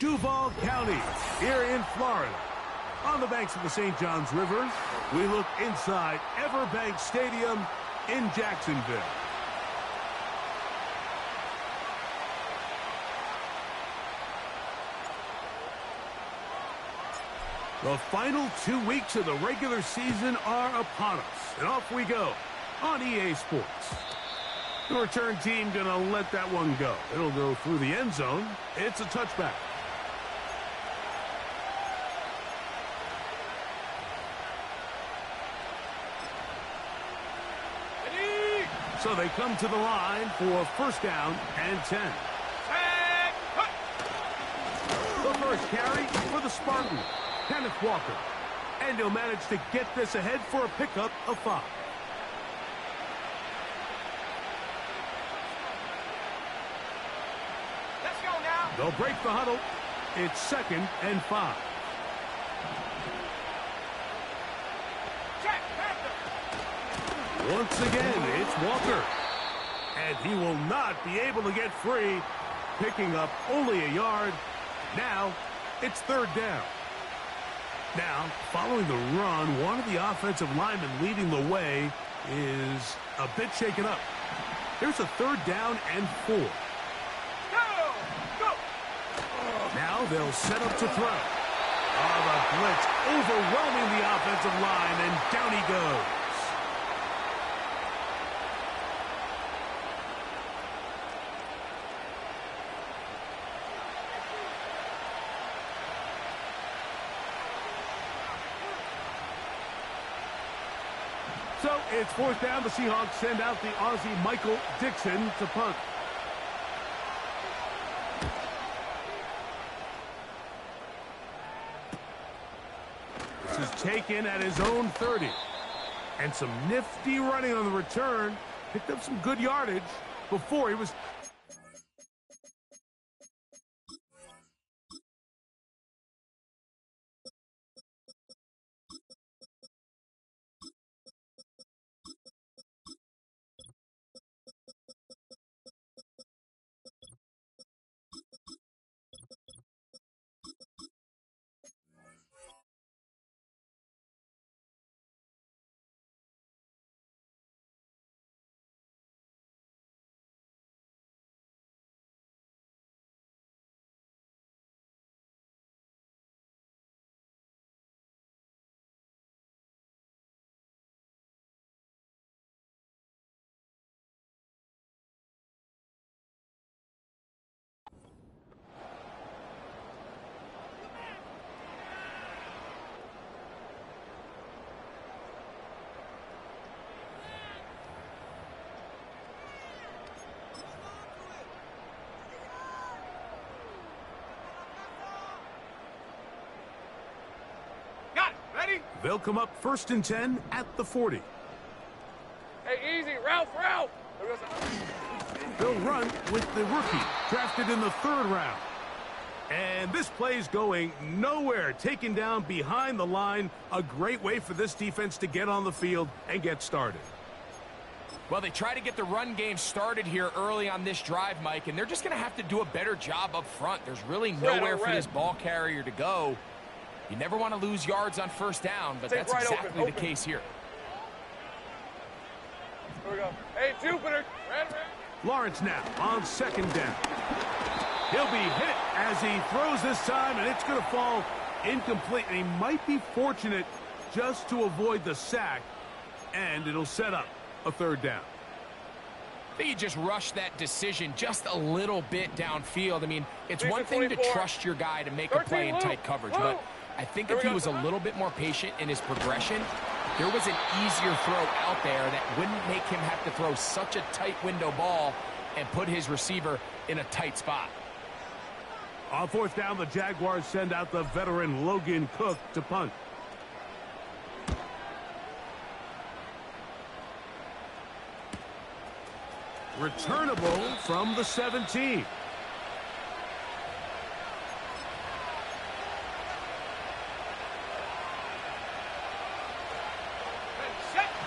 Duval County, here in Florida. On the banks of the St. Johns River, we look inside Everbank Stadium in Jacksonville. The final 2 weeks of the regular season are upon us, and off we go on EA Sports. The return team gonna let that one go. It'll go through the end zone. It's a touchback. So they come to the line for first down and 10. The first carry for the Spartans, Kenneth Walker. And he'll manage to get this ahead for a pickup of 5. Let's go now. They'll break the huddle. It's 2nd and 5. Check, Panther. Once again, it's Walker. And he will not be able to get free, picking up only a yard. Now, it's 3rd down. Now, following the run, one of the offensive linemen leading the way is a bit shaken up. Here's a 3rd down and 4. Go! Now they'll set up to throw. Oh, the blitz overwhelming the offensive line, and down he goes. So it's 4th down. The Seahawks send out the Aussie Michael Dixon to punt. This is taken at his own 30. And some nifty running on the return. Picked up some good yardage before he was... They'll come up 1st and 10 at the 40. Hey, easy. Ralph. They'll run with the rookie, drafted in the 3rd round. And this play's going nowhere, taken down behind the line. A great way for this defense to get on the field and get started. Well, they try to get the run game started here early on this drive, Mike, and they're just going to have to do a better job up front. There's really nowhere for this ball carrier to go. You never want to lose yards on 1st down, but that's exactly the case here. Here we go. Hey, Jupiter. Lawrence now on 2nd down. He'll be hit as he throws this time, and it's going to fall incomplete. And he might be fortunate just to avoid the sack, and it'll set up a 3rd down. I think he just rushed that decision just a little bit downfield. I mean, it's one thing to trust your guy to make a play in tight coverage, but I think if he was a little bit more patient in his progression, there was an easier throw out there that wouldn't make him have to throw such a tight window ball and put his receiver in a tight spot. On 4th down, the Jaguars send out the veteran Logan Cook to punt. Returnable from the 17.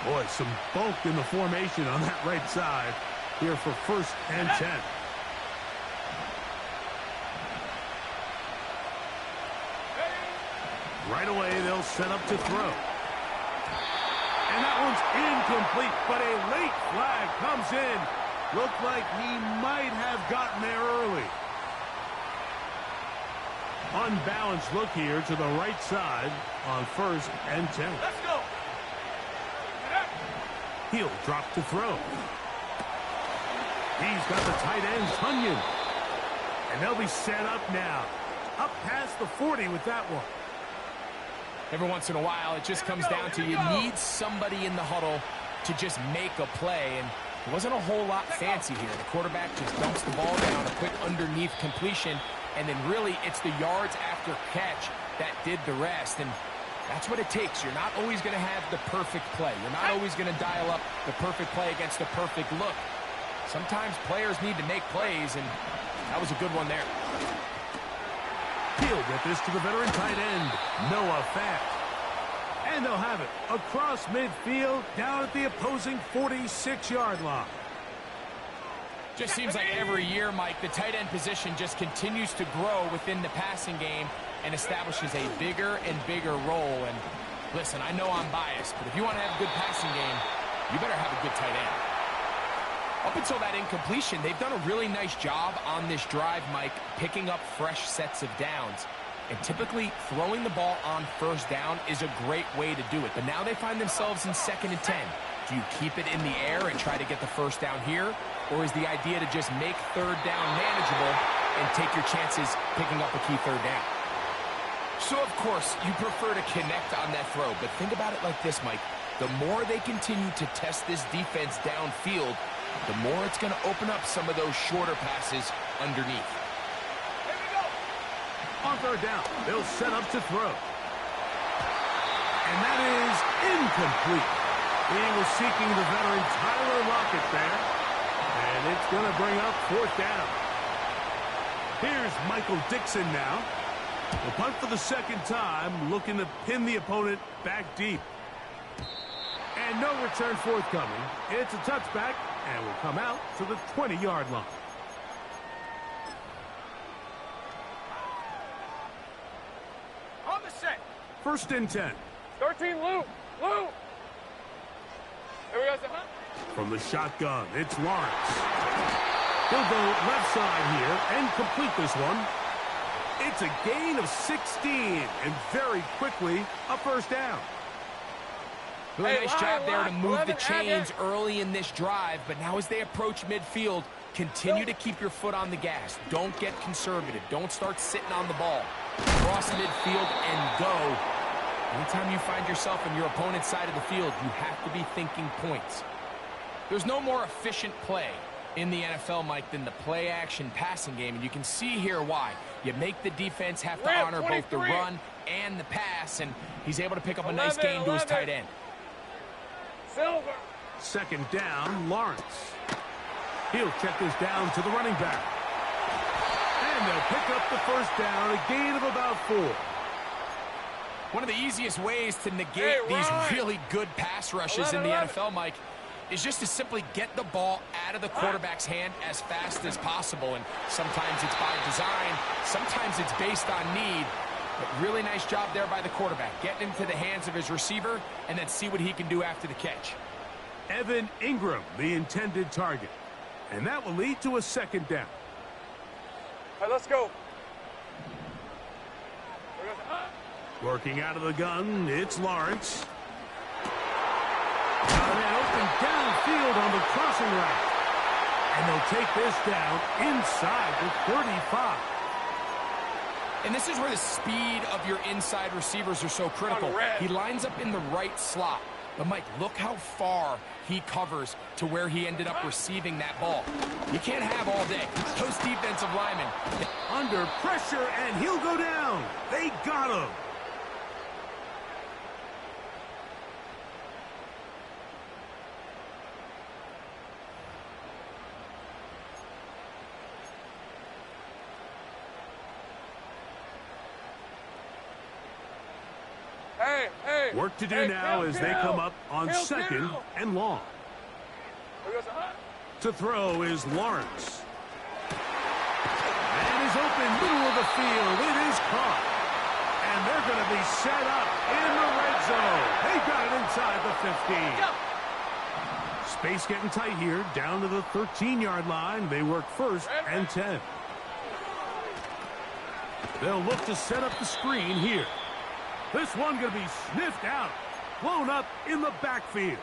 Boy, some bulk in the formation on that right side here for 1st and 10. Right away, they'll set up to throw. And that one's incomplete, but a late flag comes in. Looked like he might have gotten there early. Unbalanced look here to the right side on 1st and 10. Let's go. He'll drop to throw. He's got the tight end, Tunyon. And they'll be set up now. Up past the 40 with that one. Every once in a while, it just comes down to you need somebody in the huddle to just make a play. And it wasn't a whole lot fancy here. The quarterback just dumps the ball down, a quick underneath completion. And then really, it's the yards after catch that did the rest. And that's what it takes. You're not always going to have the perfect play. You're not always going to dial up the perfect play against the perfect look. Sometimes players need to make plays, and that was a good one there. He'll get this to the veteran tight end, Noah Fant. And they'll have it across midfield down at the opposing 46-yard line. Just seems like every year, Mike, the tight end position just continues to grow within the passing game and establishes a bigger and bigger role. And listen, I know I'm biased, but if you want to have a good passing game, you better have a good tight end. Up until that incompletion, they've done a really nice job on this drive, Mike, picking up fresh sets of downs. And typically, throwing the ball on 1st down is a great way to do it. But now they find themselves in 2nd and 10. Do you keep it in the air and try to get the 1st down here? Or is the idea to just make 3rd down manageable and take your chances picking up a key 3rd down? So, of course, you prefer to connect on that throw. But think about it like this, Mike. The more they continue to test this defense downfield, the more it's going to open up some of those shorter passes underneath. Here we go. On 3rd down, they'll set up to throw. And that is incomplete. He was seeking the veteran Tyler Lockett there. And it's going to bring up 4th down. Here's Michael Dixon now. The punt for the 2nd time, looking to pin the opponent back deep. And no return forthcoming. It's a touchback, and will come out to the 20-yard line. On the set. 1st and 10. 13, Lou. Lou. Here we go. From the shotgun, it's Lawrence. He'll go left side here and complete this one. It's a gain of 16, and very quickly, a 1st down. Really nice job there to move the chains early in this drive, but now as they approach midfield, continue to keep your foot on the gas. Don't get conservative. Don't start sitting on the ball. Cross midfield and go. Anytime you find yourself on your opponent's side of the field, you have to be thinking points. There's no more efficient play in the NFL, Mike, than the play-action passing game, and you can see here why. You make the defense have to honor both the run and the pass, and he's able to pick up a nice gain to his tight end. Silver. 2nd down, Lawrence. He'll check this down to the running back. And they'll pick up the 1st down, a gain of about 4. One of the easiest ways to negate these really good pass rushes in the NFL, Mike, is just to simply get the ball out of the quarterback's hand as fast as possible. And sometimes it's by design, sometimes it's based on need. But really nice job there by the quarterback, getting into the hands of his receiver and then see what he can do after the catch. Evan Ingram, the intended target. And that will lead to a 2nd down. All right, let's go. Working out of the gun, it's Lawrence. And open downfield on the crossing route. And they'll take this down inside the 35. And this is where the speed of your inside receivers are so critical. He lines up in the right slot. But, Mike, look how far he covers to where he ended up receiving that ball. You can't have all day. Those defensive linemen. Under pressure, and he'll go down. They got him. Work to do now as they come up on 2nd and long. To throw is Lawrence. And is open middle of the field. It is caught. And they're going to be set up in the red zone. They got it inside the 15. Space getting tight here, down to the 13-yard line. They work first and 10. They'll look to set up the screen here. This one going to be sniffed out, blown up in the backfield.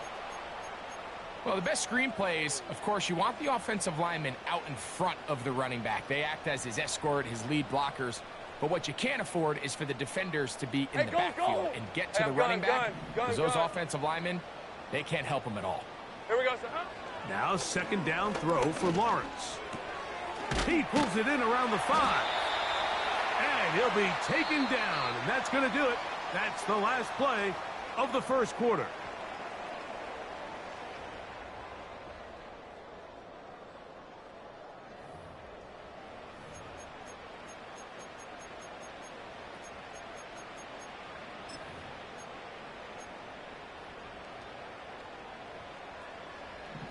Well, the best screen plays, of course, you want the offensive lineman out in front of the running back. They act as his escort, his lead blockers. But what you can't afford is for the defenders to be in the backfield and get to the running back. Because those offensive linemen, they can't help them at all. Here we go, sir. Now second down throw for Lawrence. He pulls it in around the 5. And he'll be taken down. And that's going to do it. That's the last play of the first quarter.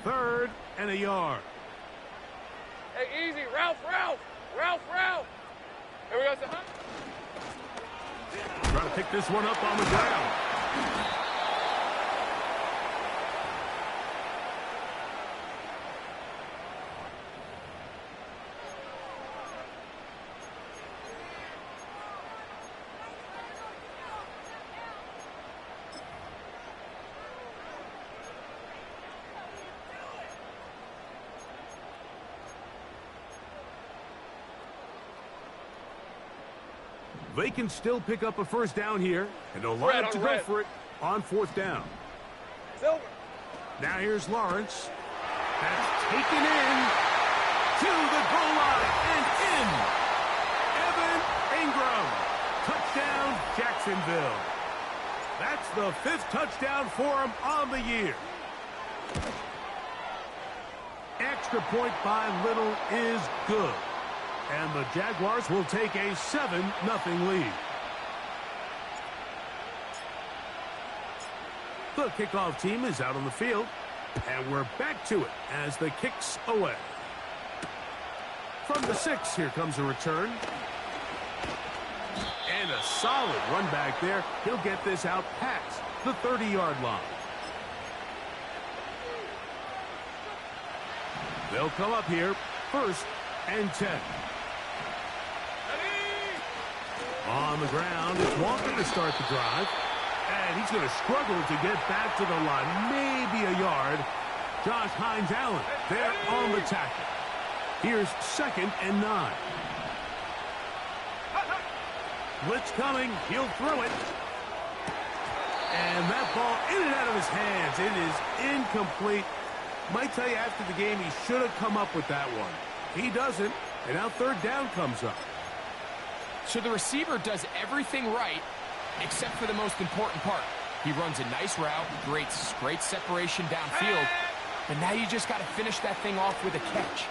Third and a yard. Hey, easy. Ralph. Here we go, sir. Trying to pick this one up on the ground. They can still pick up a first down here, and they'll line up to go for it on fourth down. Silver. Now here's Lawrence. That's taken in to the goal line and in. Evan Ingram. Touchdown, Jacksonville. That's the 5th touchdown for him on the year. Extra point by Little is good. And the Jaguars will take a 7-0 lead. The kickoff team is out on the field. And we're back to it as the kick's away. From the 6, here comes a return. And a solid run back there. He'll get this out past the 30-yard line. They'll come up here, first and 10. On the ground, it's Walker to start the drive. And he's going to struggle to get back to the line. Maybe a yard. Josh Hines Allen there on the tackle. Here's second and 9. Blitz coming. He'll throw it. And that ball in and out of his hands. It is incomplete. Might tell you after the game he should have come up with that one. He doesn't. And now third down comes up. So the receiver does everything right except for the most important part. He runs a nice route, great separation downfield, but now you just got to finish that thing off with a catch.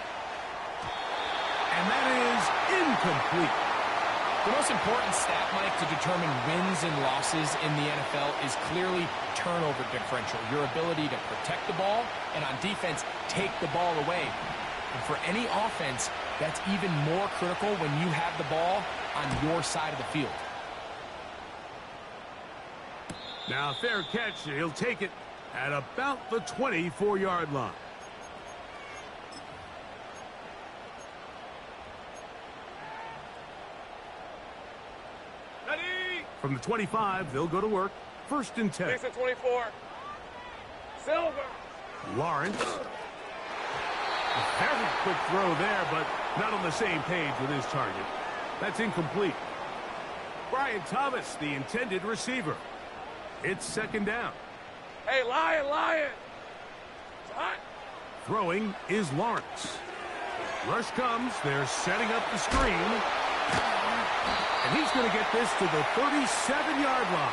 And that is incomplete. The most important stat, Mike, to determine wins and losses in the NFL is clearly turnover differential, your ability to protect the ball, and on defense, take the ball away. And for any offense, that's even more critical when you have the ball on your side of the field. Now, fair catch. He'll take it at about the 24-yard line. Ready. From the 25, they'll go to work. First and 10. 6 and 24. Silver. Lawrence. A very quick throw there, but not on the same page with his target. That's incomplete. Brian Thomas, the intended receiver. It's second down. Hey, Lion. It's hot. Throwing is Lawrence. Rush comes. They're setting up the screen. And he's going to get this to the 37-yard line.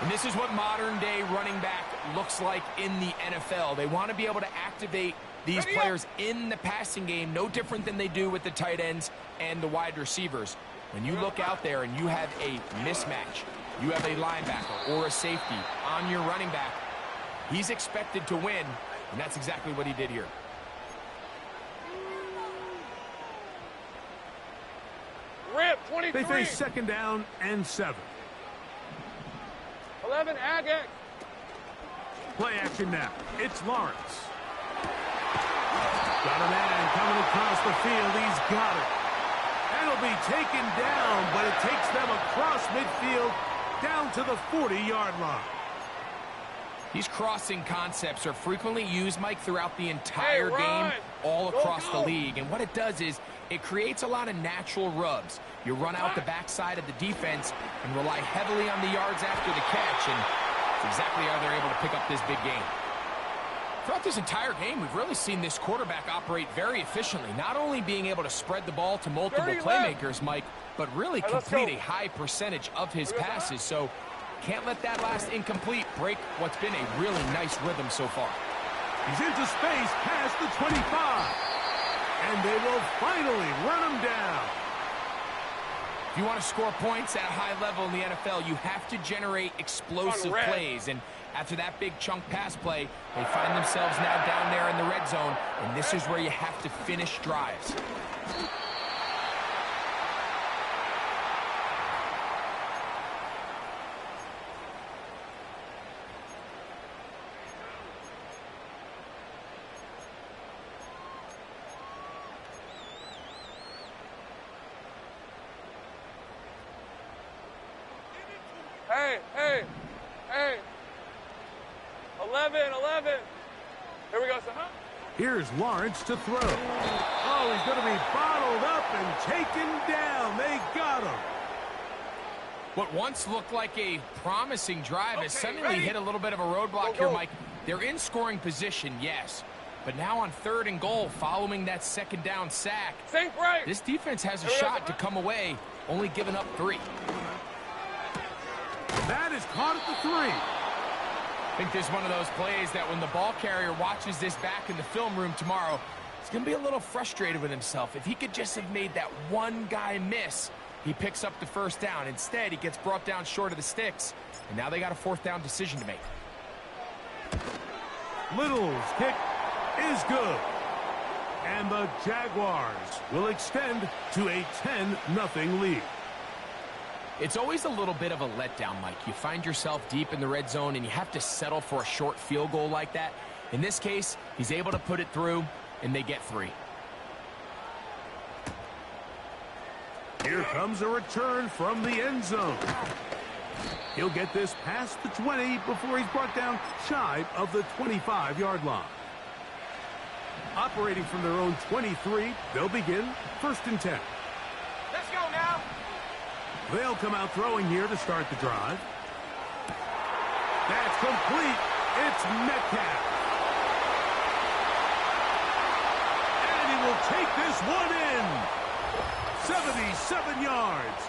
And this is what modern-day running back looks like in the NFL. They want to be able to activate these players in the passing game, no different than they do with the tight ends and the wide receivers. When you look out there and you have a mismatch, you have a linebacker or a safety on your running back, he's expected to win, and that's exactly what he did here. Rip, 23. They face second down and 7. 11, Agate. Play action now. It's Lawrence. Got a man coming across the field. He's got it. That'll be taken down, but it takes them across midfield down to the 40-yard line. These crossing concepts are frequently used, Mike, throughout the entire game, all across the league. And what it does is it creates a lot of natural rubs. You run out the backside of the defense and rely heavily on the yards after the catch, and it's exactly how they're able to pick up this big game. Throughout this entire game, we've really seen this quarterback operate very efficiently, not only being able to spread the ball to multiple playmakers, Mike, but really complete a high percentage of his passes. So can't let that last incomplete break what's been a really nice rhythm so far. He's into space past the 25. And they will finally run him down. If you want to score points at a high level in the NFL, you have to generate explosive plays. And after that big chunk pass play, they find themselves now down there in the red zone. And this is where you have to finish drives. Hey. 11. Here we go, son. Here's Lawrence to throw. Oh, he's going to be bottled up and taken down. They got him. What once looked like a promising drive has suddenly hit a little bit of a roadblock here, Mike. They're in scoring position, yes. But now on 3rd and goal, following that second down sack, this defense has a shot to come away, only giving up 3. That is caught at the 3. I think this is one of those plays that when the ball carrier watches this back in the film room tomorrow, he's going to be a little frustrated with himself. If he could just have made that one guy miss, he picks up the 1st down. Instead, he gets brought down short of the sticks, and now they got a 4th down decision to make. Little's kick is good. And the Jaguars will extend to a 10-0 lead. It's always a little bit of a letdown, Mike. You find yourself deep in the red zone, and you have to settle for a short field goal like that. In this case, he's able to put it through, and they get 3. Here comes a return from the end zone. He'll get this past the 20 before he's brought down shy of the 25-yard line. Operating from their own 23, they'll begin 1st and 10. Let's go now. They'll come out throwing here to start the drive. That's complete. It's Metcalf. And he will take this one in. 77 yards.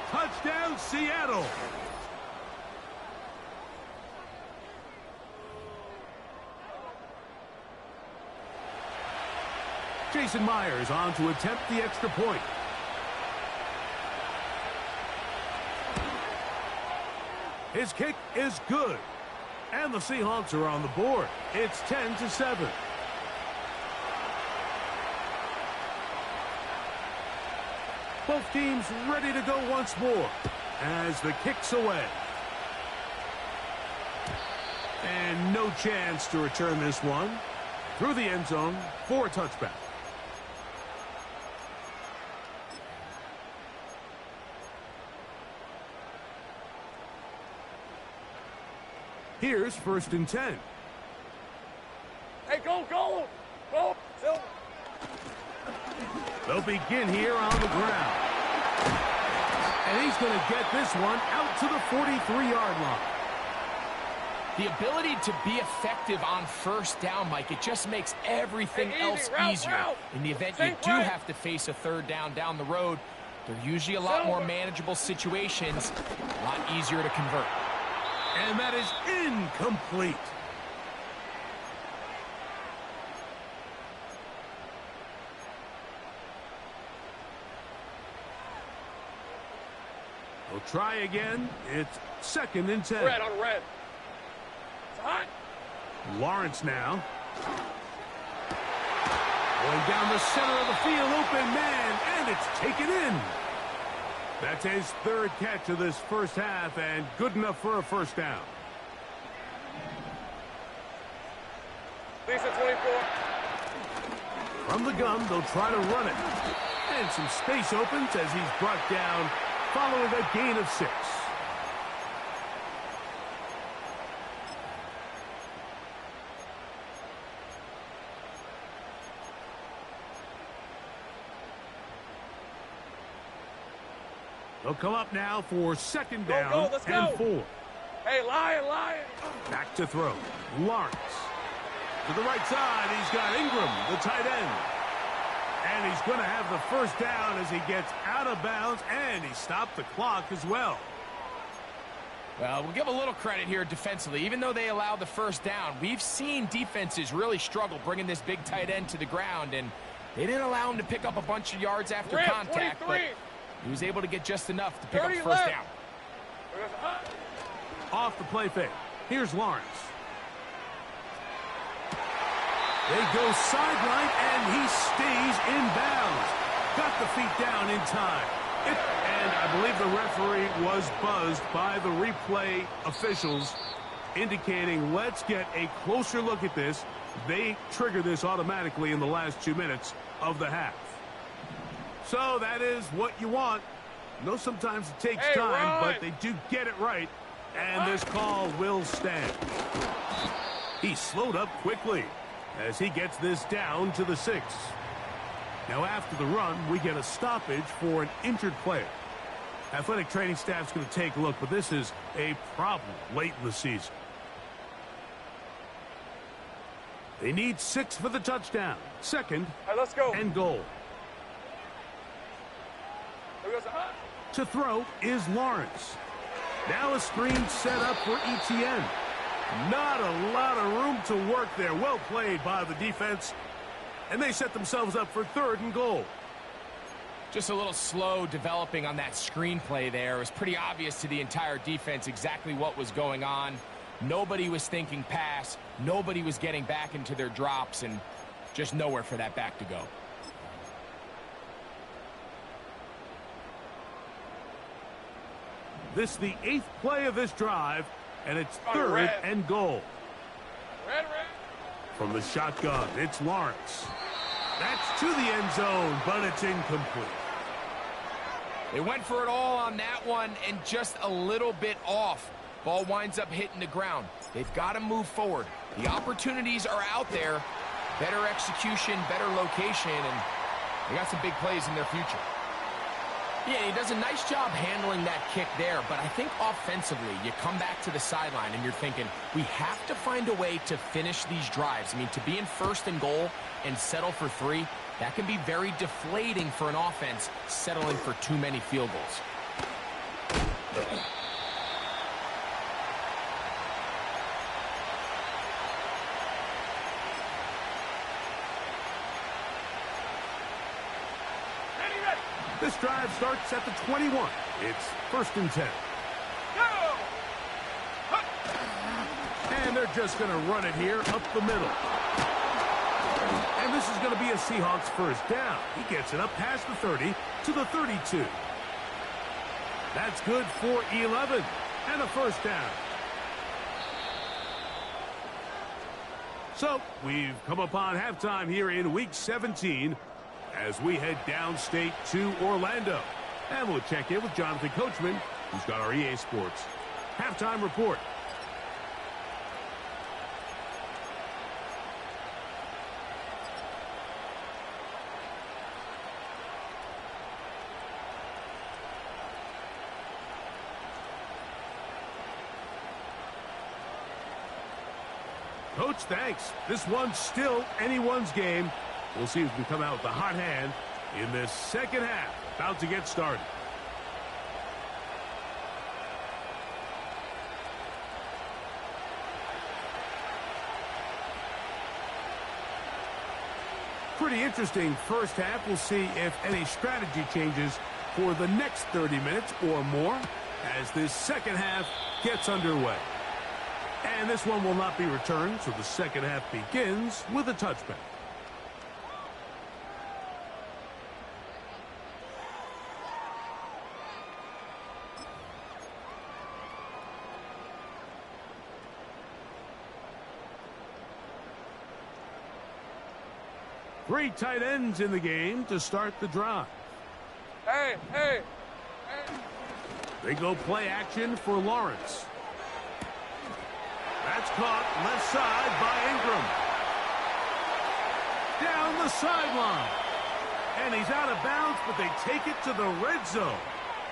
Touchdown, Seattle. Jason Myers on to attempt the extra point. His kick is good. And the Seahawks are on the board. It's 10-7. Both teams ready to go once more as the kick's away. And no chance to return this one. Through the end zone for a touchback. Here's 1st and 10. Hey, go. Silver. They'll begin here on the ground. And he's going to get this one out to the 43-yard line. The ability to be effective on 1st down, Mike, it just makes everything else easier. In the event you do have to face a 3rd down the road, they're usually a lot more manageable situations, a lot easier to convert. And that is incomplete. We'll try again. It's 2nd and 10. Red on red. It's hot. Lawrence now. Going down the center of the field, open man, and it's taken in. That's his third catch of this first half and good enough for a first down. Lisa 24. From the gun, they'll try to run it. And some space opens as he's brought down following a gain of 6. They'll come up now for second down let's and go. 4. Hey, Lion. Back to throw. Lawrence. To the right side, he's got Ingram, the tight end. And he's going to have the first down as he gets out of bounds, and he stopped the clock as well. Well, we'll give a little credit here defensively. Even though they allowed the first down, we've seen defenses really struggle bringing this big tight end to the ground, and they didn't allow him to pick up a bunch of yards after contact, 23. but he was able to get just enough to pick up the first left. down. Off the play fake. Here's Lawrence. They go sideline, and he stays in bounds. Got the feet down in time. And I believe the referee was buzzed by the replay officials, indicating let's get a closer look at this. They trigger this automatically in the last 2 minutes of the half. So that is what you want. I know sometimes it takes time, but they do get it right. And this call will stand. He slowed up quickly as he gets this down to the 6. Now after the run, we get a stoppage for an injured player. Athletic training staff's going to take a look, but this is a problem late in the season. They need 6 for the touchdown. Second Let's go. and goal. To throw is Lawrence. Now a screen set up for Etienne. Not a lot of room to work there. Well played by the defense. And they set themselves up for third and goal. Just a little slow developing on that screenplay there. It was pretty obvious to the entire defense exactly what was going on. Nobody was thinking pass. Nobody was getting back into their drops, and just nowhere for that back to go. This is the 8th play of this drive, and it's third and goal. Red. From the shotgun, it's Lawrence. That's to the end zone, but it's incomplete. They went for it all on that one and just a little bit off. Ball winds up hitting the ground. They've got to move forward. The opportunities are out there. Better execution, better location, and they got some big plays in their future. Yeah, he does a nice job handling that kick there, but I think offensively, you come back to the sideline and you're thinking, we have to find a way to finish these drives. I mean, to be in first and goal and settle for 3, that can be very deflating for an offense settling for too many field goals. This drive starts at the 21. It's first and 10. And they're just going to run it here up the middle. And this is going to be a Seahawks first down. He gets it up past the 30 to the 32. That's good for 11 and a first down. So we've come upon halftime here in Week 17 as we head downstate to Orlando. And we'll check in with Jonathan Coachman, who's got our EA Sports halftime report. Coach, thanks. This one's still anyone's game. We'll see who can come out with the hot hand in this second half. About to get started. Pretty interesting first half. We'll see if any strategy changes for the next 30 minutes or more as this second half gets underway. And this one will not be returned, so the second half begins with a touchback. Three tight ends in the game to start the drive. Hey. They go play action for Lawrence. That's caught left side by Ingram. Down the sideline. And he's out of bounds, but they take it to the red zone.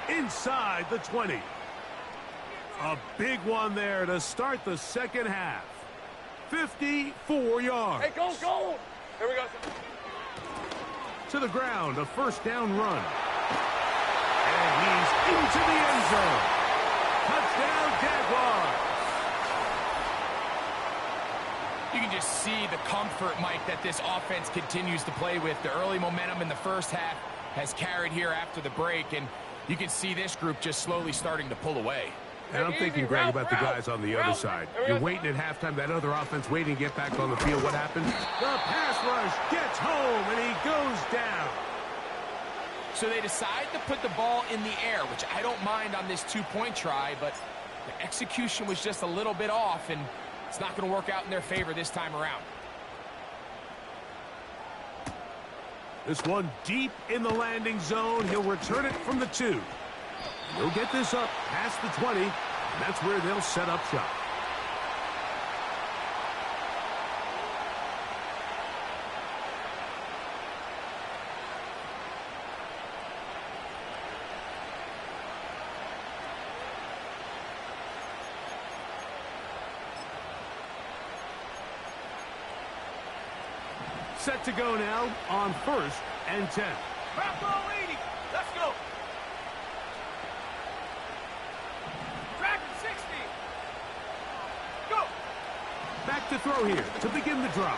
Inside the 20. A big one there to start the second half. 54 yards. Hey, go! Here we go. To the ground, a first down run. And he's into the end zone. Touchdown, Jaguars. You can just see the comfort, Mike, that this offense continues to play with. The early momentum in the first half has carried here after the break, and you can see this group just slowly starting to pull away. And I'm thinking, Greg, about the guys on the other side. You're waiting at halftime, that other offense waiting to get back on the field. What happens? The pass rush gets home, and he goes down. So they decide to put the ball in the air, which I don't mind on this two-point try, but the execution was just a little bit off, and it's not going to work out in their favor this time around. This one deep in the landing zone. He'll return it from the 2. He'll get this up past the 20. And that's where they'll set up shop. Set to go now on 1st and 10. Drop ball 80. Let's go. Track 60. Go. Back to throw here to begin the drop.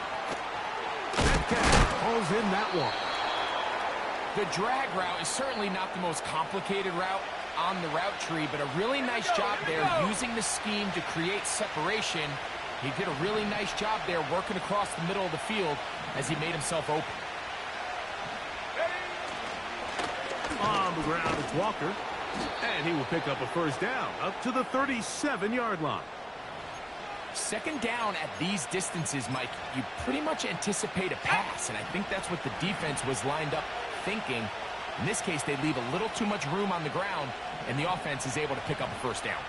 Metcalf calls in that one. The drag route is certainly not the most complicated route on the route tree, but a really nice job there using the scheme to create separation. He did a really nice job there working across the middle of the field as he made himself open. On the ground, it's Walker. And he will pick up a first down up to the 37-yard line. Second down at these distances, Mike, you pretty much anticipate a pass, and I think that's what the defense was lined up thinking. In this case, they leave a little too much room on the ground, and the offense is able to pick up a first down.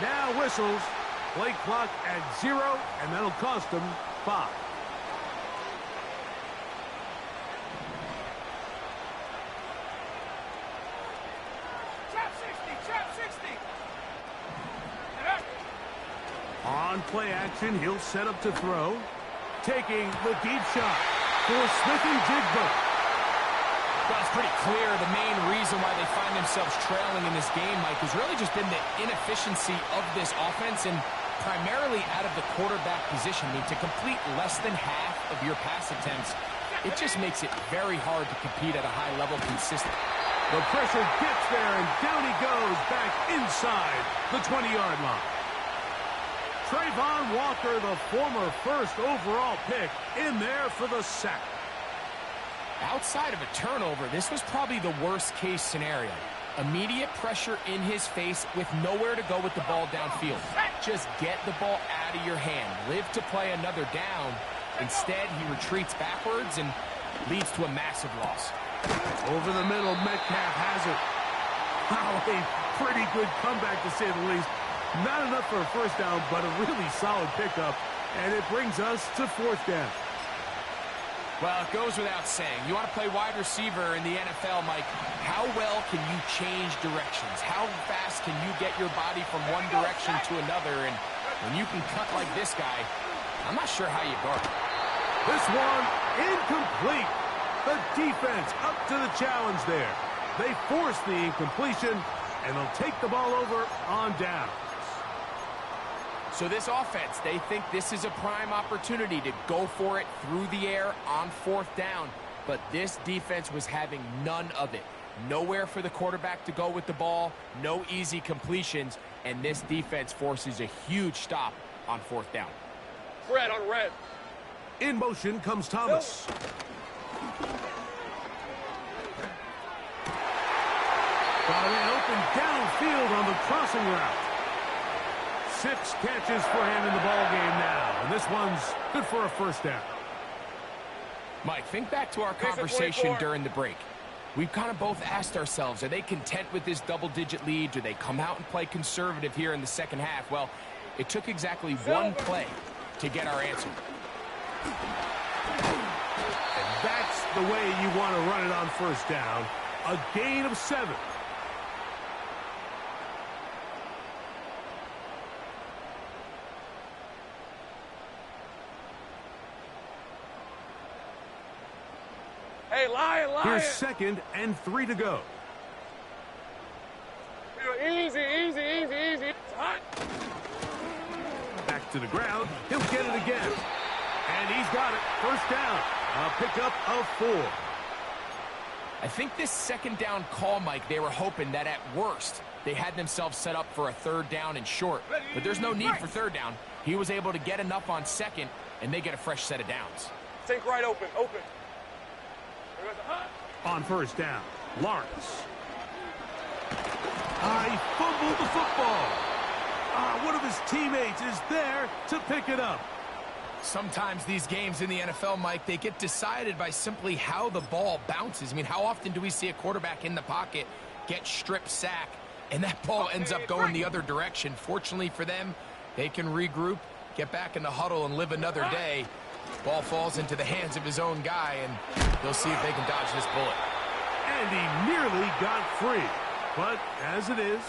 Now whistles. Play clock at 0, and that'll cost them 5. Trap 60. On play action, he'll set up to throw. Taking the deep shot for Smith-Njigba. Well, it's pretty clear the main reason why they find themselves trailing in this game, Mike, has really just been the inefficiency of this offense and primarily out of the quarterback position. I mean, to complete less than half of your pass attempts, it just makes it very hard to compete at a high level consistently. The pressure gets there, and down he goes back inside the 20-yard line. Trayvon Walker, the former first overall pick, in there for the sack. Outside of a turnover, this was probably the worst-case scenario. Immediate pressure in his face with nowhere to go with the ball downfield. Just get the ball out of your hand. Live to play another down. Instead, he retreats backwards and leads to a massive loss. Over the middle, Metcalf has it. Wow, a pretty good comeback, to say the least. Not enough for a first down, but a really solid pickup. And it brings us to 4th down. Well, it goes without saying. You want to play wide receiver in the NFL, Mike, how well can you change directions? How fast can you get your body from one direction to another? And when you can cut like this guy, I'm not sure how you guard it. This one, incomplete. The defense up to the challenge there. They force the incompletion, and they'll take the ball over on down. So this offense, they think this is a prime opportunity to go for it through the air on 4th down. But this defense was having none of it. Nowhere for the quarterback to go with the ball, no easy completions, and this defense forces a huge stop on 4th down. Red on red. In motion comes Thomas. Got it open downfield on the crossing route. 6 catches for him in the ball game now, and this one's good for a first down. Mike, think back to our conversation during the break. We've kind of both asked ourselves, are they content with this double-digit lead? Do they come out and play conservative here in the second half? Well, it took exactly one play to get our answer. And that's the way you want to run it on first down. A gain of 7. Hey, Lion. Here's 2nd and 3 to go. Easy. It's hot. Back to the ground. He'll get it again. And he's got it. First down. A pickup of 4. I think this second down call, Mike, they were hoping that at worst they had themselves set up for a 3rd down and short. But there's no need for 3rd down. He was able to get enough on 2nd, and they get a fresh set of downs. Think right open. On first down, Lawrence. He fumbled the football. One of his teammates is there to pick it up. Sometimes these games in the NFL, Mike, they get decided by simply how the ball bounces. I mean, how often do we see a quarterback in the pocket get strip sack, and that ball ends up going the other direction? Fortunately for them, they can regroup, get back in the huddle, and live another day. Ball falls into the hands of his own guy, and they'll see if they can dodge this bullet. And he nearly got free. But as it is,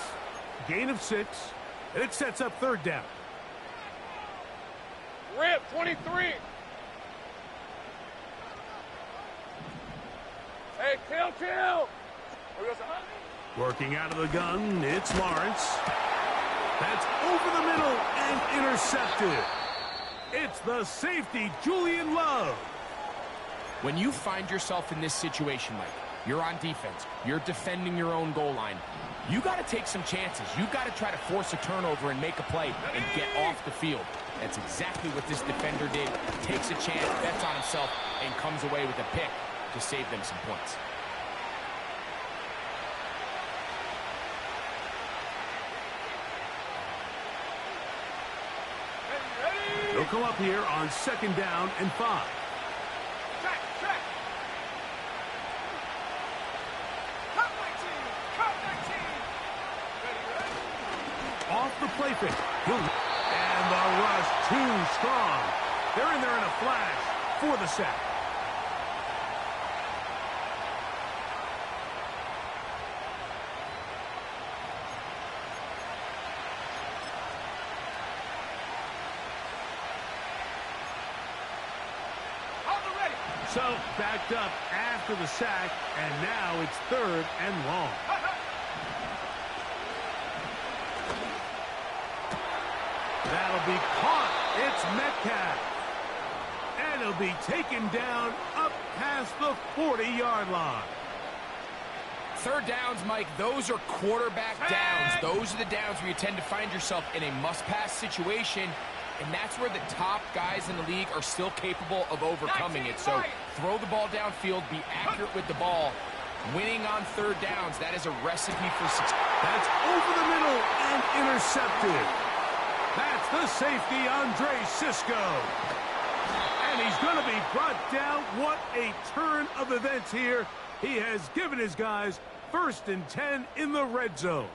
gain of 6, and it sets up 3rd down. Rip, 23. Hey, chill. Working out of the gun, it's Lawrence. That's over the middle and intercepted. It's the safety, Julian Love. When you find yourself in this situation, Mike, you're on defense, you're defending your own goal line, you got to take some chances. You got to try to force a turnover and make a play and get off the field. That's exactly what this defender did. Takes a chance, bets on himself, and comes away with a pick to save them some points. He'll come up here on 2nd down and 5. Check. Cut 19. Off the play fake. And the rush too strong. They're in there in a flash for the sack. So backed up after the sack, and now it's 3rd and long. That'll be caught. It's Metcalf. And he'll be taken down up past the 40-yard line. 3rd downs, Mike, those are quarterback downs. Those are the downs where you tend to find yourself in a must-pass situation, and that's where the top guys in the league are still capable of overcoming it. So throw the ball downfield, be accurate with the ball. Winning on 3rd downs, that is a recipe for success. That's over the middle and intercepted. That's the safety, Andre Cisco. And he's going to be brought down. What a turn of events here. He has given his guys 1st and 10 in the red zone.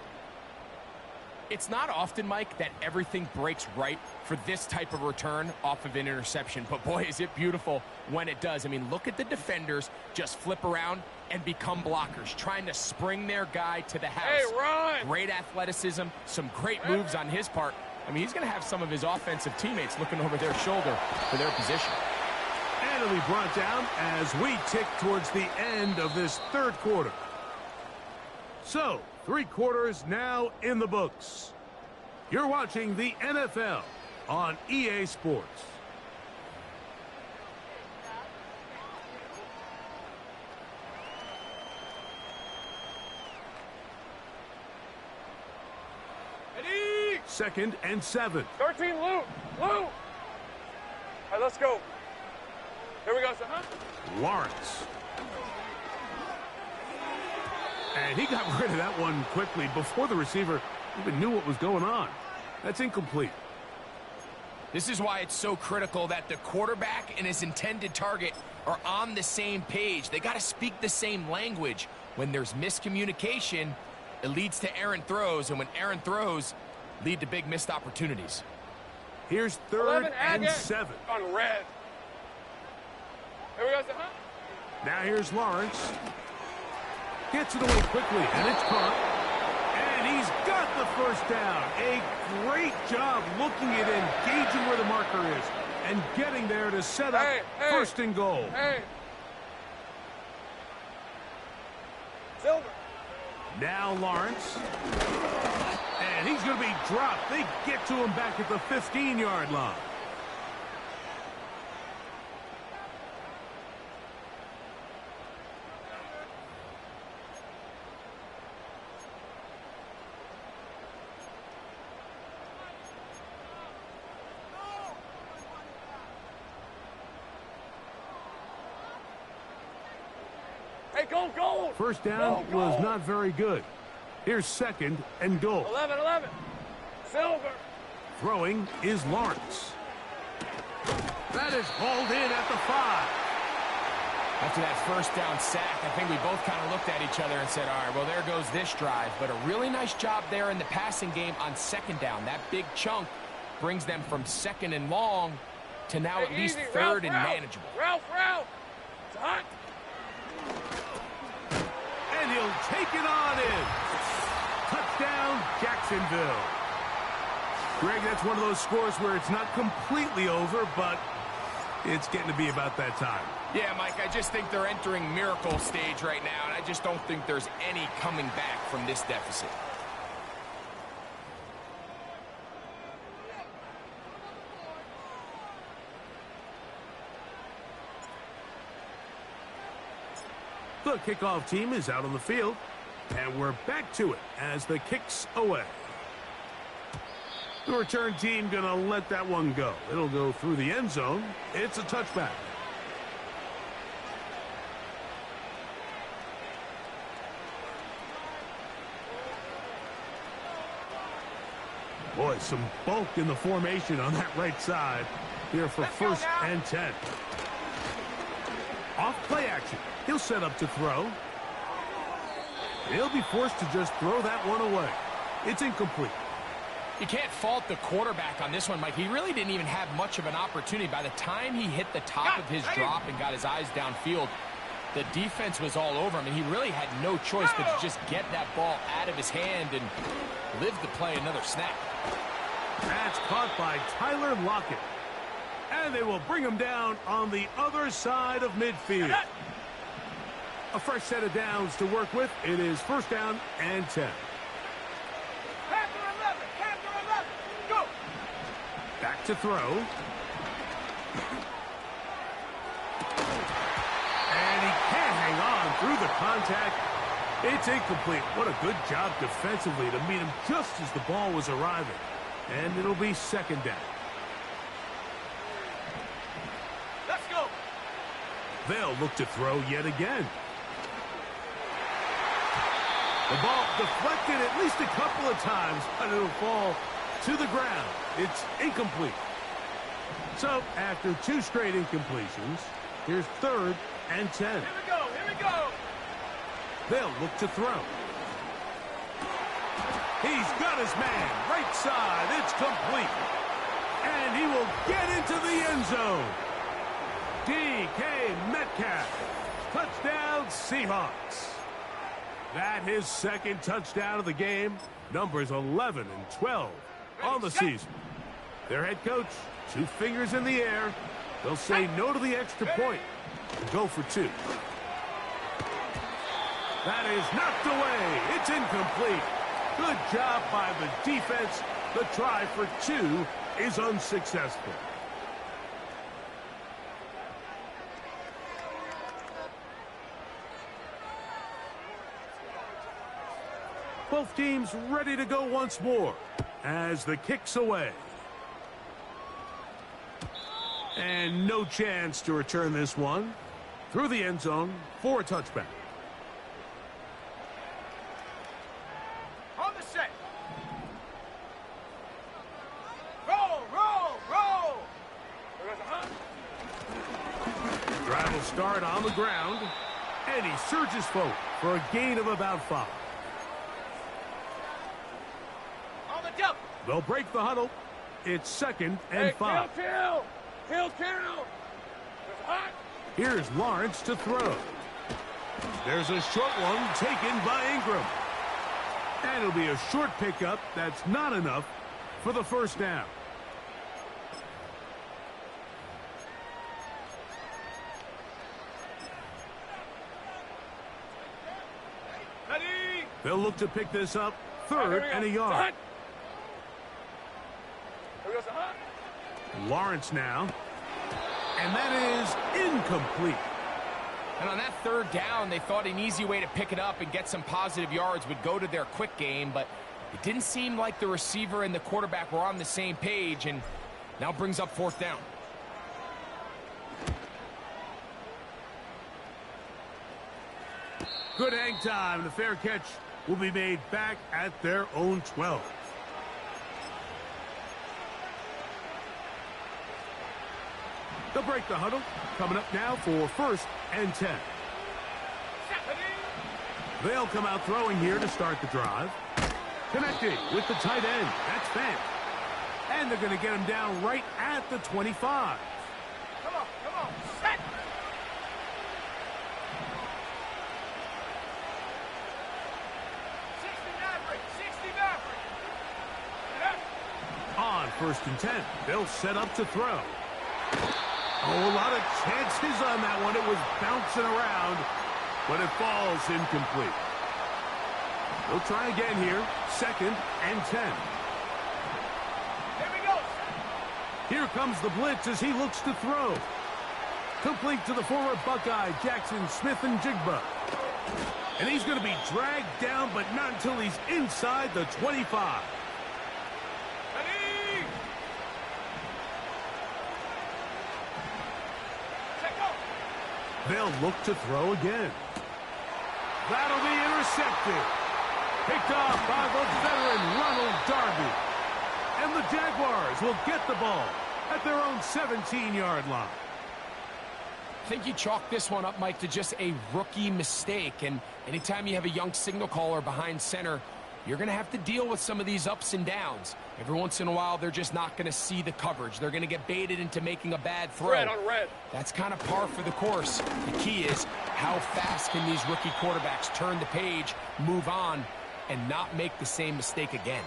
It's not often, Mike, that everything breaks right for this type of return off of an interception. But, boy, is it beautiful when it does. I mean, look at the defenders just flip around and become blockers, trying to spring their guy to the house. Hey, Ron! Great athleticism, some great moves on his part. I mean, he's going to have some of his offensive teammates looking over their shoulder for their position. And he'll be brought down as we tick towards the end of this 3rd quarter. So, 3 quarters now in the books. You're watching the NFL on EA Sports. Eddie! 2nd and 7. 13, Lou! All right, let's go. Here we go, son. Lawrence. And he got rid of that one quickly before the receiver even knew what was going on. That's incomplete. This is why it's so critical that the quarterback and his intended target are on the same page. They got to speak the same language. When there's miscommunication, it leads to errant throws, and when errant throws lead to big missed opportunities. Here's 3rd and 7. On red. Here we go, Now here's Lawrence. Gets it away quickly, and it's caught. And he's got the first down. A great job looking at engaging where the marker is and getting there to set up 1st and goal. Silver. Now Lawrence. And he's going to be dropped. They get to him back at the 15-yard line. Goal. First down was not very good. Here's 2nd and goal. 11. Silver. Throwing is Lawrence. That is hauled in at the 5. After that first down sack, I think we both kind of looked at each other and said, all right, well, there goes this drive. But a really nice job there in the passing game on 2nd down. That big chunk brings them from 2nd and long to now at least 3rd and manageable. Ralph. It's hot. And he'll take it on in. Touchdown, Jacksonville. Greg, that's one of those scores where it's not completely over, but it's getting to be about that time. Yeah, Mike, I just think they're entering miracle stage right now, and I just don't think there's any coming back from this deficit. The kickoff team is out on the field, and we're back to it as the kick's away. The return team going to let that one go. It'll go through the end zone. It's a touchback. Boy, some bulk in the formation on that right side here for 1st and 10. Off play action. He'll set up to throw. He'll be forced to just throw that one away. It's incomplete. You can't fault the quarterback on this one, Mike. He really didn't even have much of an opportunity. By the time he hit the top of his drop and got his eyes downfield, the defense was all over him, and he really had no choice but to just get that ball out of his hand and live to play another snap. That's caught by Tyler Lockett. And they will bring him down on the other side of midfield. A fresh set of downs to work with. It is 1st down and 10. Go. Back to throw. And he can't hang on through the contact. It's incomplete. What a good job defensively to meet him just as the ball was arriving. And it'll be 2nd down. Let's go. They'll look to throw yet again. The ball deflected at least a couple of times, but it'll fall to the ground. It's incomplete. So after 2 straight incompletions, here's 3rd and 10. Here we go. They'll look to throw. He's got his man. Right side. It's complete. And he will get into the end zone. DK Metcalf. Touchdown, Seahawks. That his 2nd touchdown of the game. Numbers 11 and 12 on the season. Their head coach, 2 fingers in the air. They'll say no to the extra point and go for 2. That is knocked away. It's incomplete. Good job by the defense. The try for 2 is unsuccessful. Both teams ready to go once more as the kick's away. And no chance to return this one through the end zone for a touchback. On the set. start on the ground, and he surges forward for a gain of about 5. On the jump. They'll break the huddle. It's 2nd and 5. Kill. There's hot. Here's Lawrence to throw. There's a short one taken by Ingram. And it'll be a short pickup that's not enough for the first down. They'll look to pick this up 3rd and a yard. Lawrence now. And that is incomplete. And on that 3rd down, they thought an easy way to pick it up and get some positive yards would go to their quick game, but it didn't seem like the receiver and the quarterback were on the same page, and now brings up 4th down. Good hang time. The fair catch will be made back at their own 12. They'll break the huddle. Coming up now for 1st and 10. They'll come out throwing here to start the drive. Connecting with the tight end. That's Fant. And they're going to get him down right at the 25. Come on. Set. On 1st and 10, they'll set up to throw. Oh, a lot of chances on that one. It was bouncing around, but it falls incomplete. They'll try again here. 2nd and 10. Here we go. Here comes the blitz as he looks to throw. Complete to the former Buckeye, Jackson Smith-Njigba. And he's going to be dragged down, but not until he's inside the 25. They'll look to throw again. That'll be intercepted. Picked off by the veteran Ronald Darby. And the Jaguars will get the ball at their own 17-yard line. I think you chalk this one up, Mike, to just a rookie mistake. And anytime you have a young signal caller behind center, you're going to have to deal with some of these ups and downs. Every once in a while, they're just not going to see the coverage. They're going to get baited into making a bad throw. Red on red. That's kind of par for the course. The key is how fast can these rookie quarterbacks turn the page, move on, and not make the same mistake again.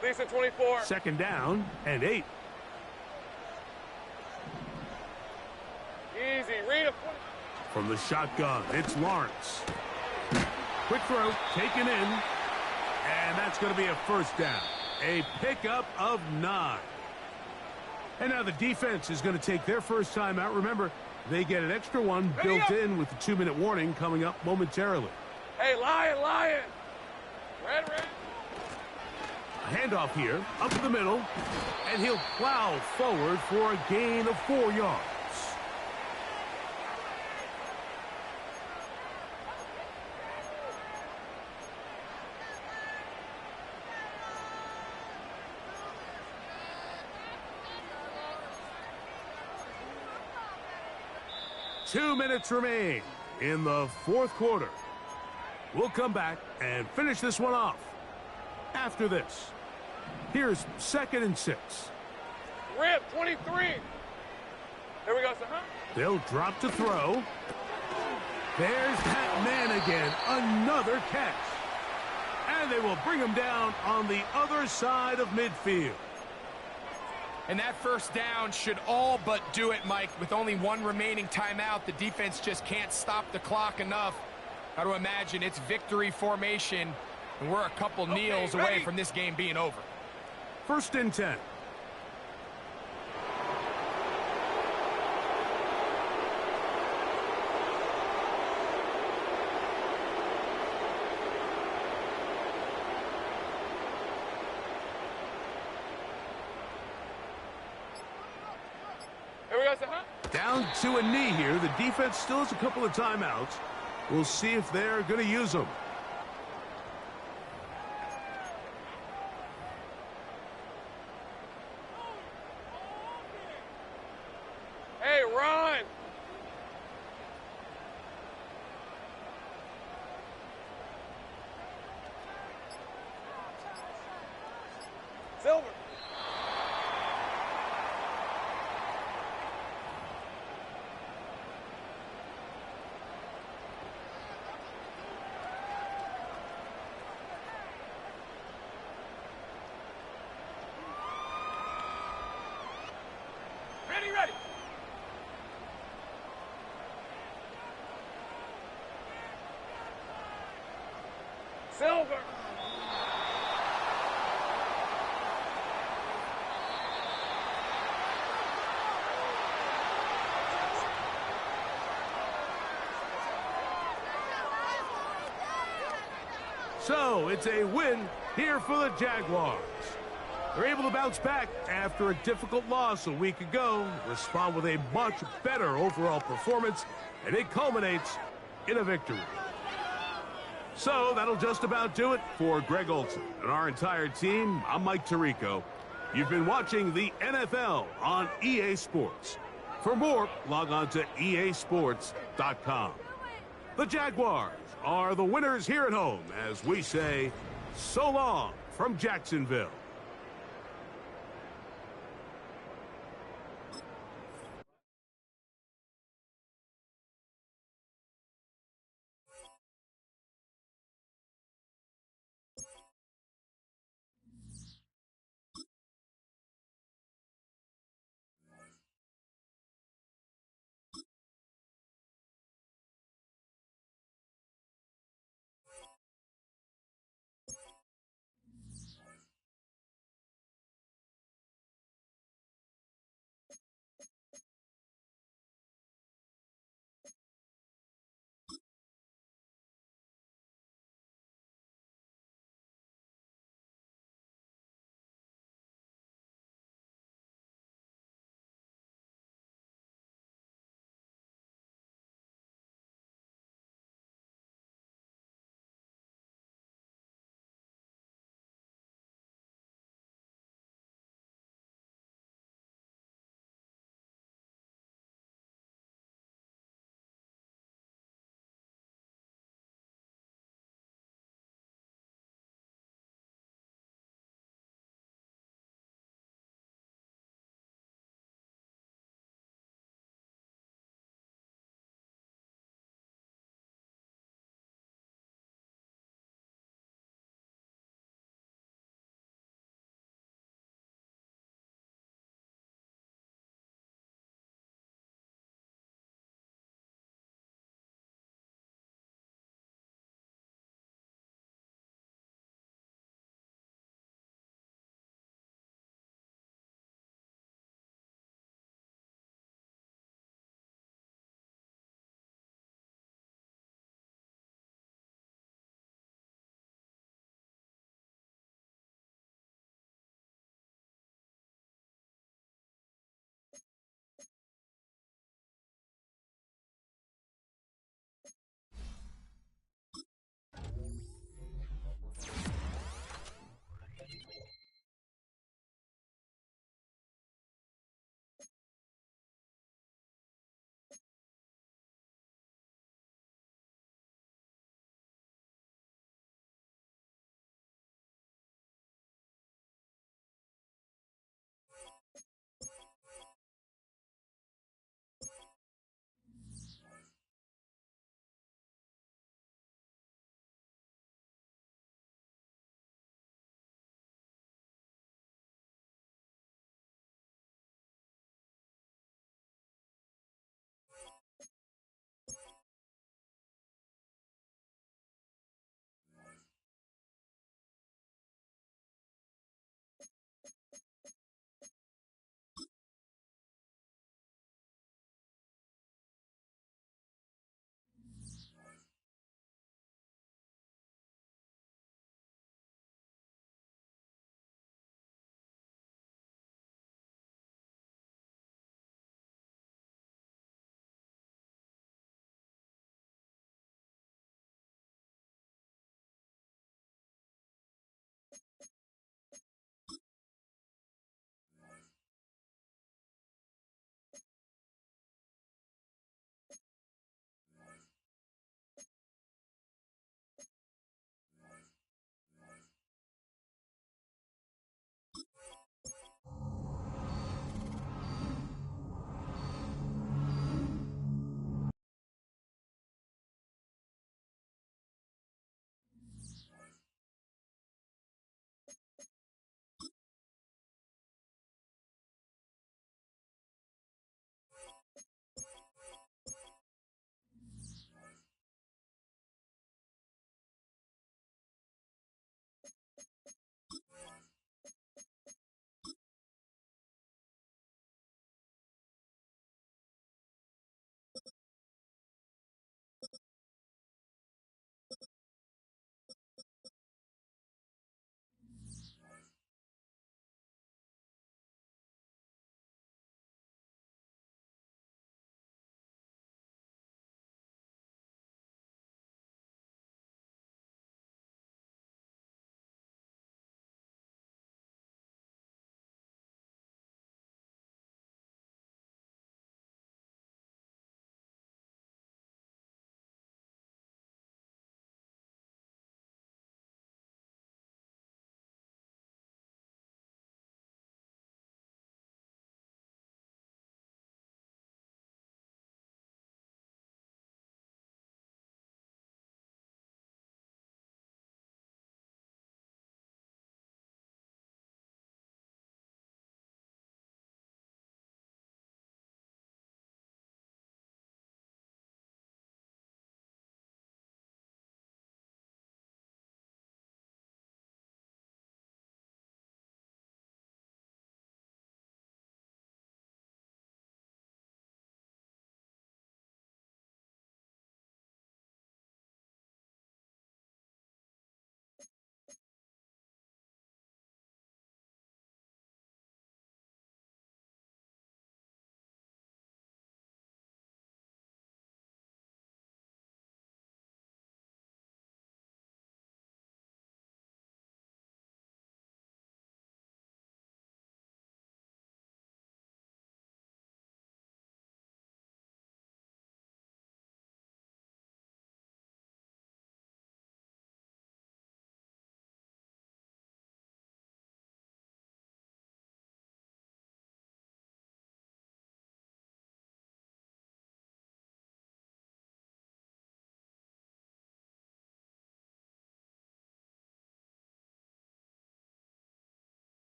Lisa 24. 2nd down and 8. Easy. Read it. From the shotgun, it's Lawrence. Quick throw, taken in. And that's going to be a 1st down. A pickup of 9. And now the defense is going to take their first time out. Remember, they get an extra one built in with the 2-minute warning coming up momentarily. Hey, Lion. Red. A handoff here, up the middle, and he'll plow forward for a gain of 4 yards. Two minutes remain in the 4th quarter. We'll come back and finish this one off after this. Here's 2nd and 6. Rip, 23. Here we go, sir. They'll drop to throw. There's that man again. Another catch. And they will bring him down on the other side of midfield. And that 1st down should all but do it, Mike. With only 1 remaining timeout, the defense just can't stop the clock enough. Got to imagine it's victory formation, and we're a couple kneels away from this game being over. 1st and 10. Down to a knee here. The defense still has a couple of timeouts. We'll see if they're going to use them. Silver. So it's a win here for the Jaguars. They're able to bounce back after a difficult loss a week ago, respond with a much better overall performance, and it culminates in a victory. So that'll just about do it for Greg Olsen and our entire team. I'm Mike Tirico. You've been watching the NFL on EA Sports. For more, log on to easports.com. The Jaguars are the winners here at home as we say, so long from Jacksonville.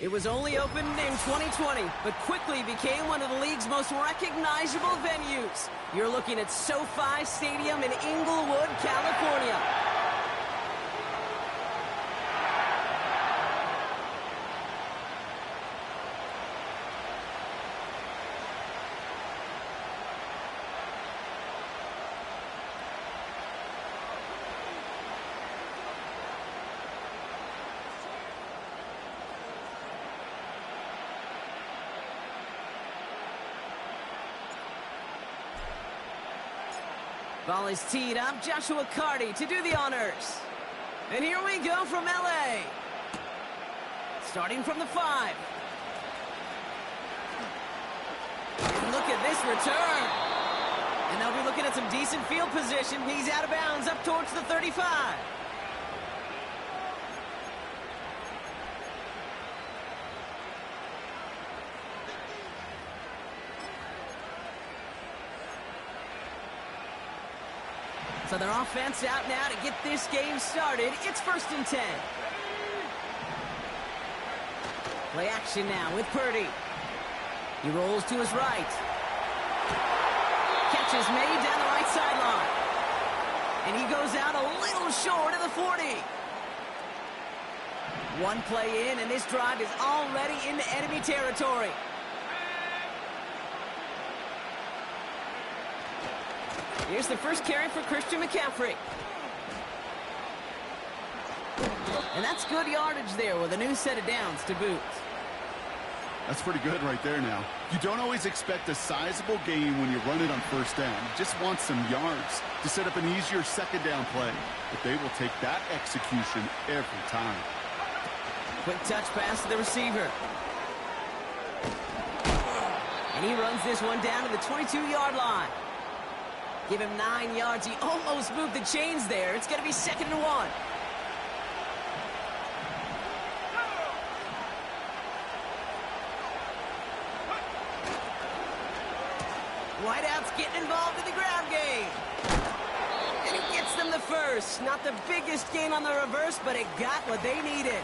It was only opened in 2020, but quickly became one of the league's most recognizable venues. You're looking at SoFi Stadium in Inglewood, California. Ball is teed up. Joshua Carty to do the honors. And here we go from LA. Starting from the 5. And look at this return. And they'll be looking at some decent field position. He's out of bounds up towards the 35. So their offense out now to get this game started. It's 1st and 10. Play action now with Purdy. He rolls to his right. Catch is made down the right sideline. And he goes out a little short of the 40. One play in, and this drive is already into enemy territory. Here's the first carry for Christian McCaffrey. And that's good yardage there with a new set of downs to boot. That's pretty good right there now. You don't always expect a sizable gain when you run it on 1st down. You just want some yards to set up an easier 2nd down play. But they will take that execution every time. Quick touch pass to the receiver. And he runs this one down to the 22-yard line. Give him 9 yards. He almost moved the chains there. It's going to be 2nd and 1. Whiteout's getting involved in the ground game. And he gets them the first. Not the biggest gain on the reverse, but it got what they needed.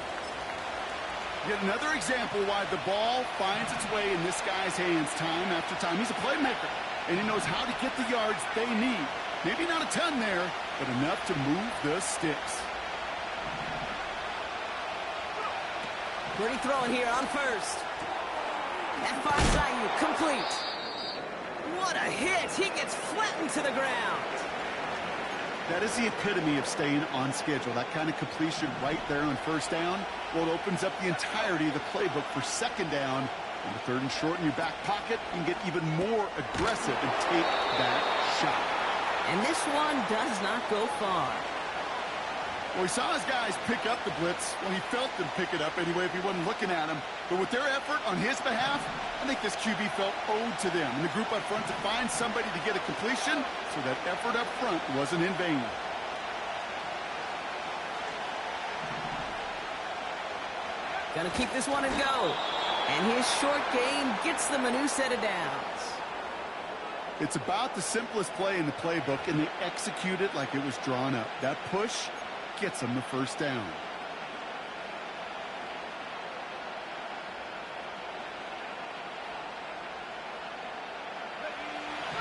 Yet another example why the ball finds its way in this guy's hands time after time. He's a playmaker, and he knows how to get the yards they need. Maybe not a ton there, but enough to move the sticks. Pretty throwing here on 1st. That finds Ayuk complete. What a hit! He gets flattened to the ground. That is the epitome of staying on schedule. That kind of completion right there on 1st down. Well, it opens up the entirety of the playbook for 2nd down. On the 3rd and short in your back pocket, you can get even more aggressive and take that shot. And this one does not go far. Well, he saw his guys pick up the blitz. Well, he felt them pick it up anyway if he wasn't looking at him. But with their effort on his behalf, I think this QB felt owed to them. And the group up front to find somebody to get a completion, so that effort up front wasn't in vain. Gonna keep this one and go. And his short game gets them a new set of downs. It's about the simplest play in the playbook, and they execute it like it was drawn up. That push gets them the 1st down.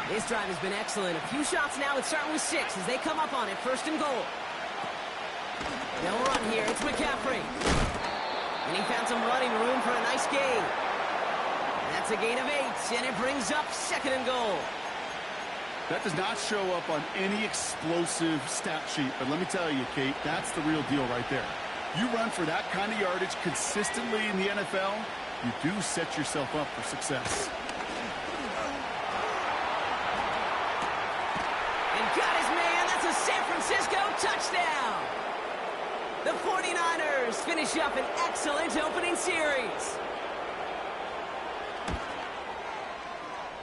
This drive has been excellent. A few shots now. It's starting with 6 as they come up on it. 1st and goal. They'll run here. It's McCaffrey. And he found some running room for a nice gain. That's a gain of 8, and it brings up 2nd and goal. That does not show up on any explosive stat sheet, but let me tell you, Kate, that's the real deal right there. You run for that kind of yardage consistently in the NFL, you do set yourself up for success. And got his man. That's a San Francisco touchdown. The 49ers finish up an excellent opening series.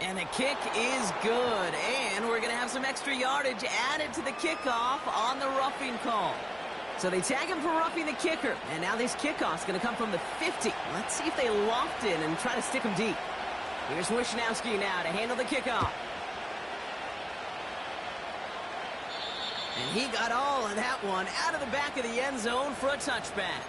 And the kick is good. And we're going to have some extra yardage added to the kickoff on the roughing call. So they tag him for roughing the kicker. And now this kickoff's going to come from the 50. Let's see if they loft in and try to stick him deep. Here's Wishnowski now to handle the kickoff. And he got all of that one out of the back of the end zone for a touchback.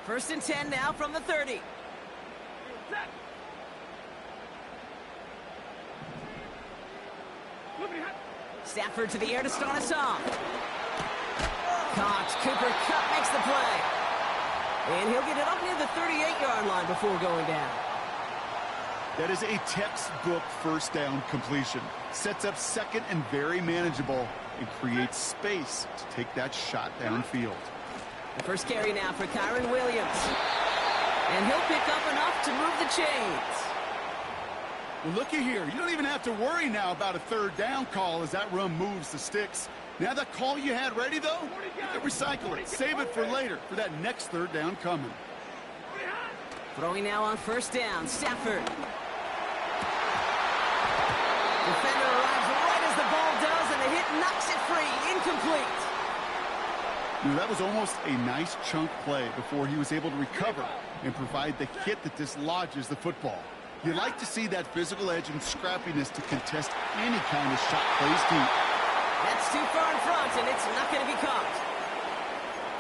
First and 10 now from the 30. Stafford to the air to start us off. Caught. Cooper Kupp makes the play. And he'll get it up near the 38-yard line before going down. That is a textbook first down completion. Sets up second and very manageable and creates space to take that shot downfield. The first carry now for Kyren Williams. And he'll pick up enough to move the chains. Well, looky here. You don't even have to worry now about a third down call as that run moves the sticks. Now that call you had ready, though, you can recycle it. Save it for later, for that next third down coming. Throwing now on first down, Stafford. Defender arrives right as the ball does, and the hit knocks it free. Incomplete. That was almost a nice chunk play before he was able to recover and provide the hit that dislodges the football. You like to see that physical edge and scrappiness to contest any kind of shot plays deep. That's too far in front, and it's not going to be caught.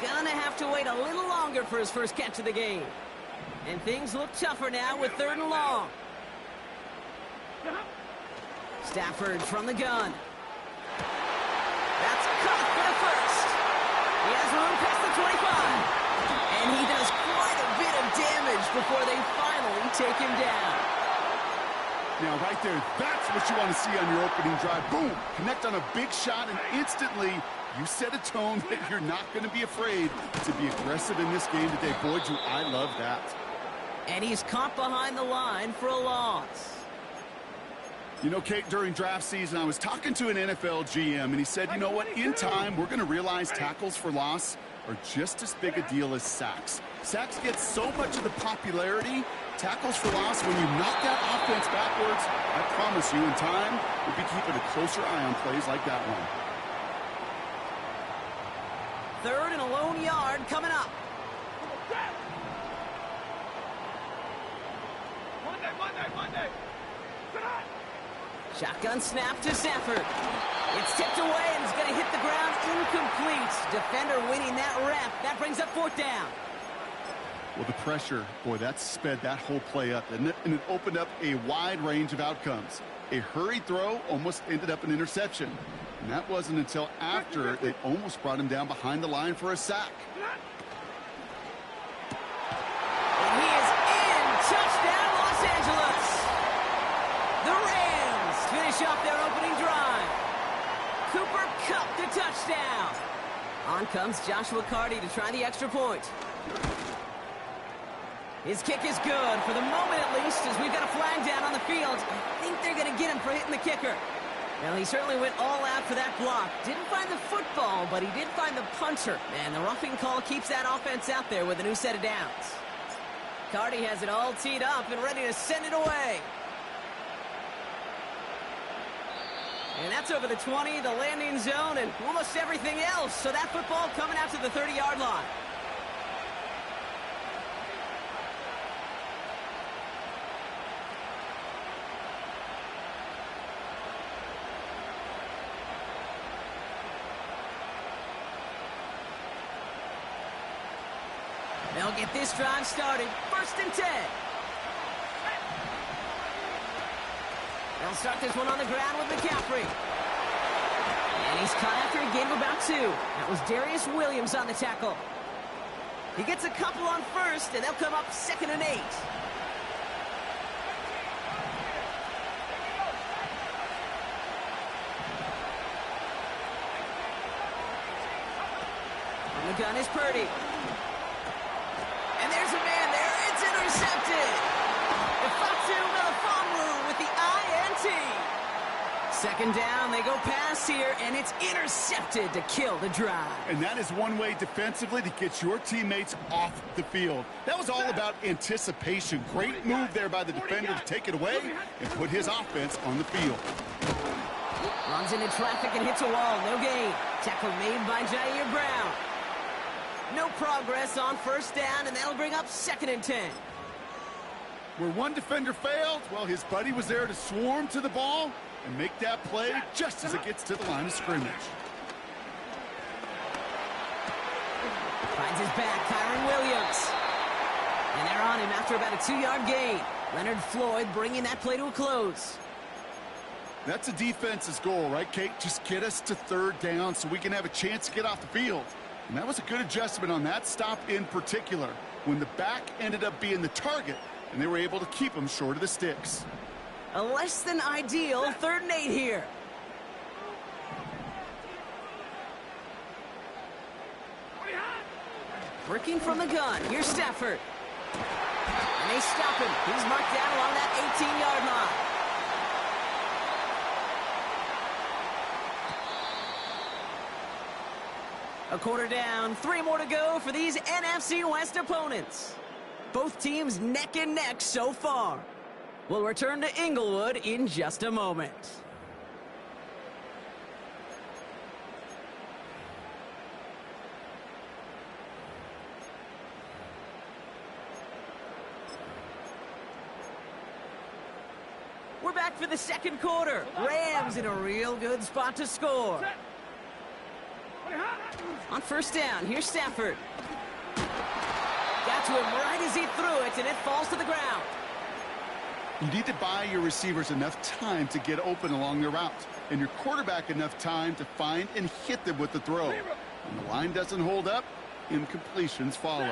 Gonna have to wait a little longer for his first catch of the game. And things look tougher now with third and long. Stafford from the gun. That's caught for the first. He has room past the 25. And he does quite a bit of damage before they finally take him down. Now, right there, that's what you want to see on your opening drive. Boom! Connect on a big shot, and instantly you set a tone that you're not going to be afraid to be aggressive in this game today. Boy, do I love that. And he's caught behind the line for a loss. You know, Kate, during draft season, I was talking to an NFL GM, and he said, you know what, in time, we're going to realize tackles for loss are just as big a deal as sacks. Sacks get so much of the popularity. Tackles for loss, when you knock that offense backwards, I promise you, in time, we'll be keeping a closer eye on plays like that one. Third and a lone yard coming up. Monday. Shotgun snap to Stafford. It's tipped away and it's going to hit the ground incomplete. Defender winning that rep. That brings up fourth down. Well, the pressure, boy, that sped that whole play up, didn't it? And it opened up a wide range of outcomes. A hurried throw almost ended up an interception. And that wasn't until after they almost brought him down behind the line for a sack. And he is in. Touchdown, Los Angeles. The Rams finish off their opening drive. Cooper Kupp the touchdown. On comes Joshua Carty to try the extra point. His kick is good, for the moment at least, as we've got a flag down on the field. I think they're going to get him for hitting the kicker. Well, he certainly went all out for that block. Didn't find the football, but he did find the punter. And the roughing call keeps that offense out there with a new set of downs. Carty has it all teed up and ready to send it away. And that's over the 20, the landing zone, and almost everything else. So that football coming out to the 30-yard line. They'll get this drive started. First and 10. They'll start this one on the ground with McCaffrey. And he's caught after a gain of about 2. That was Darius Williams on the tackle. He gets a couple on first, and they'll come up 2nd and 8. On the gun is Purdy. And there's a man there. It's intercepted. Ifeatu Melifonwu with the INT. 2nd down. They go pass here, and it's intercepted to kill the drive. And that is one way defensively to get your teammates off the field. That was all about anticipation. Great move there by the defender to take it away and put his offense on the field. Runs into traffic and hits a wall. No gain. Tackle made by Jair Brown. No progress on first down, and that'll bring up 2nd and 10. Where one defender failed, well, his buddy was there to swarm to the ball and make that play just as it gets to the line of scrimmage. Finds his back, Kyren Williams. And they're on him after about a 2-yard gain. Leonard Floyd bringing that play to a close. That's a defense's goal, right, Kate? Just get us to third down so we can have a chance to get off the field. And that was a good adjustment on that stop in particular, when the back ended up being the target, and they were able to keep him short of the sticks. A less than ideal 3rd and 8 here. Working from the gun. Here's Stafford. And they stop him. He's marked down along that 18-yard line. A quarter down, 3 more to go for these NFC West opponents. Both teams neck and neck so far. We'll return to Inglewood in just a moment. We're back for the second quarter. Rams in a real good spot to score. On first down, here's Stafford. Got to him right as he threw it, and it falls to the ground. You need to buy your receivers enough time to get open along their route, and your quarterback enough time to find and hit them with the throw. When the line doesn't hold up, incompletions follow.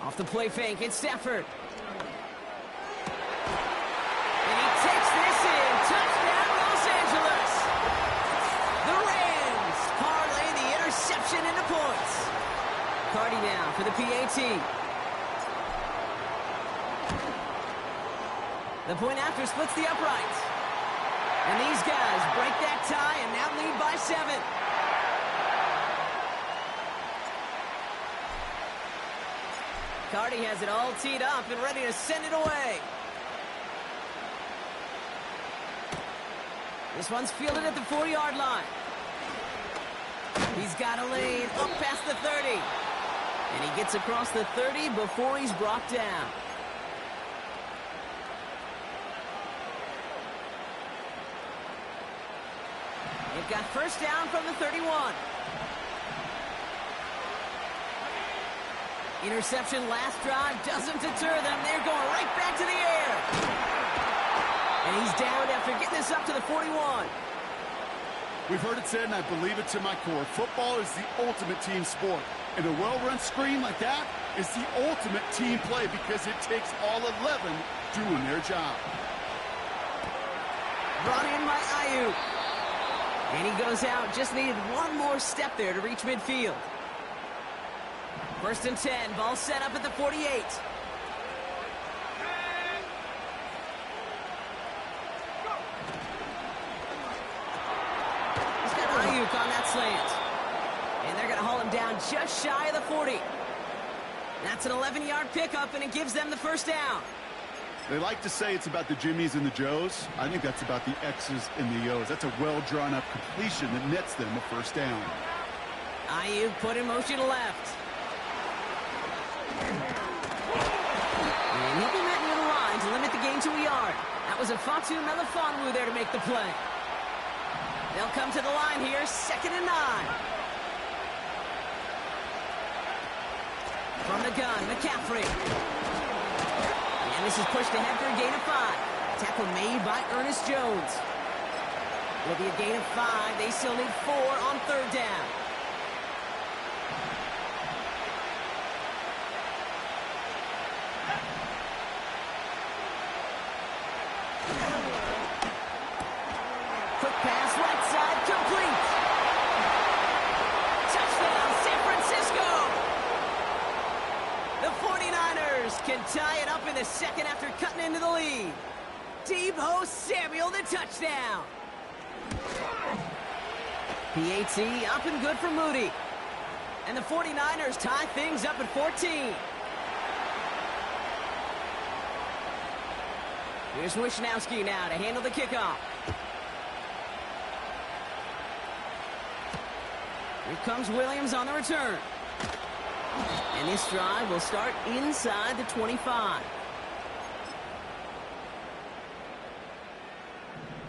Off the play fake, it's Stafford. And he takes this in. Touchdown, Los Angeles. The Rams parlay the interception into points. Cardi now for the PAT. The point after splits the uprights. And these guys break that tie and now lead by 7. Cardi has it all teed up and ready to send it away. This one's fielded at the 4-yard line. He's got a lane up past the 30. And he gets across the 30 before he's brought down. They've got first down from the 31. Interception last drive doesn't deter them. They're going right back to the air. And he's down after getting this up to the 41. We've heard it said, and I believe it to my core, football is the ultimate team sport. And a well-run screen like that is the ultimate team play because it takes all 11 doing their job. Brought in by Ayuk. And he goes out. Just needed one more step there to reach midfield. First and 10. Ball set up at the 48. He's got Ayuk on that slant. And they're going to haul him down just shy of the 40. That's an 11-yard pickup, and it gives them the first down. They like to say it's about the Jimmies and the Joes. I think that's about the X's and the O's. That's a well-drawn-up completion that nets them a first down. Ayuk put in motion left. And he'll be met near the line to limit the gain to a yard. That was a Fatu Melifonwu there to make the play. They'll come to the line here, 2nd and 9. From the gun, McCaffrey. And this is pushed ahead for a gain of 5. Tackle made by Ernest Jones. It'll be a gain of 5. They still need 4 on 3rd down. Quick pass, right side, complete. Touchdown, San Francisco. The 49ers can tie it up in the second after cutting into the lead. Deebo Samuel, the touchdown. PAT up and good for Moody. And the 49ers tie things up at 14. Here's Wishnowski now to handle the kickoff. Here comes Williams on the return. And this drive will start inside the 25.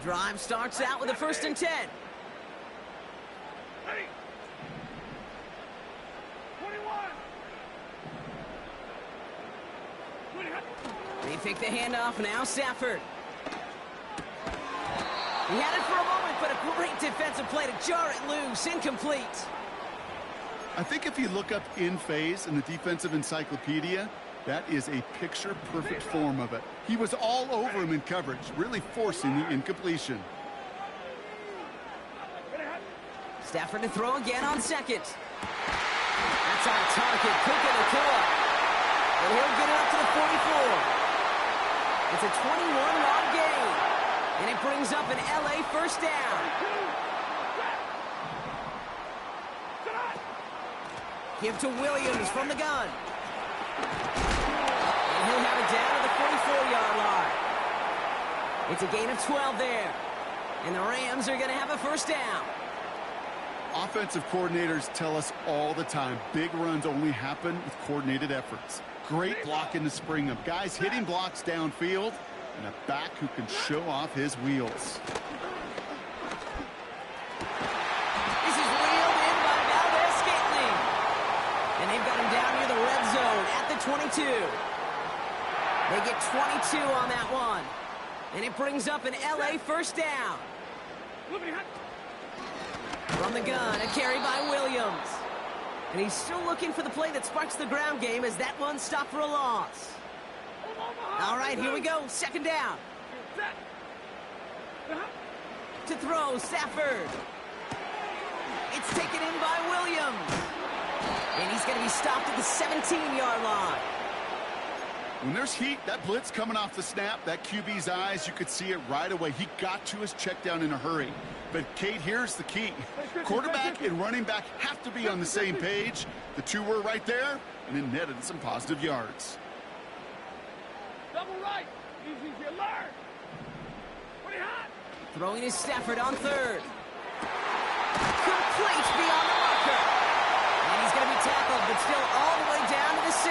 Drive starts out with a 1st and 10. They fake the handoff. Now Stafford. He had it for a moment, but a great defensive play to jar it loose. Incomplete. I think if you look up in phase in the defensive encyclopedia, that is a picture-perfect form of it. He was all over him in coverage, really forcing the incompletion. Stafford to throw again on second. That's on target. Puka Nacua. And he'll get it up to the 44. It's a 21-yard gain. And it brings up an LA first down. Give to Williams from the gun. And he'll have it down to the 44-yard line. It's a gain of 12 there. And the Rams are going to have a first down. Offensive coordinators tell us all the time, big runs only happen with coordinated efforts. Great block in the spring of guys hitting blocks downfield and a back who can show off his wheels. This is wheeled in by Valdez-Scantling. And they've got him down near the red zone at the 22. They get 22 on that one. And it brings up an LA first down. From the gun, a carry by Williams. And he's still looking for the play that sparks the ground game as that one stopped for a loss. All right, here we go. Second down. To throw, Stafford. It's taken in by Williams. And he's going to be stopped at the 17-yard line. When there's heat, that blitz coming off the snap, that QB's eyes, you could see it right away. He got to his check down in a hurry. But, Kate, here's the key. Quarterback and running back have to be on the same page. The two were right there, and it netted some positive yards. Double right. Easy to learn. Pretty hot. Throwing is Stafford on third. Complete beyond the marker. And he's going to be tackled, but still all the way down to the 6.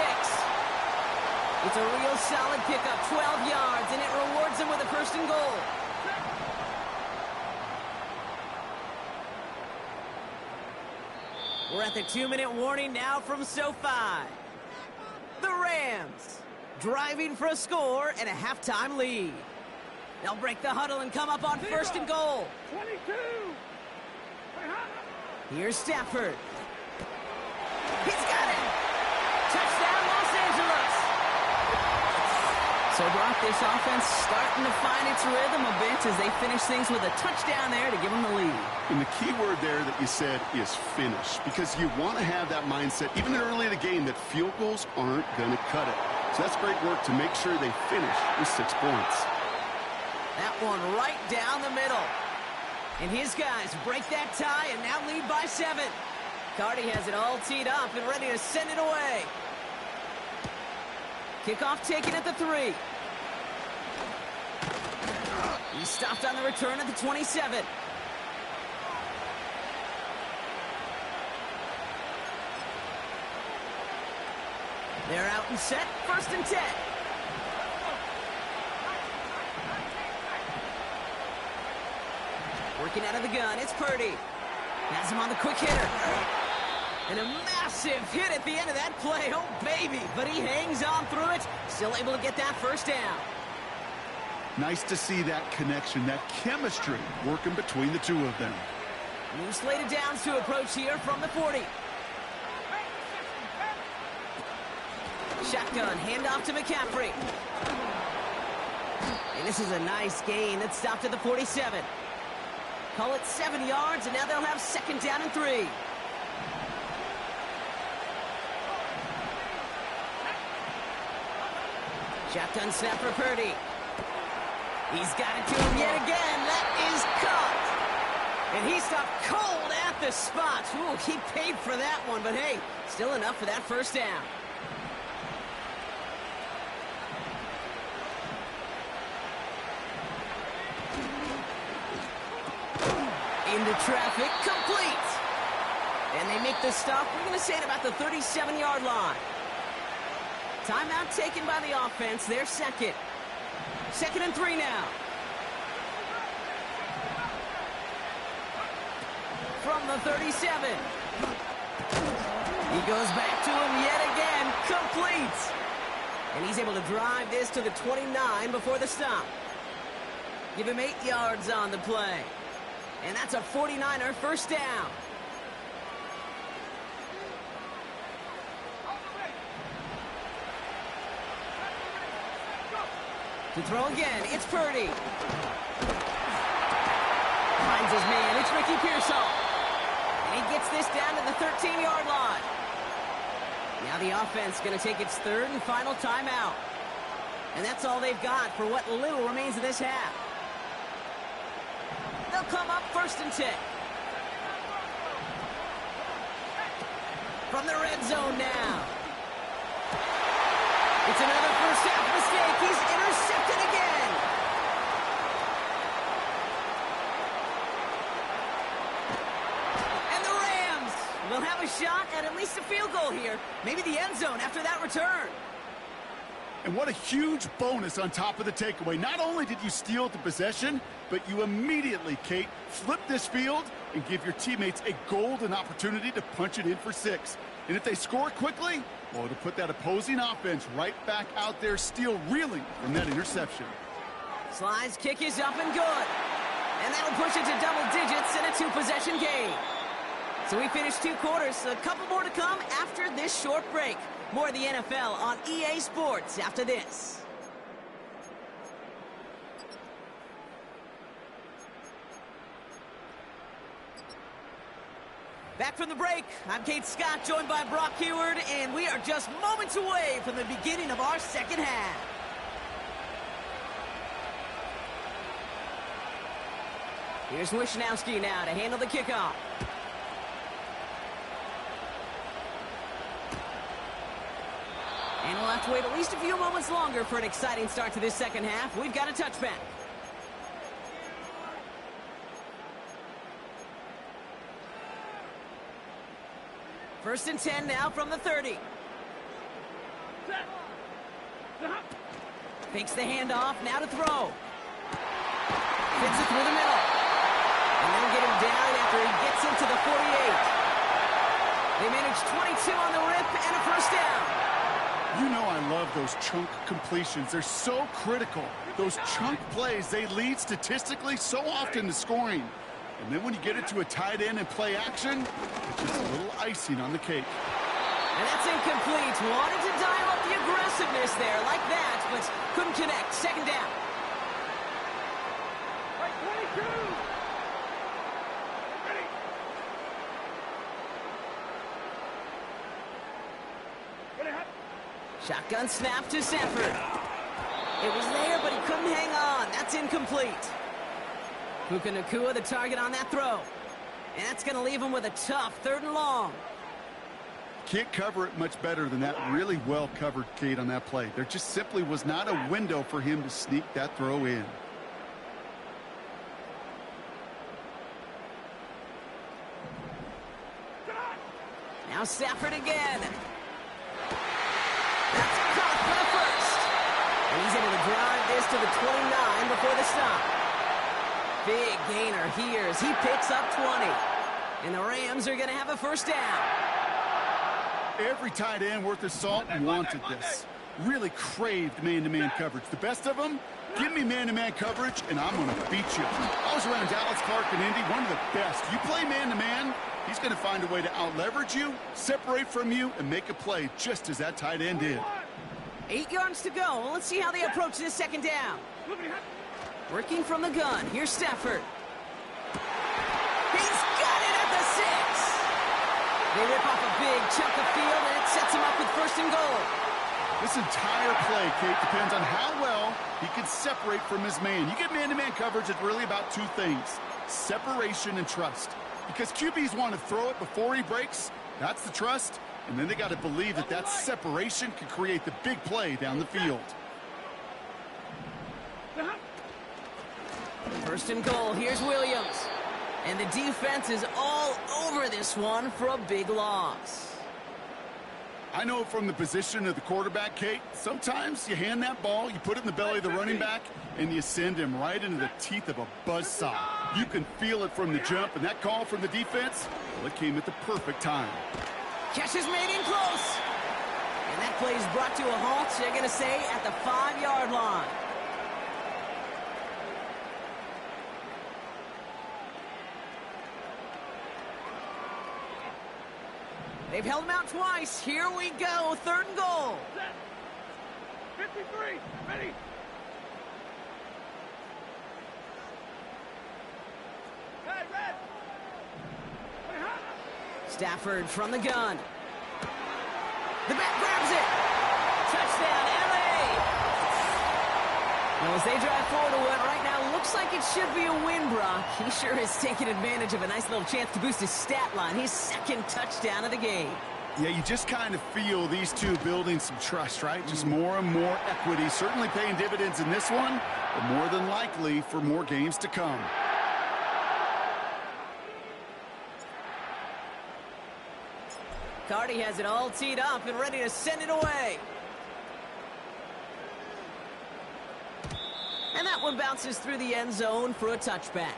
It's a real solid pickup, 12 yards, and it rewards him with a first and goal. We're at the 2-minute warning now from SoFi. The Rams driving for a score and a halftime lead. They'll break the huddle and come up on first and goal. 22. Here's Stafford. He's got it. Touchdown, Los Angeles. So, Brock, this offense starting to find its rhythm a bit as they finish things with a touchdown there to give them the lead. And the key word there that you said is finish, because you want to have that mindset, even early in the game, that field goals aren't going to cut it. So that's great work to make sure they finish with 6 points. That one right down the middle. And his guys break that tie and now lead by 7. Cardi has it all teed up and ready to send it away. Kickoff taken at the 3. He stopped on the return at the 27. They're out and set, first and 10. Working out of the gun, it's Purdy. Has him on the quick hitter. And a massive hit at the end of that play. Oh, baby. But he hangs on through it. Still able to get that first down. Nice to see that connection, that chemistry working between the two of them. New slate of downs to approach here from the 40. Shotgun, handoff to McCaffrey. And this is a nice gain that stopped at the 47. Call it 7 yards, and now they'll have second down and 3. Shotgun snap for Purdy. He's got it to him yet again. That is caught. And he stopped cold at the spot. Ooh, he paid for that one, but hey, still enough for that first down. Into traffic, complete. And they make the stop. We're going to say it about the 37-yard line. Timeout taken by the offense. They're second. Second and 3 now. From the 37. He goes back to him yet again. Complete. And he's able to drive this to the 29 before the stop. Give him 8 yards on the play. And that's a 49er first down. To throw again, it's Purdy. Finds his man, it's Ricky Pearsall. And he gets this down to the 13-yard line. Now the offense going to take its third and final timeout. And that's all they've got for what little remains of this half. They'll come up 1st and 10. From the red zone now. It's another first half mistake. He's intercepted again. And the Rams will have a shot at least a field goal here. Maybe the end zone after that return. And what a huge bonus on top of the takeaway. Not only did you steal the possession, but you immediately, Kate, flip this field and give your teammates a golden opportunity to punch it in for 6. And if they score quickly, well, to put that opposing offense right back out there, still reeling from that interception. Sly's kick is up and good. And that'll push it to double digits in a 2-possession game. So we finished 2 quarters. A couple more to come after this short break. More of the NFL on EA Sports after this. Back from the break, I'm Kate Scott, joined by Brock Heward, and we are just moments away from the beginning of our second half. Here's Wishnowski now to handle the kickoff. And we'll have to wait at least a few moments longer for an exciting start to this second half. We've got a touchback. First and 10 now from the 30. Fakes the handoff, now to throw. Fits it through the middle. And they'll get him down after he gets into the 48. They manage 22 on the rip and a first down. You know I love those chunk completions. They're so critical. Those chunk plays, they lead statistically so often to scoring. And then when you get it to a tight end and play action, it's just a little icing on the cake. And that's incomplete. Wanted to dial up the aggressiveness there like that, but couldn't connect. Second down. Right, 22. Ready. Shotgun snap to Sanford. It was there, but he couldn't hang on. That's incomplete. Puka Nacua the target on that throw. And that's going to leave him with a tough 3rd and long. Can't cover it much better than that. Really well covered, Kate, on that play. There just simply was not a window for him to sneak that throw in. Now Stafford again. That's caught for the first. And he's able to drive this to the 29 before the stop. Big gainer here as he picks up 20. And the Rams are going to have a first down. Every tight end worth his salt wanted this. Really craved man-to-man coverage. The best of them, give me man-to-man coverage, and I'm going to beat you. I was around Dallas, Clark, and Indy, one of the best. You play man-to-man, he's going to find a way to out-leverage you, separate from you, and make a play just as that tight end did. 8 yards to go. Well, let's see how they approach this second down. Working from the gun. Here's Stafford. He's got it at the 6. They rip off a big chunk of field, and it sets him up with 1st and goal. This entire play, Kate, depends on how well he can separate from his man. You get man-to-man coverage, it's really about 2 things: separation and trust. Because QBs want to throw it before he breaks. That's the trust. And then they got to believe that that separation can create the big play down the field. 1st and goal. Here's Williams. And the defense is all over this one for a big loss. I know from the position of the quarterback, Kate, sometimes you hand that ball, you put it in the belly of the running back, and you send him right into the teeth of a buzzsaw. You can feel it from the jump, and that call from the defense, well, it came at the perfect time. Catch is made in close. And that play is brought to a halt, they're going to say, at the 5-yard line. They've held him out twice. Here we go, 3rd and goal. 53, ready. Red. Stafford from the gun. The back grabs it. Touchdown, LA. Well, as they drive forward to what right now looks like it should be a win, Brock. He sure is taking advantage of a nice little chance to boost his stat line. His 2nd touchdown of the game. Yeah, you just kind of feel these two building some trust, right? Just more and more equity. Certainly paying dividends in this one, but more than likely for more games to come. Cardi has it all teed up and ready to send it away. And that one bounces through the end zone for a touchback.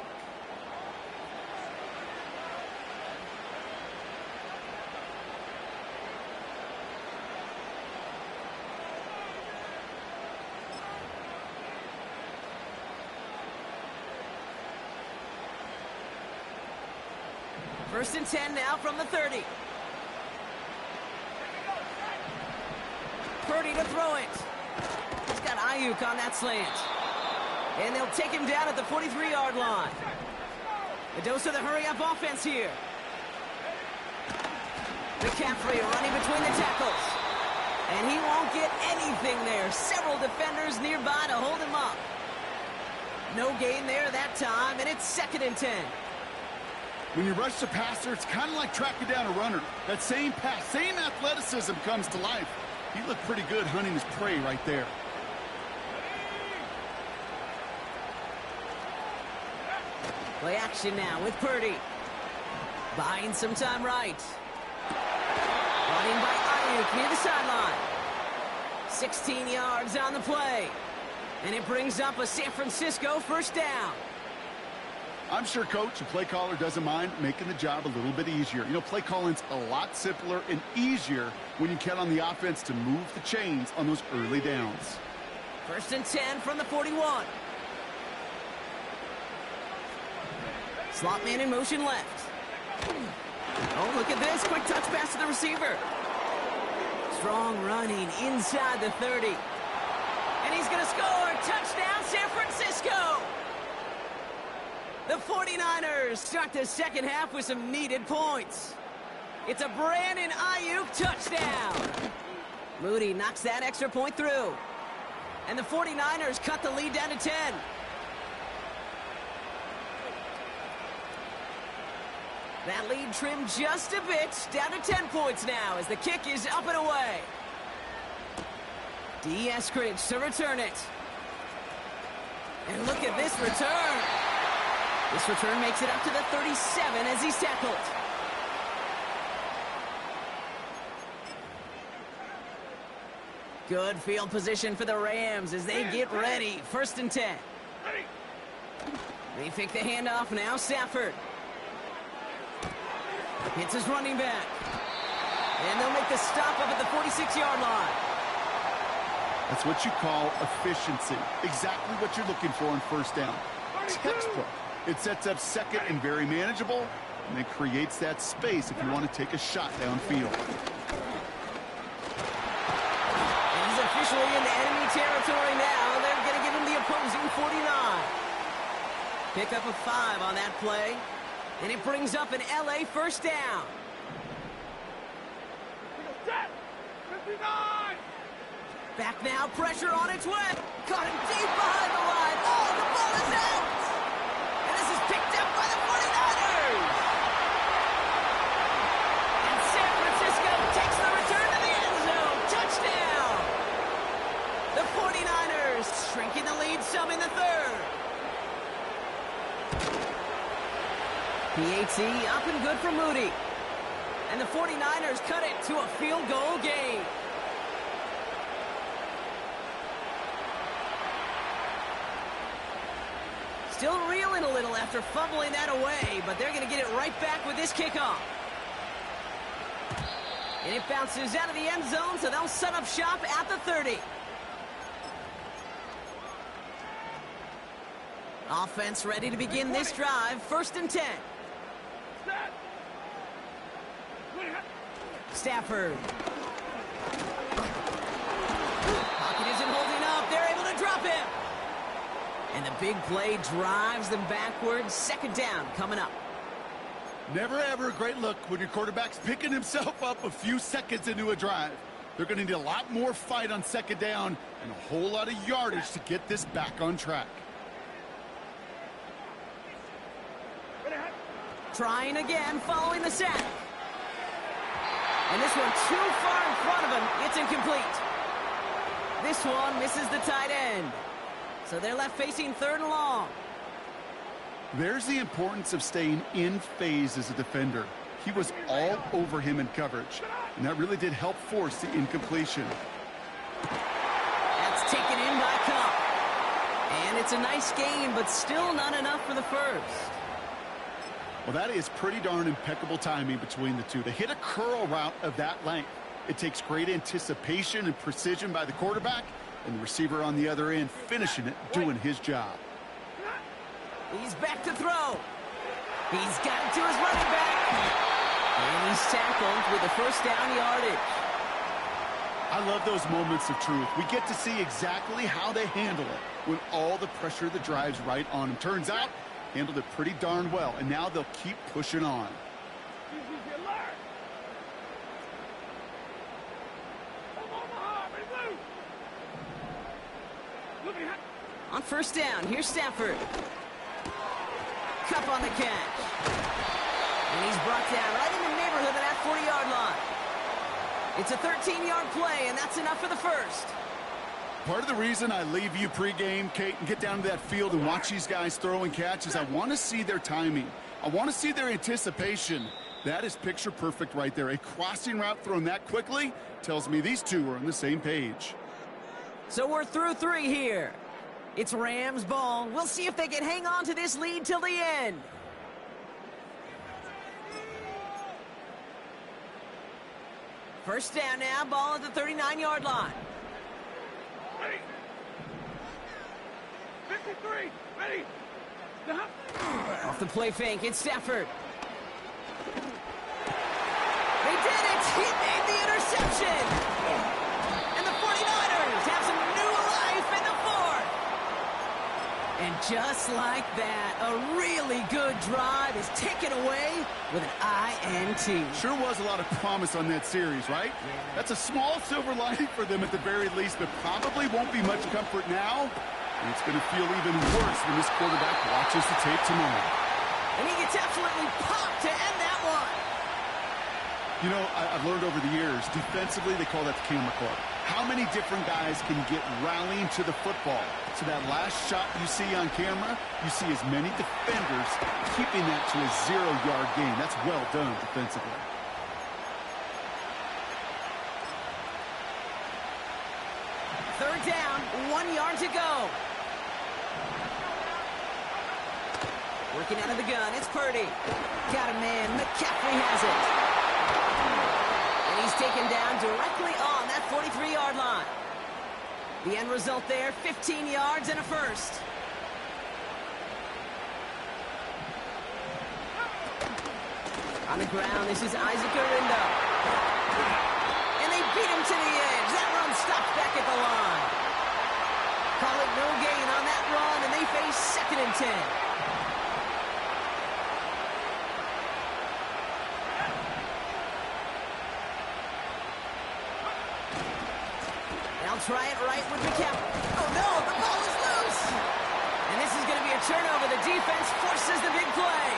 First and 10 now from the 30. Purdy to throw it. He's got Ayuk on that slant. And they'll take him down at the 43-yard line. A dose of the hurry-up offense here. McCaffrey running between the tackles. And he won't get anything there. Several defenders nearby to hold him up. No gain there that time, and it's 2nd and 10. When you rush the passer, it's kind of like tracking down a runner. That same pass, same athleticism comes to life. He looked pretty good hunting his prey right there. Play action now with Purdy. Buying some time right. Running by Ayuk near the sideline. 16 yards on the play. And it brings up a San Francisco 1st down. I'm sure Coach, the play caller, doesn't mind making the job a little bit easier. You know, play calling's a lot simpler and easier when you count on the offense to move the chains on those early downs. 1st and 10 from the 41. Slot man in motion left. Oh, look at this. Quick touch pass to the receiver. Strong running inside the 30. And he's going to score. Touchdown, San Francisco. The 49ers start the 2nd half with some needed points. It's a Brandon Ayuk touchdown. Moody knocks that extra point through. And the 49ers cut the lead down to 10. That lead trimmed just a bit, down to 10 points now as the kick is up and away. D. Eskridge to return it. And look at this return. This return makes it up to the 37 as he's tackled. Good field position for the Rams as they get ready. 1st and 10. They pick the handoff now. Stafford. Hits his running back. And they'll make the stop up at the 46-yard line. That's what you call efficiency. Exactly what you're looking for on 1st down. Textbook. It sets up 2nd and very manageable, and it creates that space if you want to take a shot downfield. And he's officially in the enemy territory now. They're going to give him the opposing 49. Pick up a 5 on that play. And it brings up an LA 1st down. 59! Back now, pressure on its way. Caught him deep behind the line. Oh, the ball is out! And this is picked up by the 49ers! And San Francisco takes the return to the end zone. Touchdown! The 49ers shrinking the lead some in the 3rd. PAT up and good for Moody. And the 49ers cut it to a field goal game. Still reeling a little after fumbling that away, but they're going to get it right back with this kickoff. And it bounces out of the end zone, so they'll set up shop at the 30. Offense ready to begin this drive. 1st and 10. Stafford. Pocket isn't holding up. They're able to drop him. And the big play drives them backwards. 2nd down coming up. Never ever a great look when your quarterback's picking himself up a few seconds into a drive. They're going to need a lot more fight on 2nd down and a whole lot of yardage to get this back on track. Trying again, following the sack. And this one too far in front of him. It's incomplete. This one misses the tight end. So they're left facing 3rd and long. There's the importance of staying in phase as a defender. He was all over him in coverage, and that really did help force the incompletion. That's taken in by Kupp. And it's a nice gain, but still not enough for the first. Well, that is pretty darn impeccable timing between the two. To hit a curl route of that length, it takes great anticipation and precision by the quarterback, and the receiver on the other end finishing it, doing his job. He's back to throw. He's got it to his running back. And he's tackled with the 1st down yardage. I love those moments of truth. We get to see exactly how they handle it when all the pressure that drives right on them. Turns out, handled it pretty darn well, and now they'll keep pushing on. On 1st down, here's Stafford. Kupp on the catch. And he's brought down right in the neighborhood of that 40-yard line. It's a 13-yard play, and that's enough for the first. Part of the reason I leave you pregame, Kate, and get down to that field and watch these guys throw and catch is I want to see their timing. I want to see their anticipation. That is picture perfect right there. A crossing route thrown that quickly tells me these two are on the same page. So we're through 3 here. It's Rams ball. We'll see if they can hang on to this lead till the end. First down now, ball at the 39-yard line. Ready. 53. Ready. Off the play fake, it's Stafford. They did it! He made the interception! And the 49ers have some new life in the 4th. And just like that, a really good drive is taken away with an INT. Sure was a lot of promise on that series, right? Yeah. That's a small silver lining for them at the very least, but probably won't be much comfort now. And it's going to feel even worse when this quarterback watches the tape tomorrow. And he gets absolutely popped to end that one. You know, I've learned over the years, defensively, they call that the camera club. How many different guys can get rallying to the football? So that last shot you see on camera, you see as many defenders keeping that to a 0-yard gain. That's well done defensively. Third down, 1 yard to go. Working out of the gun, it's Purdy. Got a man, McCaffrey has it. And he's taken down directly on that 43-yard line. The end result there, 15 yards and a first. On the ground, this is Isaac Orindo. And they beat him to the edge. That run stops back at the line. Call it no gain on that run, and they face 2nd and 10. They'll try it right with McCaffrey. Oh no, the ball is loose. And this is going to be a turnover. The defense forces the big play.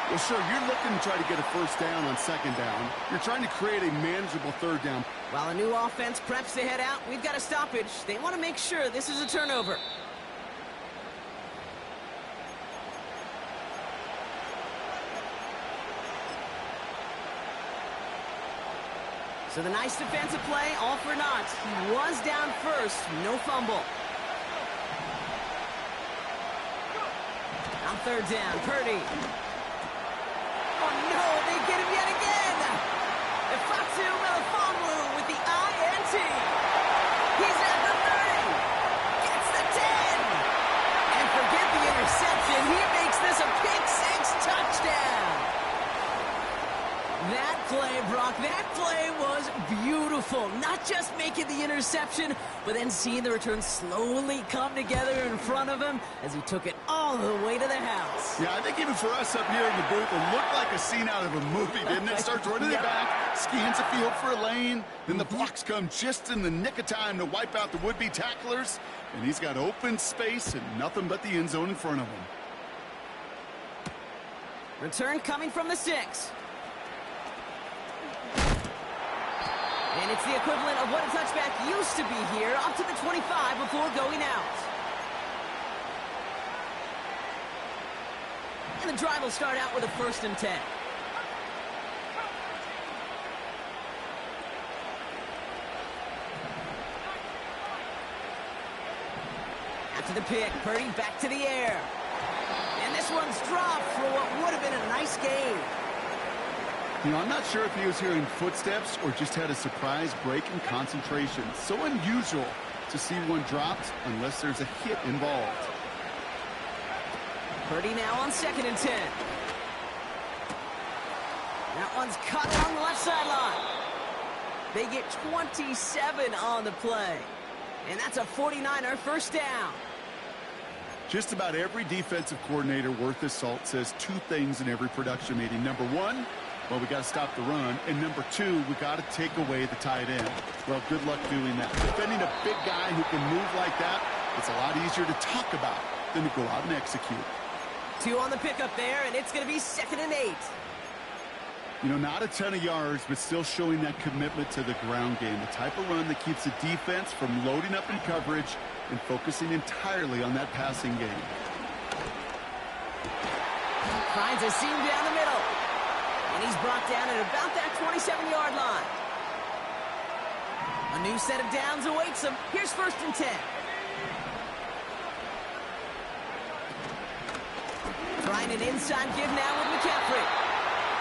Well, sure, you're looking to try to get a first down on 2nd down. You're trying to create a manageable 3rd down. While a new offense preps to head out, we've got a stoppage. They want to make sure this is a turnover. So the nice defensive play, all for naught. He was down first, no fumble. On 3rd down, Purdy. Oh no, they get him yet again! Ifatu That play, Brock, that play was beautiful. Not just making the interception, but then seeing the return slowly come together in front of him as he took it all the way to the house. Yeah, I think even for us up here in the booth, it looked like a scene out of a movie, didn't it? Starts running it back, scans the field for a lane, then the blocks come just in the nick of time to wipe out the would-be tacklers, and he's got open space and nothing but the end zone in front of him. Return coming from the 6. And it's the equivalent of what a touchback used to be here, up to the 25 before going out. And the drive will start out with a 1st and 10. After the pick, Purdy back to the air. And this one's dropped for what would have been a nice game. You know, I'm not sure if he was hearing footsteps or just had a surprise break in concentration. So unusual to see one dropped unless there's a hit involved. Purdy now on 2nd and 10. That one's cut along the left sideline. They get 27 on the play. And that's a 49er first down. Just about every defensive coordinator worth his salt says 2 things in every production meeting. Number 1, well, we got to stop the run. And number 2, we got to take away the tight end. Well, good luck doing that. Defending a big guy who can move like that, it's a lot easier to talk about than to go out and execute. 2 on the pickup there, and it's going to be 2nd and 8. You know, not a ton of yards, but still showing that commitment to the ground game. The type of run that keeps the defense from loading up in coverage and focusing entirely on that passing game. Finds a seam down the middle. And he's brought down at about that 27-yard line. A new set of downs awaits him. Here's 1st and 10. Trying an inside give now with McCaffrey.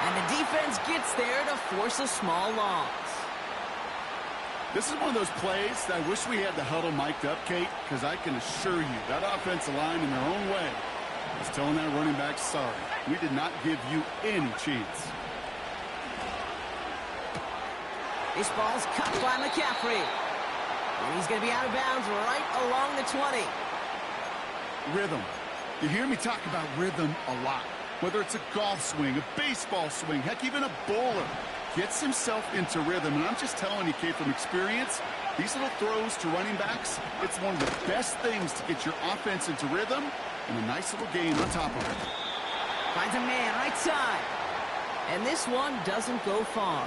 And the defense gets there to force a small loss. This is one of those plays that I wish we had the huddle mic'd up, Kate, because I can assure you that offensive line in their own way is telling that running back, sorry, we did not give you any chance. This ball's cut by McCaffrey. And he's going to be out of bounds right along the 20. Rhythm. You hear me talk about rhythm a lot. Whether it's a golf swing, a baseball swing, heck, even a bowler gets himself into rhythm. And I'm just telling you, Kate, from experience, these little throws to running backs, it's one of the best things to get your offense into rhythm and a nice little gain on top of it. Finds a man right side. And this one doesn't go far.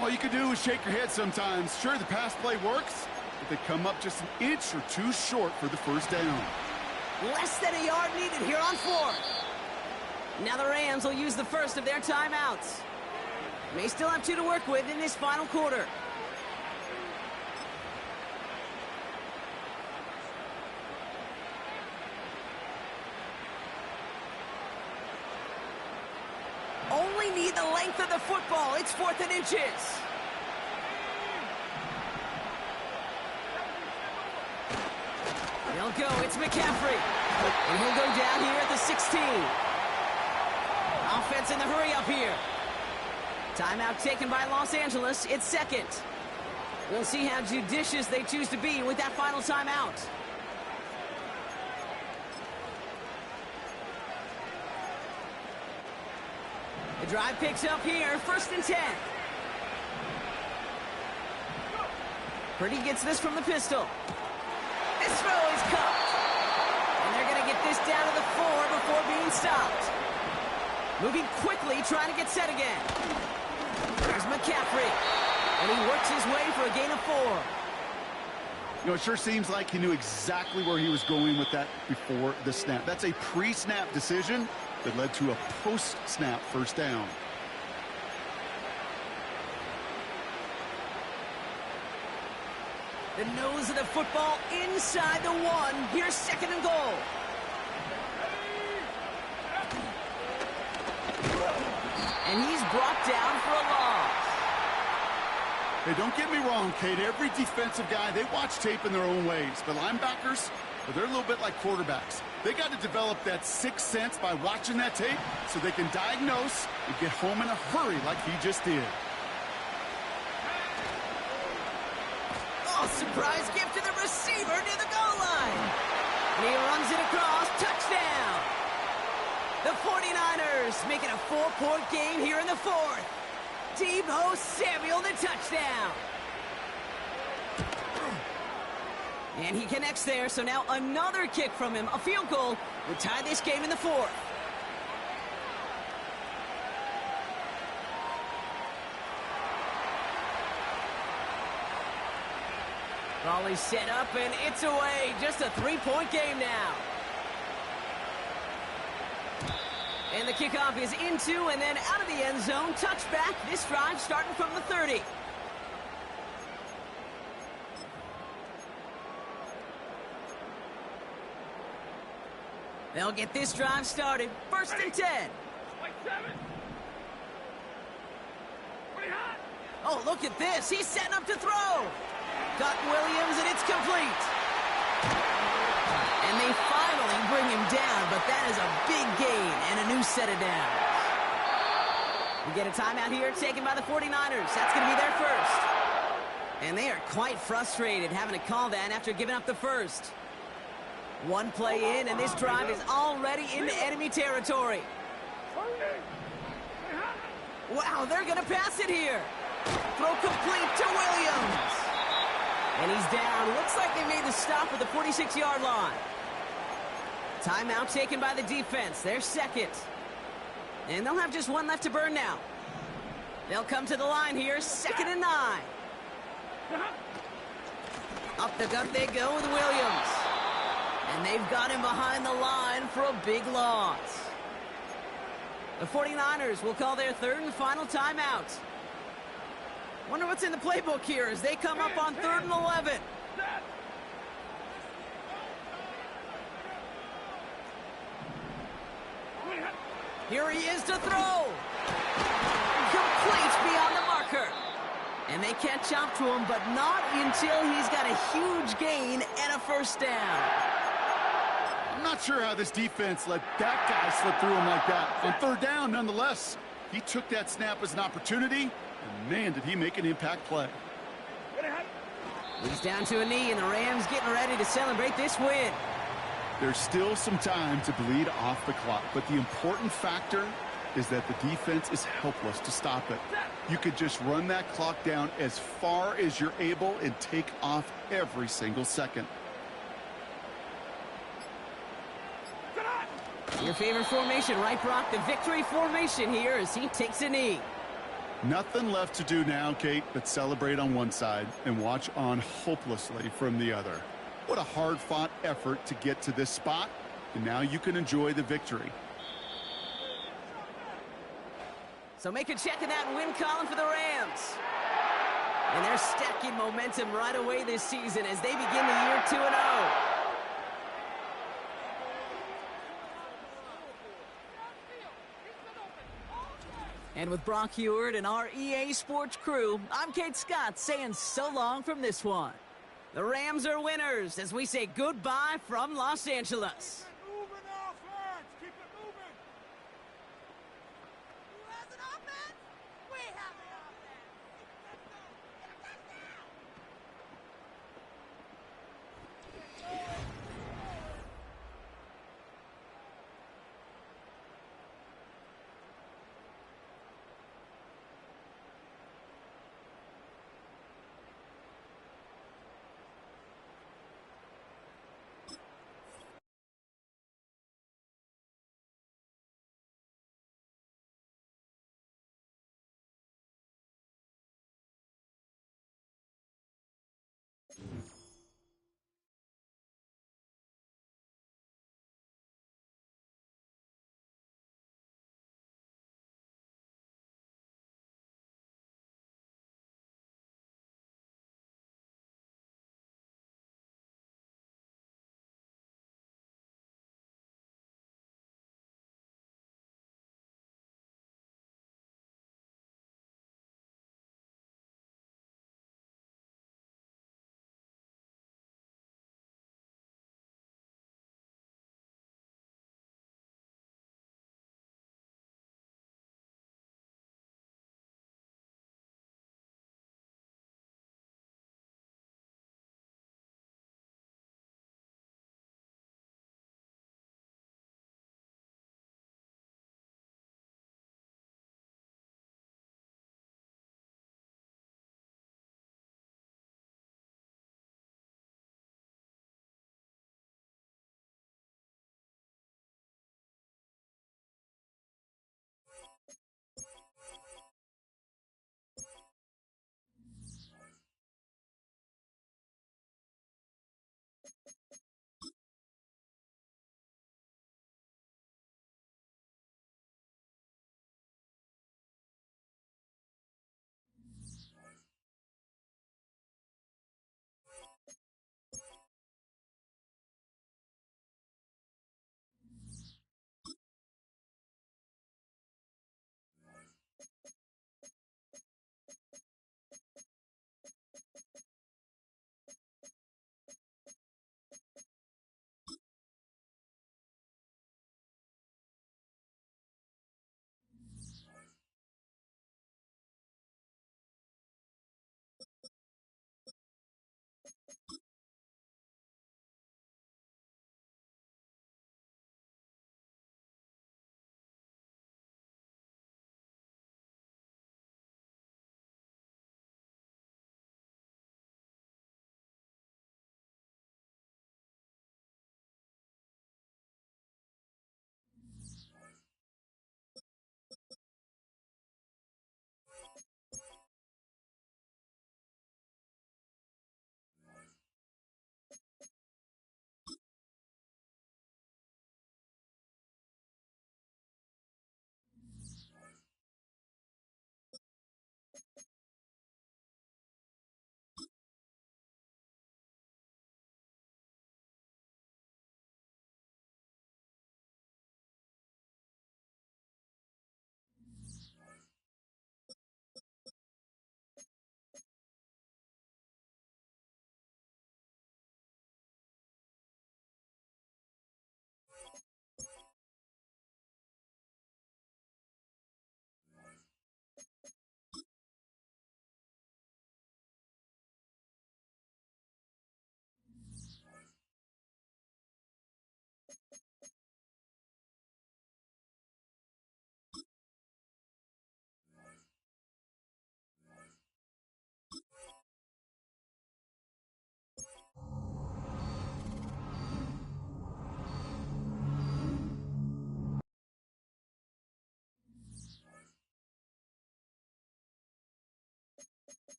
All you can do is shake your head sometimes. Sure, the pass play works, but they come up just an inch or 2 short for the first down. Less than a yard needed here on 4th. Now the Rams will use the first of their timeouts. May still have 2 to work with in this final quarter. Only need the length of the football. It's 4th and inches. They'll go. It's McCaffrey. And he'll go down here at the 16. Offense in the hurry up here. Timeout taken by Los Angeles. It's 2nd. We'll see how judicious they choose to be with that final timeout. The drive picks up here. 1st and 10. Purdy gets this from the pistol. This throw is cut. And they're going to get this down to the 4 before being stopped. Moving quickly, trying to get set again. There's McCaffrey. And he works his way for a gain of 4. You know, it sure seems like he knew exactly where he was going with that before the snap. That's a pre-snap decision that led to a post-snap first down. The nose of the football inside the 1. Here's 2nd and goal. And he's brought down for a loss. Hey, don't get me wrong, Kate. Every defensive guy, they watch tape in their own ways. But linebackers, But they're a little bit like quarterbacks. They got to develop that sixth sense by watching that tape so they can diagnose and get home in a hurry like he just did. Oh, surprise gift to the receiver near the goal line. And he runs it across. Touchdown. The 49ers make it a 4-point game here in the fourth. Deebo Samuel, the touchdown. And he connects there, so now another kick from him. A field goal would tie this game in the fourth. Raleigh set up, and it's away. Just a 3-point game now. And the kickoff is into and then out of the end zone. Touchback. This drive starting from the 30. They'll get this drive started. First and 10. Oh, look at this. He's setting up to throw. Got Williams, and it's complete. And they finally bring him down, but that is a big gain and a new set of downs. We get a timeout here taken by the 49ers. That's going to be their first. And they are quite frustrated having to call that after giving up the first. One play in, and this drive is already into enemy territory. Wow, they're going to pass it here. Throw complete to Williams. And he's down. Looks like they made the stop at the 46-yard line. Timeout taken by the defense. Their second. And they'll have just one left to burn now. They'll come to the line here. 2nd and 9. Up the gut they go with Williams. And they've got him behind the line for a big loss. The 49ers will call their third and final timeout. Wonder what's in the playbook here as they come up on 3rd and 11. Here he is to throw. Complete beyond the marker. And they catch up to him, but not until he's got a huge gain and a first down. I'm not sure how this defense let that guy slip through him like that. On 3rd down, nonetheless, he took that snap as an opportunity, and man, did he make an impact play. He's down to a knee, and the Rams getting ready to celebrate this win. There's still some time to bleed off the clock, but the important factor is that the defense is helpless to stop it. You could just run that clock down as far as you're able and take off every single second. Your favorite formation, right, Brock? The victory formation here as he takes a knee. Nothing left to do now, Kate, but celebrate on one side and watch on hopelessly from the other. What a hard-fought effort to get to this spot, and now you can enjoy the victory. So make a check in that win column for the Rams. And they're stacking momentum right away this season as they begin the year 2-0. And with Brock Huard and our EA Sports crew, I'm Kate Scott saying so long from this one. The Rams are winners as we say goodbye from Los Angeles.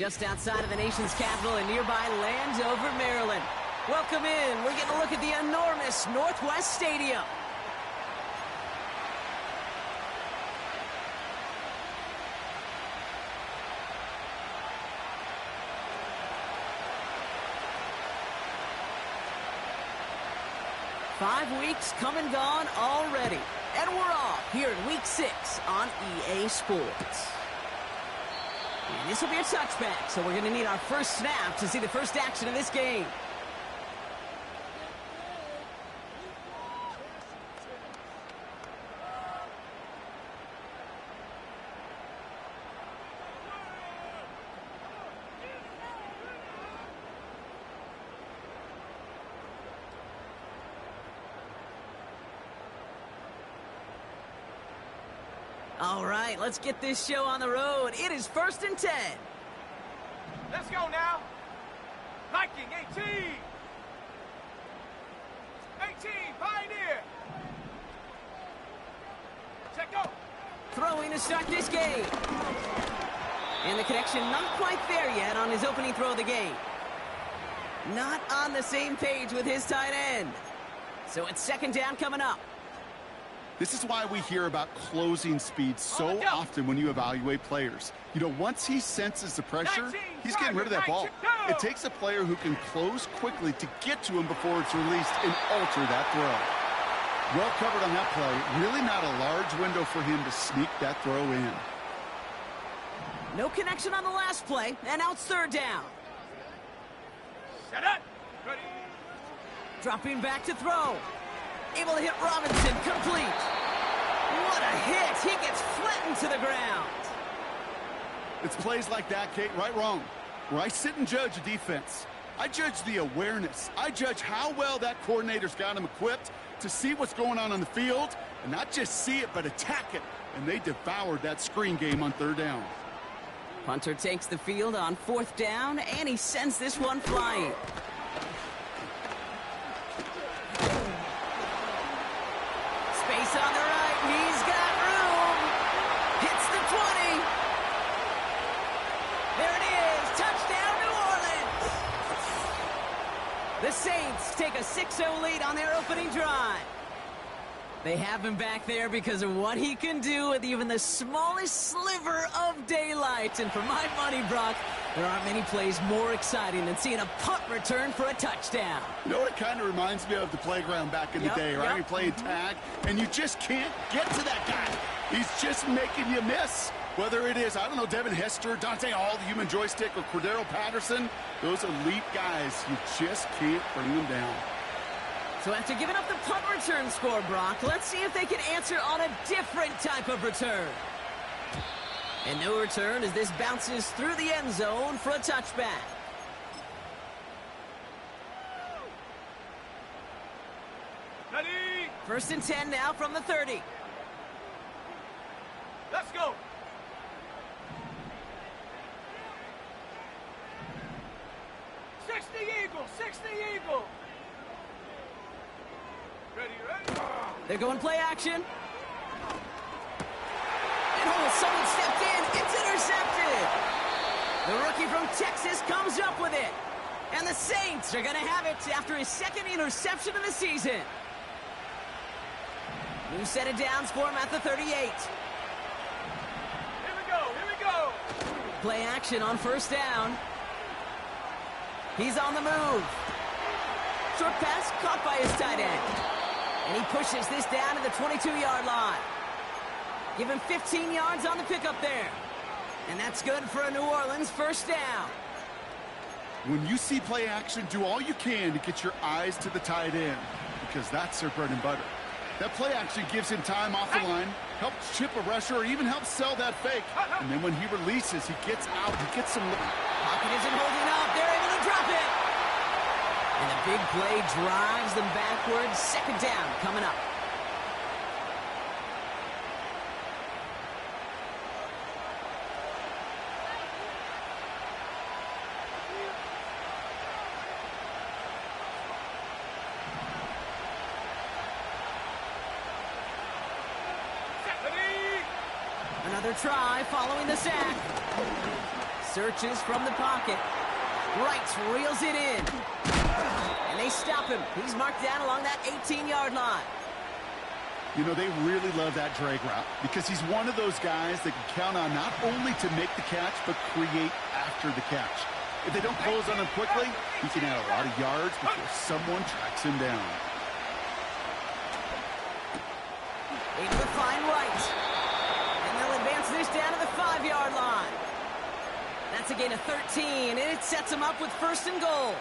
just outside of the nation's capital in nearby Landover, Maryland. Welcome in. We're getting a look at the enormous Northwest Stadium. Five weeks come and gone already. And we're off here in Week 6 on EA Sports. And this will be a touchback, so we're going to need our first snap to see the first action of this game. All right, let's get this show on the road. It is 1st and 10. Let's go now. Viking 18. 18, Pioneer. Check go. Throwing to start this game. And the connection not quite there yet on his opening throw of the game. Not on the same page with his tight end. So it's 2nd down coming up. This is why we hear about closing speed so often when you evaluate players. You know, once he senses the pressure, he's getting rid of that ball. It takes a player who can close quickly to get to him before it's released and alter that throw. Well covered on that play. Really not a large window for him to sneak that throw in. No connection on the last play, and now it's 3rd down. Set up. Ready. Dropping back to throw. Able to hit Robinson, complete. What a hit. He gets flattened to the ground. It's plays like that, Kate, right, wrong. Where I sit and judge a defense. I judge the awareness. I judge how well that coordinator's got him equipped to see what's going on the field, and not just see it, but attack it. And they devoured that screen game on 3rd down. Punter takes the field on 4th down, and he sends this one flying. Space on the right, he's got room. Hits the 20. There it is, touchdown New Orleans. The Saints take a 6-0 lead on their opening drive. They have him back there because of what he can do with even the smallest sliver of daylight. And for my money, Brock, there aren't many plays more exciting than seeing a punt return for a touchdown. You know what it kind of reminds me of? The playground back in the day, right? You're playing tag, and you just can't get to that guy. He's just making you miss. Whether it is, I don't know, Devin Hester, Dante Hall, the human joystick, or Cordero Patterson, those elite guys, you just can't bring them down. So after giving up the punt return score, Brock, let's see if they can answer on a different type of return. And no return as this bounces through the end zone for a touchback. Ready. 1st and 10 now from the 30. Let's go. Eagle, 60 Eagle. Ready, ready. They're going play action. And oh, someone stepped in. It's intercepted. The rookie from Texas comes up with it. And the Saints are going to have it after his 2nd interception of the season. New set of downs for him at the 38. Here we go. Play action on 1st down. He's on the move. Short pass caught by his tight end. And he pushes this down to the 22-yard line. Give him 15 yards on the pickup there. And that's good for a New Orleans 1st down. When you see play action, do all you can to get your eyes to the tight end, because that's their bread and butter. That play action gives him time off the line, helps chip a rusher, or even helps sell that fake. And then when he releases, he gets out, he gets some... Pocket isn't holding up. They're able to drop it. And the big play drives them backwards. 2nd down coming up. Another try following the sack. Searches from the pocket. Wright reels it in. And they stop him. He's marked down along that 18-yard line. You know, they really love that drag route because he's one of those guys that can count on not only to make the catch, but create after the catch. If they don't close on him quickly, he can add a lot of yards before someone tracks him down. Able to find Wright. And they'll advance this down to the 5-yard line. That's a gain of 13, and it sets them up with 1st and goal.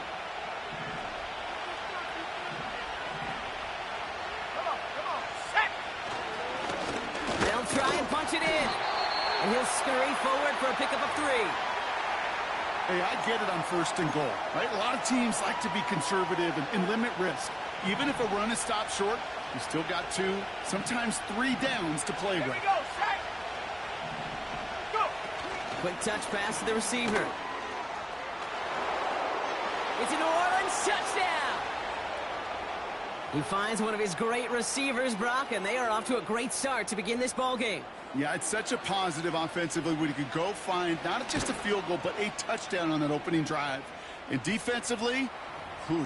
They'll try and punch it in. And he'll scurry forward for a pickup of 3. Hey, I get it on 1st and goal, right? A lot of teams like to be conservative and limit risk. Even if a run is stopped short, you still got 2, sometimes 3 downs to play with. Quick touch pass to the receiver. It's a New Orleans touchdown. He finds one of his great receivers, Brock, and they are off to a great start to begin this ball game. Yeah, it's such a positive offensively when you could go find not just a field goal, but a touchdown on that opening drive. And defensively,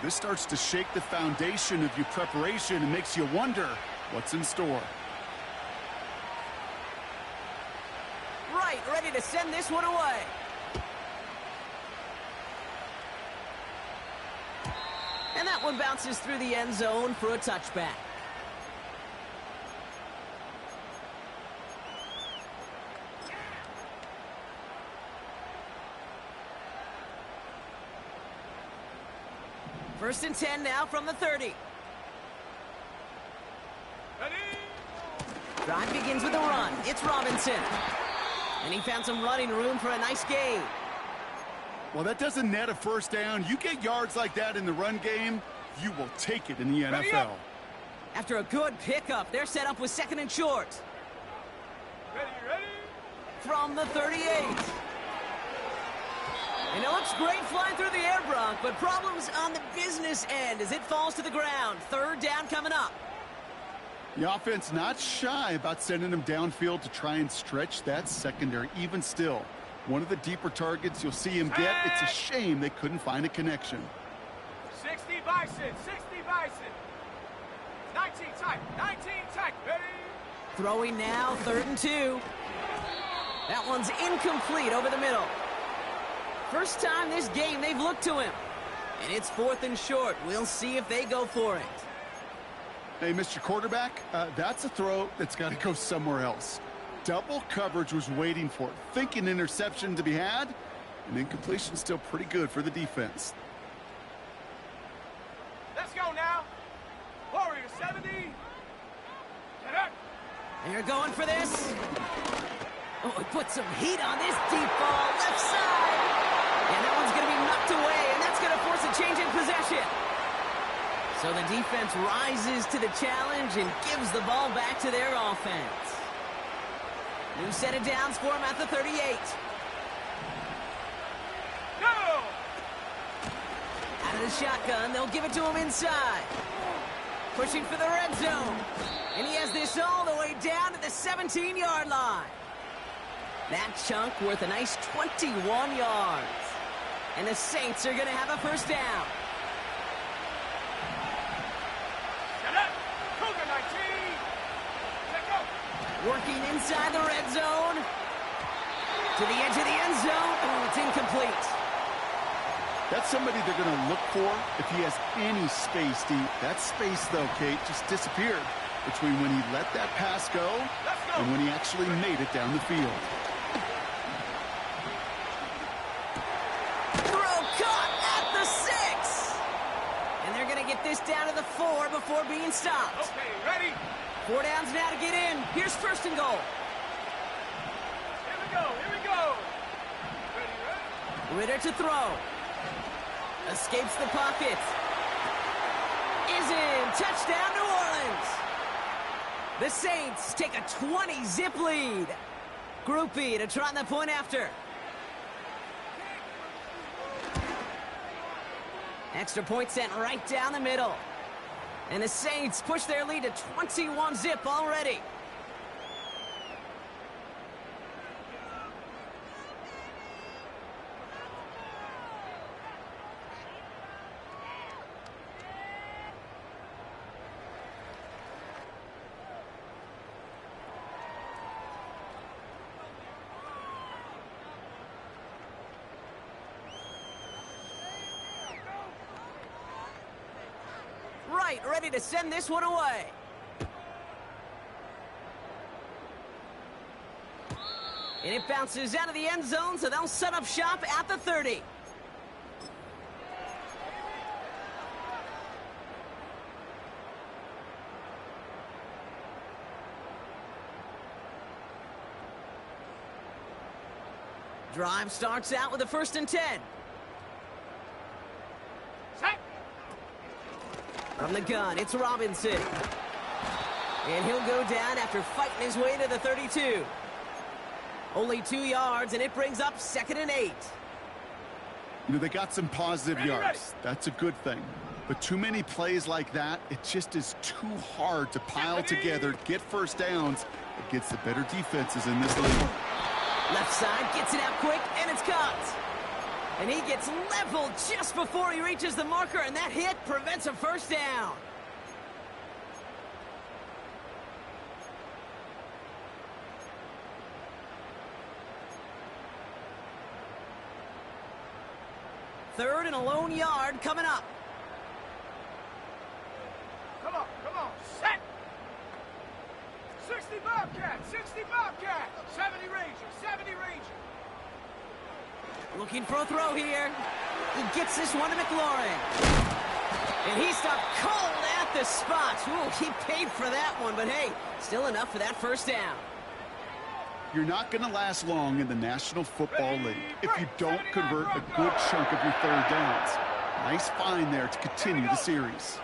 this starts to shake the foundation of your preparation and makes you wonder what's in store. Right, ready to send this one away. And that one bounces through the end zone for a touchback. First and 10 now from the 30. Ready? Drive begins with a run. It's Robinson. And he found some running room for a nice gain. Well, that doesn't net a 1st down. You get yards like that in the run game, you will take it in the NFL. After a good pickup, they're set up with 2nd and short. Ready? From the 38. And it looks great flying through the air, Brock, but problems on the business end as it falls to the ground. 3rd down coming up. The offense not shy about sending them downfield to try and stretch that secondary. Even still, one of the deeper targets you'll see him get. It's a shame they couldn't find a connection. 60 Bison, 60 Bison. 19 tight, ready? Throwing now, 3rd and 2. That one's incomplete over the middle. First time this game they've looked to him. And it's 4th and short. We'll see if they go for it. Hey, Mr. Quarterback, that's a throw that's got to go somewhere else. Double coverage was waiting for it, thinking interception to be had, and incompletion still pretty good for the defense. Let's go now. Warrior 70. Get up. They're going for this. Oh, he put some heat on this deep ball, left side. And that one's going to be knocked away, and that's going to force a change in possession. So the defense rises to the challenge and gives the ball back to their offense. New set of downs for him at the 38. Go! Out of the shotgun, they'll give it to him inside. Pushing for the red zone. And he has this all the way down to the 17-yard line. That chunk worth a nice 21 yards. And the Saints are going to have a 1st down. Get up! Cougar 19! Let go! Working inside the red zone. To the edge of the end zone. Oh, it's incomplete. That's somebody they're going to look for if he has any space deep. That space, though, Kate, just disappeared between when he let that pass go and when he actually made it down the field. Throw caught at the 6. And they're going to get this down to the 4 before being stopped. Okay, ready? 4 downs now to get in. Here's 1st and goal. Here we go. Ready? Ritter to throw. Escapes the pocket. Is in. Touchdown, New Orleans. The Saints take a 20-zip lead. Groupie to try the point after. Extra point sent right down the middle. And the Saints push their lead to 21-zip already. get ready to send this one away. And it bounces out of the end zone, so they'll set up shop at the 30. Drive starts out with a 1st and 10. Set. From the gun, it's Robinson. And he'll go down after fighting his way to the 32. Only 2 yards, and it brings up 2nd and 8. You know, they got some positive yards. That's a good thing. But too many plays like that, it just is too hard to pile together, get first downs against the better defenses in this league. Left side gets it out quick, and it's caught. And he gets leveled just before he reaches the marker, and that hit prevents a 1st down. Third and a lone yard coming up. Come on, set. 60 Bobcat, 60 Bobcat. 70 Ranger, 70 Ranger. Looking for a throw here. He gets this one to McLaurin. And he stopped cold at the spot. Ooh, he paid for that one, but hey, still enough for that 1st down. You're not going to last long in the National Football League if you don't convert a good chunk of your 3rd downs. Nice find there to continue the series.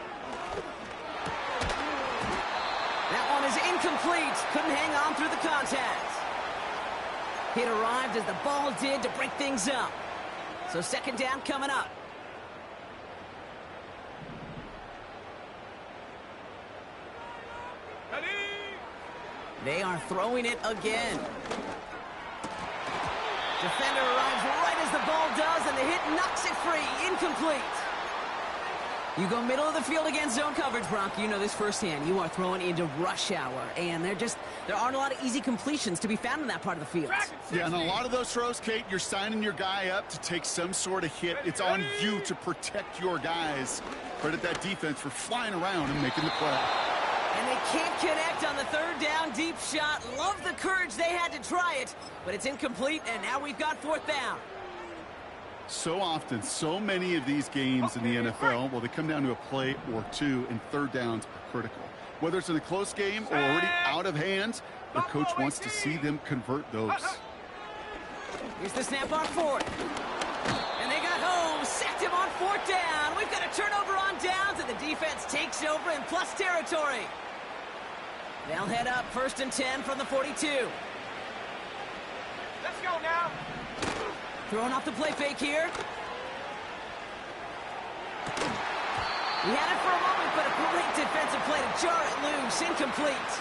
That one is incomplete. Couldn't hang on through the contact. It arrived as the ball did to break things up. So 2nd down coming up. They are throwing it again. Defender arrives right as the ball does, and the hit knocks it free. Incomplete. You go middle of the field against zone coverage, Brock. You know this firsthand. You are throwing into rush hour, and there aren't a lot of easy completions to be found in that part of the field. Yeah, and a lot of those throws, Kate, you're signing your guy up to take some sort of hit. It's on you to protect your guys. Credit that defense for flying around and making the play. And they can't connect on the 3rd down deep shot. Love the courage they had to try it, but it's incomplete, and now we've got 4th down. So often, so many of these games in the NFL, well, they come down to a play or two, and 3rd downs are critical. Whether it's in a close game or already out of hand, the coach wants to see them convert those. Here's the snap on 4th. And they got home, sacked him on 4th down. We've got a turnover on downs, and the defense takes over in plus territory. They'll head up 1st and 10 from the 42. Let's go now. Throwing off the play fake here. He had it for a moment, but a great defensive play to jar it loose. Incomplete.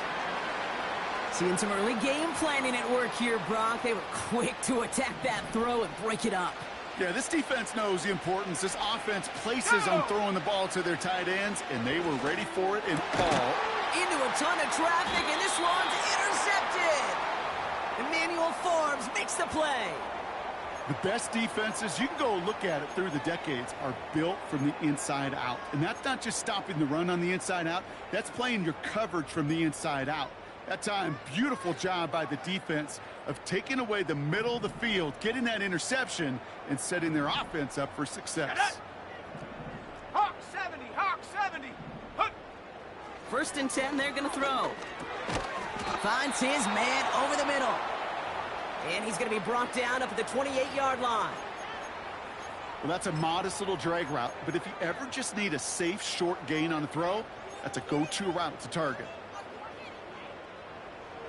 Seeing some early game planning at work here, Brock. They were quick to attack that throw and break it up. Yeah, this defense knows the importance this offense places on throwing the ball to their tight ends, and they were ready for it in all. Into a ton of traffic, and this one's intercepted. Emmanuel Forbes makes the play. The best defenses, you can go look at it through the decades, are built from the inside out. And that's not just stopping the run on the inside out. That's playing your coverage from the inside out. That time, beautiful job by the defense of taking away the middle of the field, getting that interception, and setting their offense up for success. Hawk 70, Hawk 70. Hup. 1st and 10, they're going to throw. Finds his man over the middle. And he's going to be brought down up at the 28-yard line. Well, that's a modest little drag route, but if you ever just need a safe, short gain on a throw, that's a go-to route to target.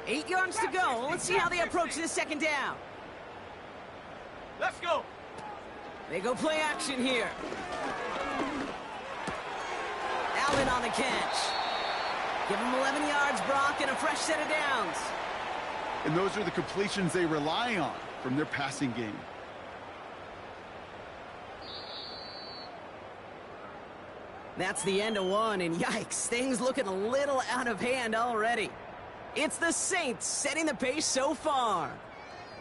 8 yards to go. Let's see how they approach this 2nd down. Let's go. They go play action here. Allen on the catch. Give him 11 yards, Brock, and a fresh set of downs. And those are the completions they rely on from their passing game. That's the end of one, and yikes, things looking a little out of hand already. It's the Saints setting the pace so far.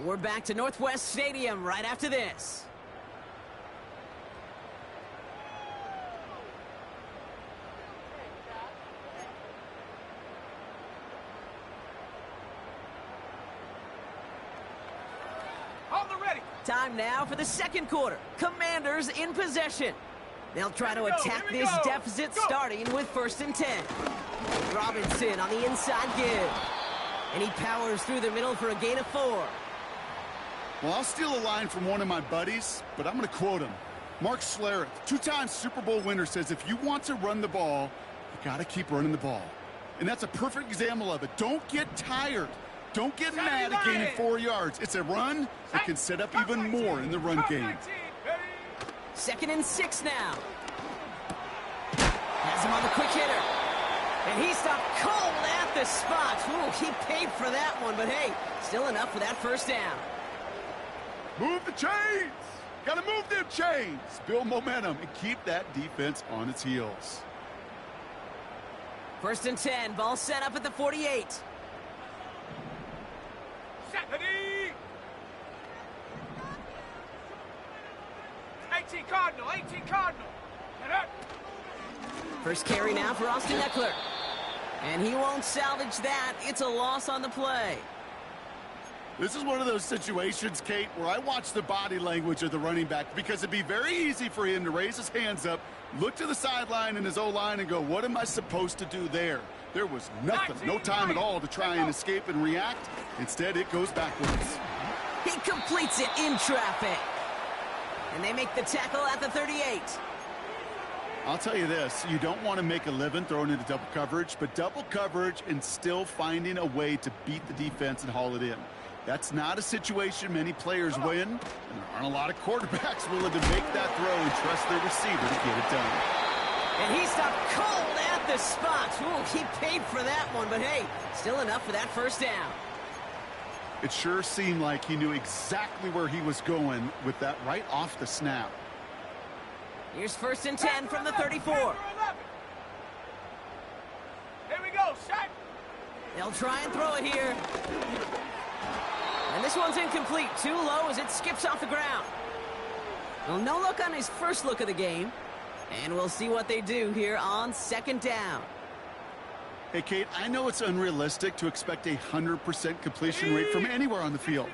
We're back to Northwest Stadium right after this. Time now for the second quarter. Commanders in possession. They'll try to attack this deficit starting with 1st and 10. Robinson on the inside give. And he powers through the middle for a gain of 4. Well, I'll steal a line from one of my buddies, but I'm going to quote him. Mark Schlereth, 2-time Super Bowl winner, says if you want to run the ball, you got to keep running the ball. And that's a perfect example of it. Don't get tired. Don't get mad at gaining 4 yards. It's a run that can set up even more in the run game. 2nd and 6 now. Has him on the quick hitter. And he stopped cold at the spot. Ooh, he paid for that one, but hey, still enough for that 1st down. Move the chains. Got to move them chains. Build momentum and keep that defense on its heels. 1st and 10. Ball set up at the 48. Ready. 18 Cardinal, 18 Cardinal. First carry now for Austin Eckler. And he won't salvage that. It's a loss on the play. This is one of those situations, Kate, where I watch the body language of the running back because it'd be very easy for him to raise his hands up, look to the sideline in his O-line and go, what am I supposed to do there? There was nothing, no time at all to try and escape and react. Instead, it goes backwards. He completes it in traffic. And they make the tackle at the 38. I'll tell you this, you don't want to make a living throwing into double coverage, but double coverage and still finding a way to beat the defense and haul it in. That's not a situation many players win, and there aren't a lot of quarterbacks willing to make that throw and trust their receiver to get it done. And he stopped cold at the spot. Ooh, he paid for that one, but hey, still enough for that 1st down. It sure seemed like he knew exactly where he was going with that right off the snap. Here's 1st and 10 from the 34. Here we go, set. They'll try and throw it here. And this one's incomplete. Too low as it skips off the ground. Well, no look on his first look of the game. And we'll see what they do here on 2nd down. Hey, Kate, I know it's unrealistic to expect a 100% completion rate from anywhere on the field.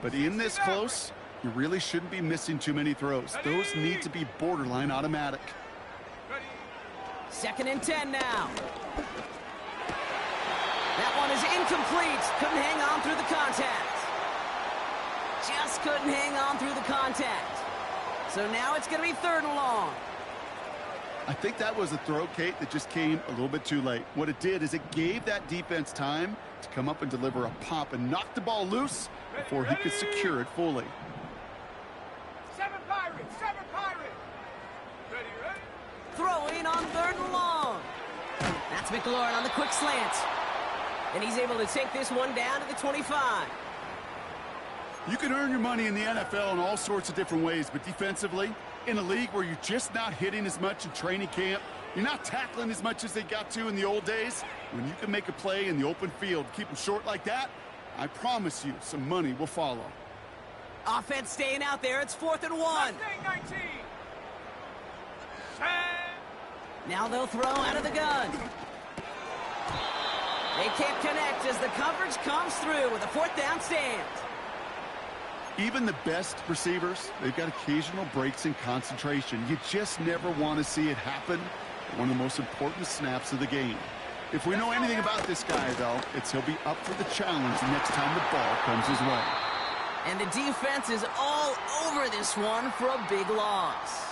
But in this close, you really shouldn't be missing too many throws. Those need to be borderline automatic. 2nd and 10 now. That one is incomplete. Couldn't hang on through the contact. Just couldn't hang on through the contact. So now it's going to be 3rd and long. I think that was a throw, Kate, that just came a little bit too late. What it did is it gave that defense time to come up and deliver a pop and knock the ball loose before he could secure it fully. 7 Pirates, 7 Pirates. Ready. Throwing on 3rd and long. That's McLaurin on the quick slant. And he's able to take this one down to the 25. You can earn your money in the NFL in all sorts of different ways, but defensively, in a league where you're just not hitting as much in training camp, you're not tackling as much as they got to in the old days, when you can make a play in the open field, keep them short like that, I promise you some money will follow. Offense staying out there. It's 4th and 1. 19. Now they'll throw out of the gun. They can't connect as the coverage comes through with a 4th down stand. Even the best receivers, they've got occasional breaks in concentration. You just never want to see it happen at one of the most important snaps of the game. If we know anything about this guy, though, it's he'll be up for the challenge next time the ball comes his way. And the defense is all over this one for a big loss.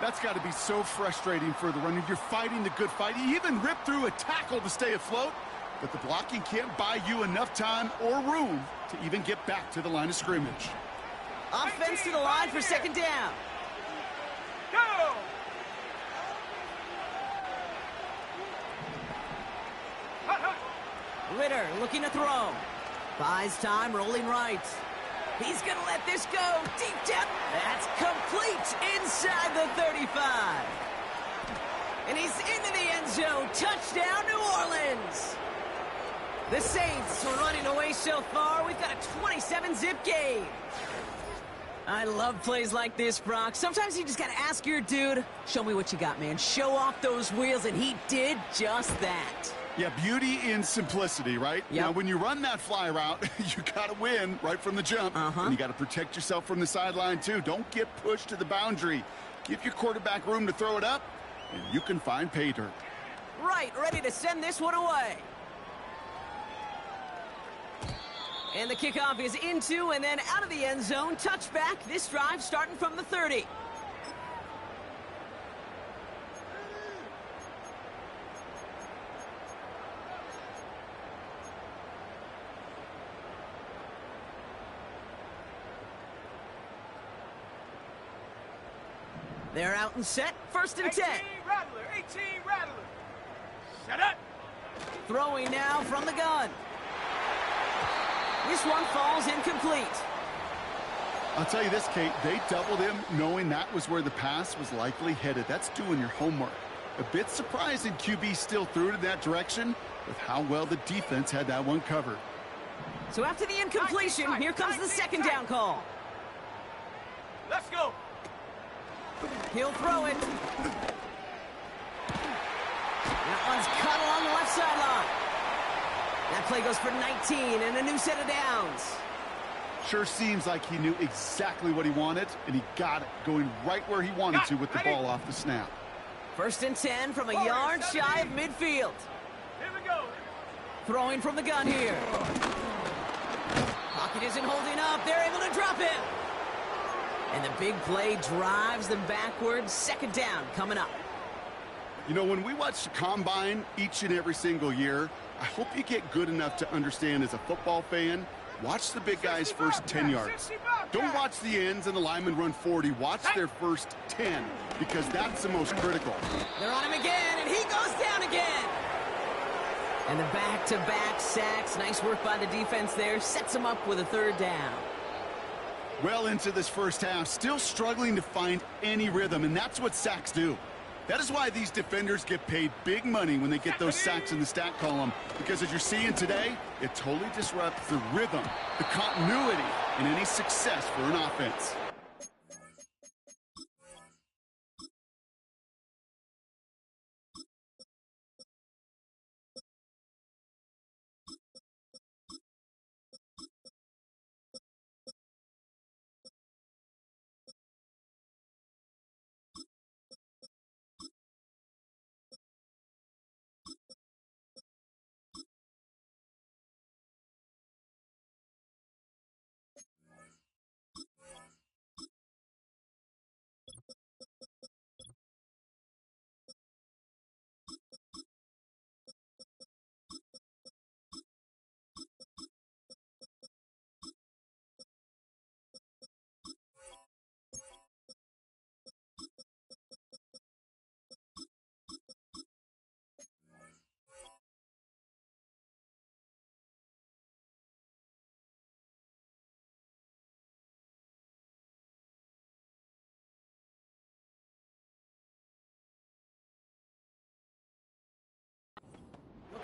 That's got to be so frustrating for the runner. You're fighting the good fight. You even rip through a tackle to stay afloat, but the blocking can't buy you enough time or room to even get back to the line of scrimmage. Offense to the line for 2nd down. Go! Ritter looking to throw. Buys time, rolling right. He's going to let this go. Deep down. That's complete inside the 35. And he's into the end zone. Touchdown, New Orleans. The Saints are running away so far. We've got a 27-zip game. I love plays like this, Brock. Sometimes you just got to ask your dude, show me what you got, man. Show off those wheels, and he did just that. Yeah, beauty in simplicity, right? Yep. Now, when you run that fly route, you got to win right from the jump. And you got to protect yourself from the sideline, too. Don't get pushed to the boundary. Give your quarterback room to throw it up, and you can find pay dirt. Right, ready to send this one away. And the kickoff is into and then out of the end zone. Touchback, this drive starting from the 30. They're out and set. First and 10. 18 Rattler, 18 Rattler. Set up. Throwing now from the gun. This one falls incomplete. I'll tell you this, Kate, they doubled him knowing that was where the pass was likely headed. That's doing your homework. A bit surprising QB still threw it in that direction with how well the defense had that one covered. So after the incompletion, here comes the second down call. Let's go. He'll throw it. That one's cut along the left sideline. That play goes for 19 and a new set of downs. Sure seems like he knew exactly what he wanted, and he got it, going right where he wanted to with the ball off the snap. First and 10 from a yard shy of midfield. Here we go. Throwing from the gun here. Pocket isn't holding up. They're able to drop him. And the big play drives them backwards. Second down coming up. You know, when we watch the Combine each and every single year, I hope you get good enough to understand as a football fan, watch the big guys' first 10 yards. Don't watch the ends and the linemen run 40. Watch their first 10, because that's the most critical. They're on him again, and he goes down again. And the back-to-back sacks. Nice work by the defense there. Sets him up with a third down. Well into this first half, still struggling to find any rhythm, and that's what sacks do. That is why these defenders get paid big money when they get those sacks in the stat column, because as you're seeing today, it totally disrupts the rhythm, the continuity, and any success for an offense.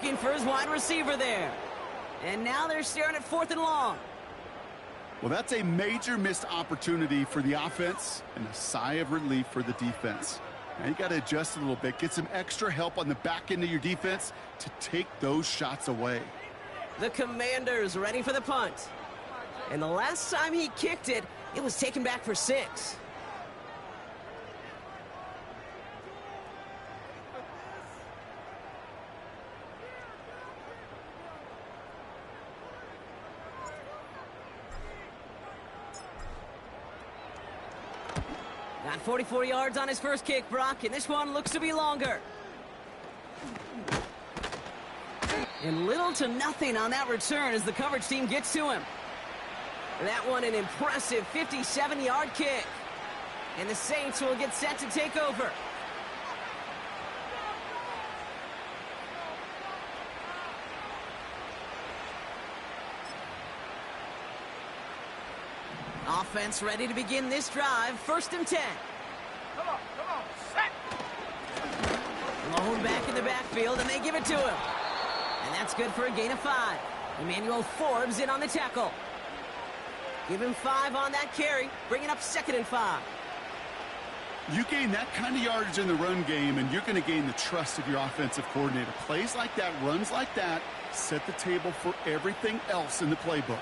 Looking for his wide receiver there. And now they're staring at 4th and long. Well, that's a major missed opportunity for the offense and a sigh of relief for the defense. Now you got to adjust a little bit, get some extra help on the back end of your defense to take those shots away. The Commanders ready for the punt. And the last time he kicked it, it was taken back for 6. Got 44 yards on his first kick, Brock, and this one looks to be longer. And little to nothing on that return as the coverage team gets to him. That one an impressive 57-yard kick. And the Saints will get set to take over. Offense ready to begin this drive. 1st and 10. Come on, set. Lone back in the backfield, and they give it to him. And that's good for a gain of 5. Emmanuel Forbes in on the tackle. Give him 5 on that carry, bringing up 2nd and 5. You gain that kind of yardage in the run game, and you're going to gain the trust of your offensive coordinator. Plays like that, runs like that, set the table for everything else in the playbook.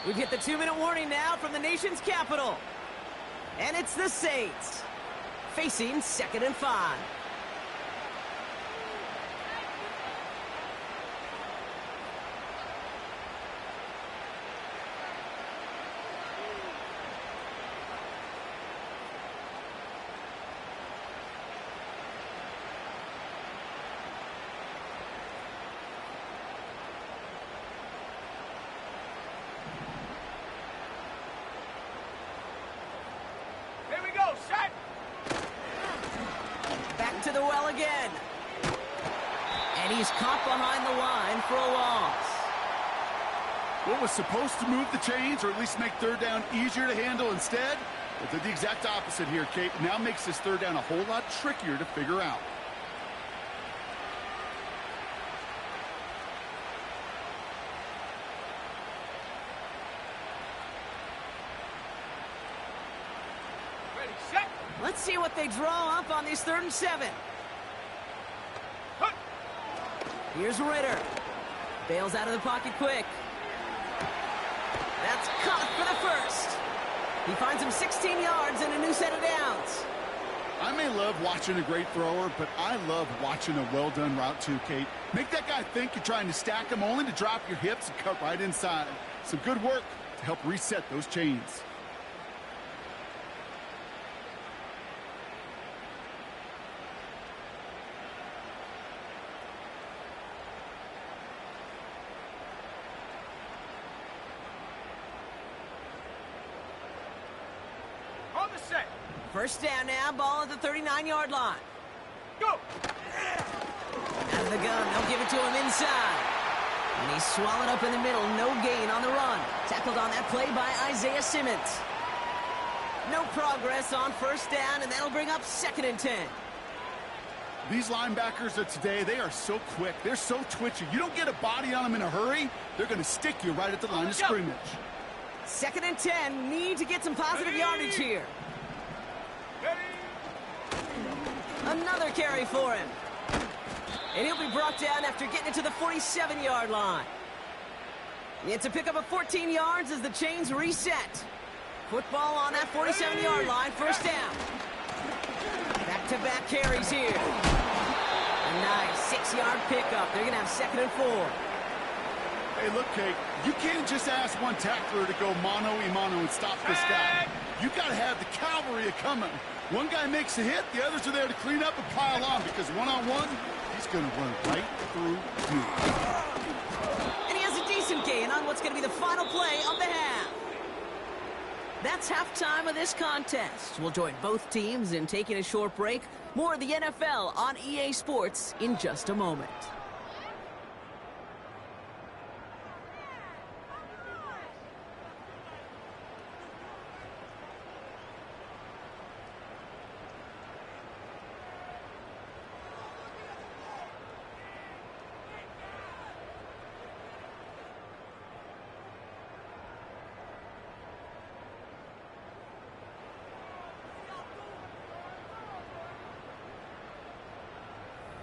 We've hit the 2-minute warning now from the nation's capital. And it's the Saints facing 2nd and 5. Back to the well again. And he's caught behind the line for a loss. What was supposed to move the chains, or at least make 3rd down easier to handle instead, well, did the exact opposite here, Kate. Now makes this 3rd down a whole lot trickier to figure out. Let's see what they draw up on these 3rd and 7. Here's Ritter. Bails out of the pocket quick. That's caught for the first. He finds him 16 yards and a new set of downs. I may love watching a great thrower, but I love watching a well-done route too, Kate. Make that guy think you're trying to stack him, only to drop your hips and cut right inside. Some good work to help reset those chains. First down now, ball at the 39-yard line. Go! Out of the gun, they'll give it to him inside. And he's swallowed up in the middle, no gain on the run. Tackled on that play by Isaiah Simmons. No progress on first down, and that'll bring up 2nd and 10. These linebackers of today, they are so quick. They're so twitchy. You don't get a body on them in a hurry, they're going to stick you right at the line of scrimmage. 2nd and 10, need to get some positive yardage here. Another carry for him. And he'll be brought down after getting it to the 47-yard line. It's a pickup of 14 yards as the chains reset. Football on that 47-yard line, first down. Back-to-back carries here. A nice 6-yard pickup. They're going to have 2nd and 4. Hey, look, Kate, you can't just ask one tackler to go mano-a-mano and stop this guy. You got to have the cavalry coming. One guy makes a hit, the others are there to clean up and pile on, because one-on-one, he's going to run right through you. And he has a decent gain on what's going to be the final play of the half. That's halftime of this contest. We'll join both teams in taking a short break. More of the NFL on EA Sports in just a moment.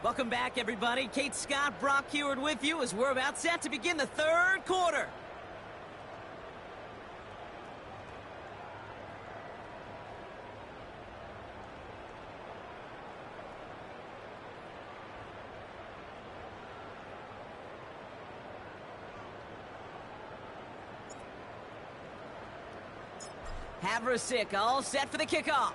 Welcome back, everybody. Kate Scott, Brock Huard with you as we're about set to begin the 3rd quarter. Havrasik all set for the kickoff.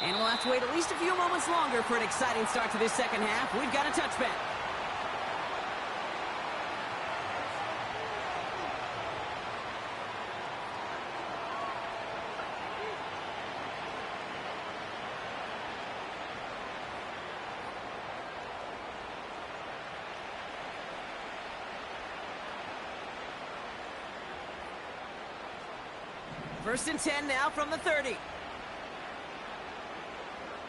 And we'll have to wait at least a few moments longer for an exciting start to this second half. We've got a touchback. First and 10 now from the 30.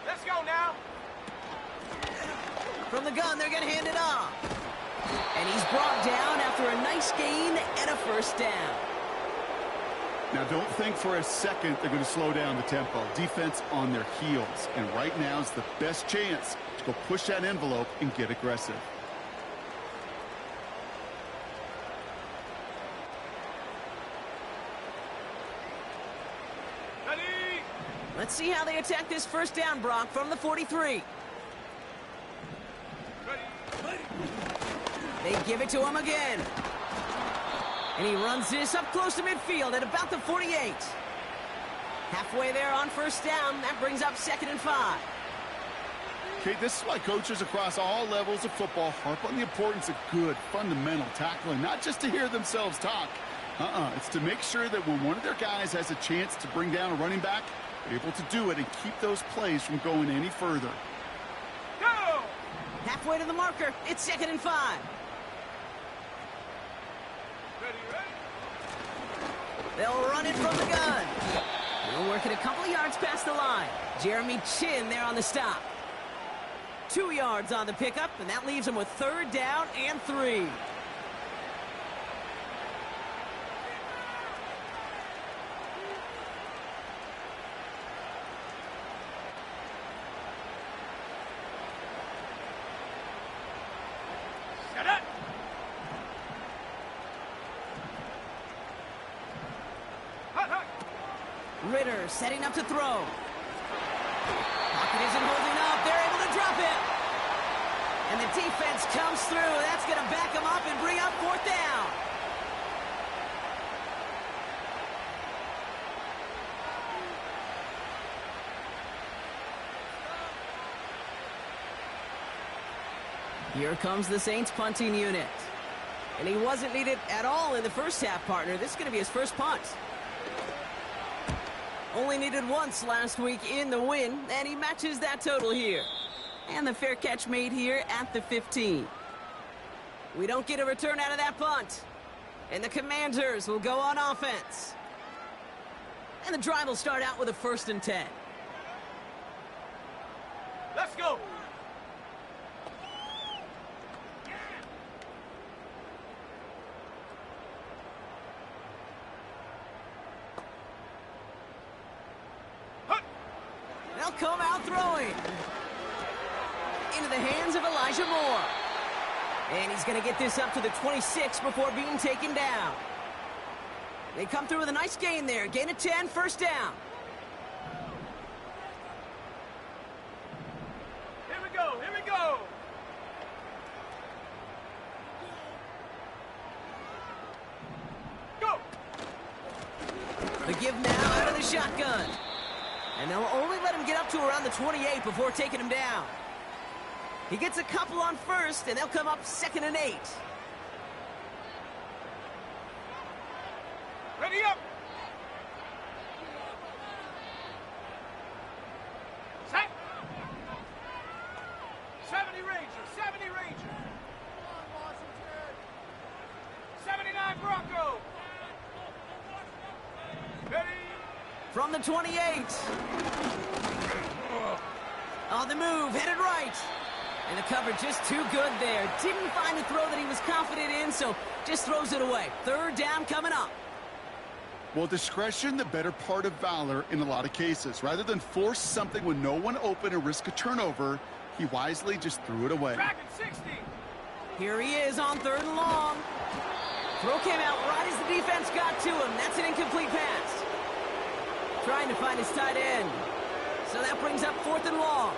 Let's go now. From the gun, they're going to hand it off. And he's brought down after a nice gain and a first down. Now, don't think for a second they're going to slow down the tempo. Defense on their heels. And right now is the best chance to go push that envelope and get aggressive. Let's see how they attack this first down, Brock, from the 43. They give it to him again. And he runs this up close to midfield at about the 48. Halfway there on first down. That brings up 2nd and 5. Okay, this is why coaches across all levels of football harp on the importance of good, fundamental tackling, not just to hear themselves talk. It's to make sure that when one of their guys has a chance to bring down a running back, they're able to do it and keep those plays from going any further. Go! Halfway to the marker. It's 2nd and 5. They'll run it from the gun. They'll work it a couple of yards past the line. Jeremy Chin there on the stop. 2 yards on the pickup, and that leaves him with 3rd down and 3. Ritter setting up to throw. Pocket isn't holding up. They're able to drop it. And the defense comes through. That's going to back them up and bring up 4th down. Here comes the Saints punting unit. And he wasn't needed at all in the first half, partner. This is going to be his first punt. Only needed once last week in the win, and he matches that total here. And the fair catch made here at the 15. We don't get a return out of that punt. And the Commanders will go on offense. And the drive will start out with a 1st and 10. Let's go. They'll come out throwing. Into the hands of Elijah Moore. And he's going to get this up to the 26 before being taken down. They come through with a nice gain there. Gain of 10, 1st down. Here we go, here we go. Go. The give now out of the shotgun. And they'll only let him get up to around the 28 before taking him down. He gets a couple on 1st, and they'll come up 2nd and 8. Ready up. Set. 70 Ranger, 70 Ranger. 79 Bronco. Ready. From the 28. On the move, headed right. And the cover just too good there. Didn't find the throw that he was confident in, so just throws it away. 3rd down coming up. Well, discretion, the better part of valor in a lot of cases. Rather than force something with no one open and risk a turnover, he wisely just threw it away. Back at 60. Here he is on 3rd and long. Throw came out right as the defense got to him. That's an incomplete pass. Trying to find his tight end. So that brings up 4th and long.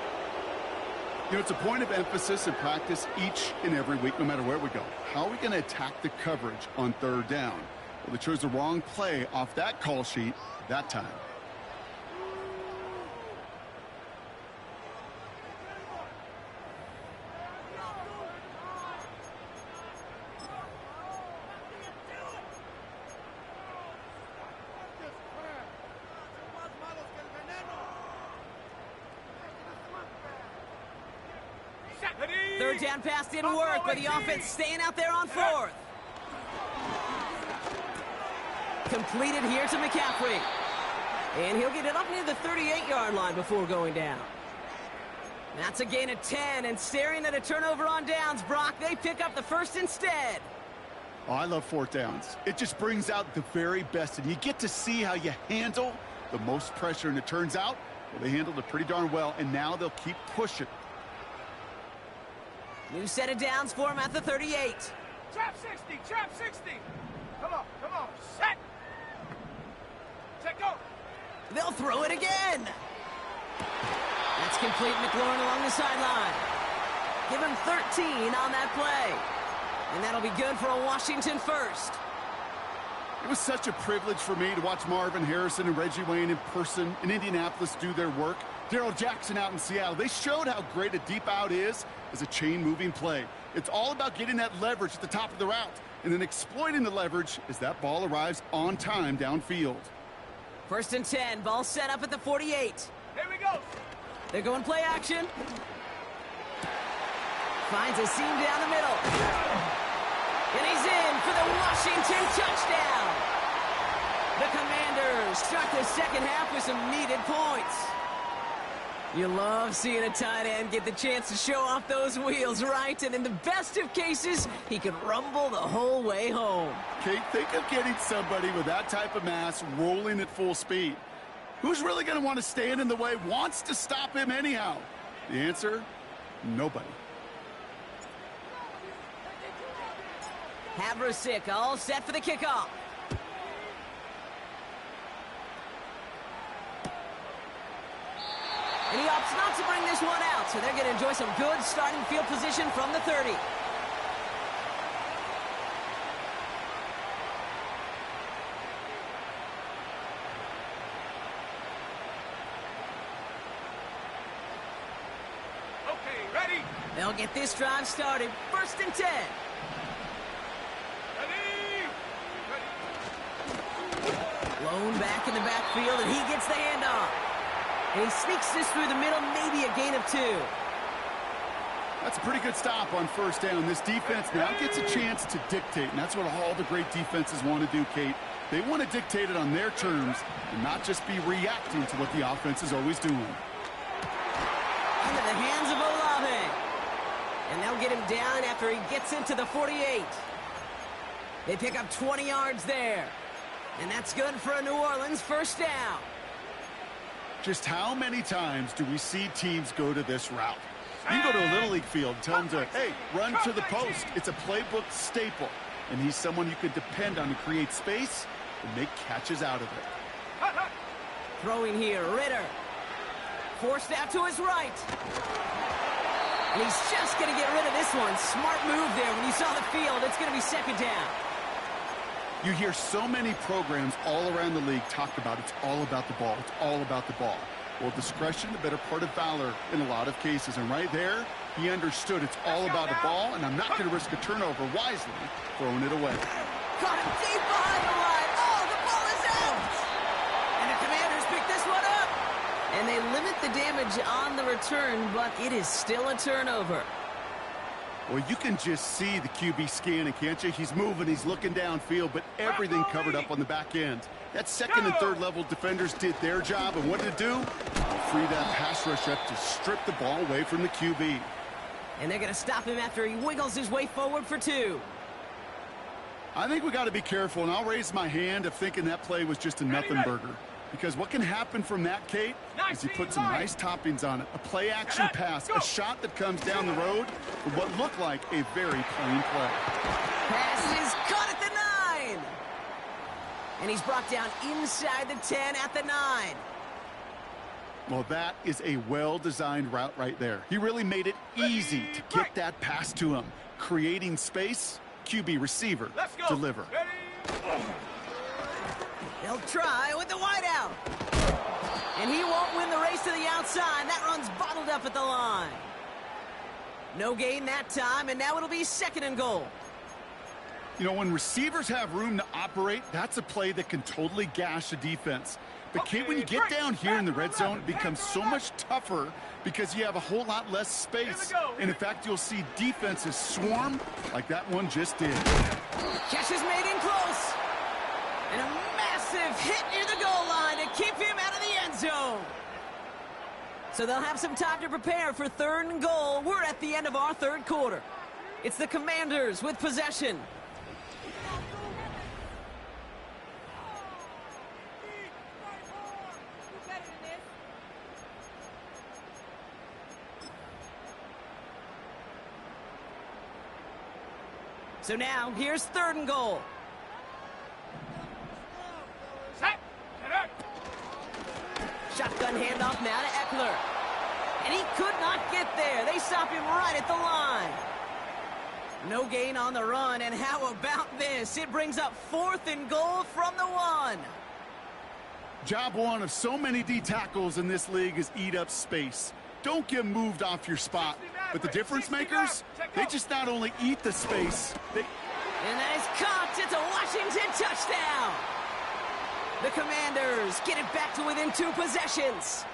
You know, it's a point of emphasis in practice each and every week, no matter where we go. How are we going to attack the coverage on 3rd down? Well, they chose the wrong play off that call sheet that time. Third down pass didn't work, but the offense staying out there on 4th. Completed here to McCaffrey. And he'll get it up near the 38-yard line before going down. That's a gain of 10, and staring at a turnover on downs, Brock, they pick up the first instead. Oh, I love fourth downs. It just brings out the very best, and you get to see how you handle the most pressure, and it turns out, well, they handled it pretty darn well, and now they'll keep pushing. New set of downs for him at the 38. Trap 60, trap 60. Come on, set. Set, go. They'll throw it again. That's complete. McLaurin along the sideline. Give him 13 on that play. And that'll be good for a Washington first. It was such a privilege for me to watch Marvin Harrison and Reggie Wayne in person in Indianapolis do their work. Darrell Jackson out in Seattle. They showed how great a deep out is as a chain-moving play. It's all about getting that leverage at the top of the route and then exploiting the leverage as that ball arrives on time downfield. First and 10. Ball set up at the 48. Here we go. They're going play action. Finds a seam down the middle. And he's in for the Washington touchdown. The Commanders start the second half with some needed points. You love seeing a tight end get the chance to show off those wheels, right? And in the best of cases, he could rumble the whole way home. Kate, think of getting somebody with that type of mass rolling at full speed. Who's really going to want to stand in the way, wants to stop him anyhow? The answer, nobody. Havrasik all set for the kickoff. And he opts not to bring this one out, so they're going to enjoy some good starting field position from the 30. Okay, ready? They'll get this drive started. First and 10. Blown back in the backfield, and he gets the handoff. And he sneaks this through the middle, maybe a gain of 2. That's a pretty good stop on first down. This defense now gets a chance to dictate, and that's what all the great defenses want to do, Kate. They want to dictate it on their terms and not just be reacting to what the offense is always doing. Into the hands of Olave. And they'll get him down after he gets into the 48. They pick up 20 yards there. And that's good for a New Orleans first down. Just how many times do we see teams go to this route? You can go to a Little League field and tell them to, hey, run to the post. It's a playbook staple. And he's someone you can depend on to create space and make catches out of it. Throwing here, Ritter. Forced out to his right. And he's just going to get rid of this one. Smart move there. When you saw the field, it's going to be second down. You hear so many programs all around the league talk about it's all about the ball. It's all about the ball. Well, discretion, the better part of valor in a lot of cases. And right there, he understood it's all about the ball, and I'm not going to risk a turnover wisely, throwing it away. Caught him deep behind the line. Oh, the ball is out. And the Commanders pick this one up. And they limit the damage on the return, but it is still a turnover. Well, you can just see the QB scanning, can't you? He's moving, he's looking downfield, but everything covered up on the back end. That second and third level defenders did their job, and what did it do? Free that pass rush up to strip the ball away from the QB. And they're going to stop him after he wiggles his way forward for 2. I think we got to be careful, and I'll raise my hand of thinking that play was just a nothing burger. Because what can happen from that, Kate, is you put some nice toppings on it. A play-action pass, a shot that comes down the road for what looked like a very plain play. Pass is caught at the 9. And he's brought down inside the 10 at the 9. Well, that is a well-designed route right there. He really made it easy to get that pass to him. Creating space, QB receiver, deliver. They'll try with the wideout. And he won't win the race to the outside. That run's bottled up at the line. No gain that time, and now it'll be second and goal. You know, when receivers have room to operate, that's a play that can totally gash a defense. But, Kate, when you get down here in the red zone, it becomes so much tougher because you have a whole lot less space. And, in fact, you'll see defenses swarm like that one just did. Catch is made in close. And a massive hit near the goal line to keep him out of the end zone. So they'll have some time to prepare for 3rd and goal. We're at the end of our 3rd quarter. It's the Commanders with possession. So now, here's 3rd and goal. Set. Get up. Shotgun handoff now to Eckler. And he could not get there. They stop him right at the line. No gain on the run, and how about this? It brings up 4th and goal from the 1. Job one of so many D tackles in this league is eat up space. Don't get moved off your spot. But the difference makers, they just not only eat the space, And that is caught. It's a Washington touchdown. The Commanders get it back to within 2 possessions.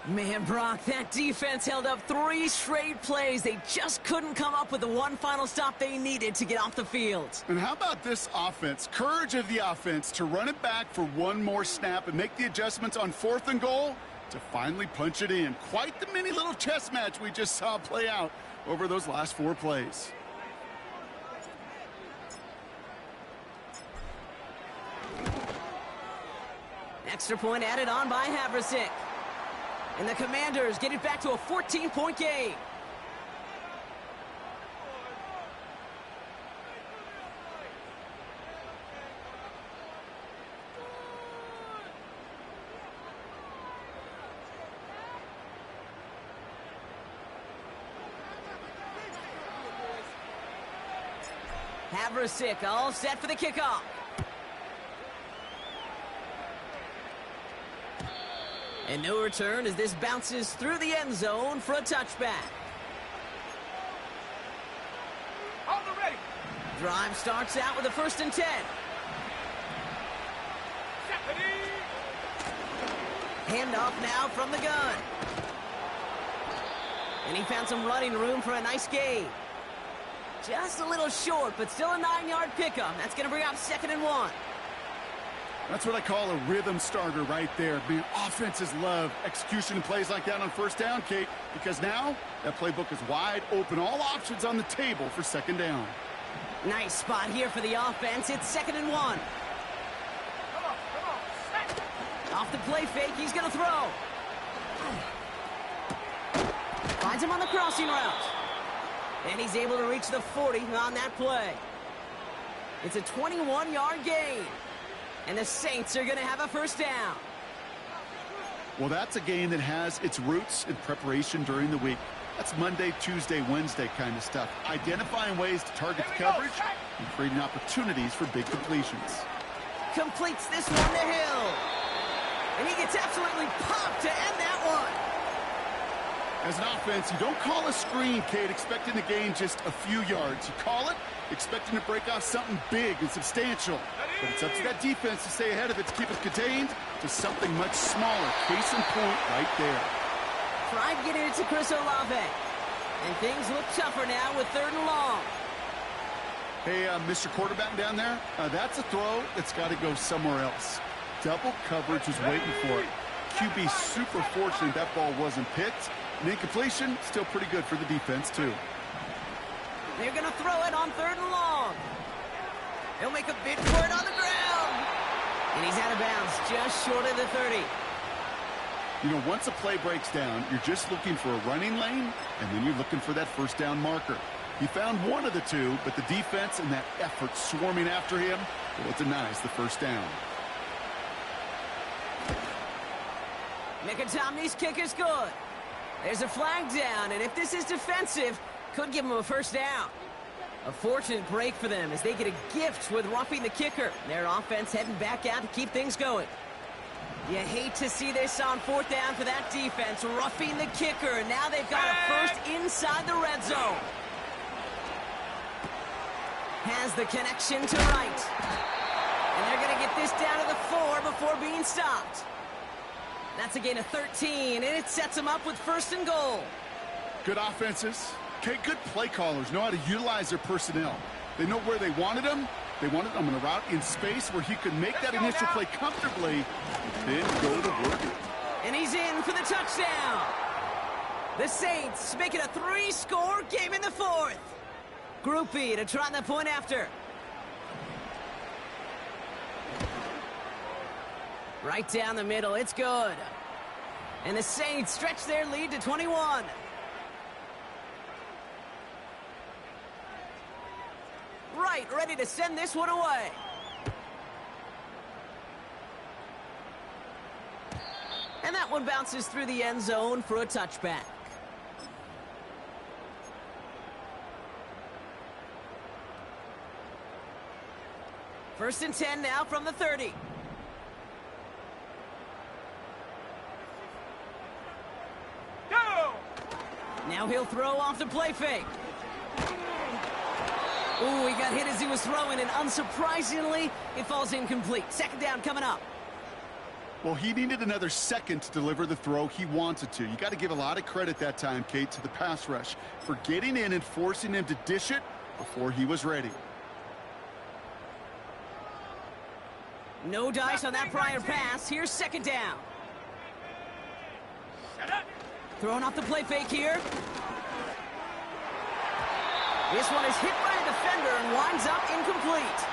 Man, Brock, that defense held up 3 straight plays. They just couldn't come up with the one final stop they needed to get off the field. And how about this offense? Courage of the offense to run it back for one more snap and make the adjustments on 4th and goal to finally punch it in. Quite the mini little chess match we just saw play out over those last 4 plays. Extra point added on by Havrasik. And the Commanders get it back to a 14-point game. Havrasik all set for the kickoff. And no return as this bounces through the end zone for a touchback. Hold the ready. Drive starts out with a 1st and 10. Handoff now from the gun. And he found some running room for a nice gain. Just a little short, but still a 9-yard pickup. That's going to bring up 2nd and 1. That's what I call a rhythm starter right there. Man, offenses love execution plays like that on 1st down, Kate, because now that playbook is wide open. All options on the table for 2nd down. Nice spot here for the offense. It's 2nd and 1. Come on, set. Off the play fake, he's going to throw. Finds him on the crossing route. And he's able to reach the 40 on that play. It's a 21-yard gain. And the Saints are going to have a 1st down. Well, that's a game that has its roots in preparation during the week. That's Monday, Tuesday, Wednesday kind of stuff. Identifying ways to target the coverage and creating opportunities for big completions. Completes this one to Hill. And he gets absolutely popped to end that one. As an offense, you don't call a screen, Kate, expecting to gain just a few yards. You call it expecting to break off something big and substantial. But it's up to that defense to stay ahead of it, to keep it contained to something much smaller. Case in point right there. Tried getting it to Chris Olave. And things look tougher now with 3rd and long. Hey, Mr. Quarterback down there, that's a throw that's got to go somewhere else. Double coverage is waiting for it. QB super fortunate that ball wasn't picked. And incompletion, still pretty good for the defense, too. They're going to throw it on 3rd and long. He'll make a bid for it on the ground. And he's out of bounds, just short of the 30. You know, once a play breaks down, you're just looking for a running lane, and then you're looking for that 1st down marker. He found one of the two, but the defense and that effort swarming after him, well, it denies the 1st down. Mickey kick is good. There's a flag down, and if this is defensive, could give him a 1st down. A fortunate break for them as they get a gift with roughing the kicker. Their offense heading back out to keep things going. You hate to see this on 4th down for that defense, roughing the kicker. Now they've got a 1st inside the red zone. Has the connection to right. And they're going to get this down to the 4 before being stopped. That's a gain of 13, and it sets them up with 1st and goal. Good offenses. Okay, good play callers know how to utilize their personnel. They know where they wanted him. They wanted him on a route in space where he could make that initial play comfortably, then go to work. And he's in for the touchdown. The Saints make it a 3-score game in the fourth. Group B to try the point after. Right down the middle, it's good. And the Saints stretch their lead to 21. Right, ready to send this one away. And that one bounces through the end zone for a touchback. First and 10 now from the 30. Go! Now he'll throw off the play fake. Ooh, he got hit as he was throwing, and unsurprisingly, it falls incomplete. Second down coming up. Well, he needed another second to deliver the throw he wanted to. You got to give a lot of credit that time, Kate, to the pass rush for getting in and forcing him to dish it before he was ready. No dice on that prior pass. Here's second down. Shut up! Throwing off the play fake here. This one is hit by a defender and winds up incomplete.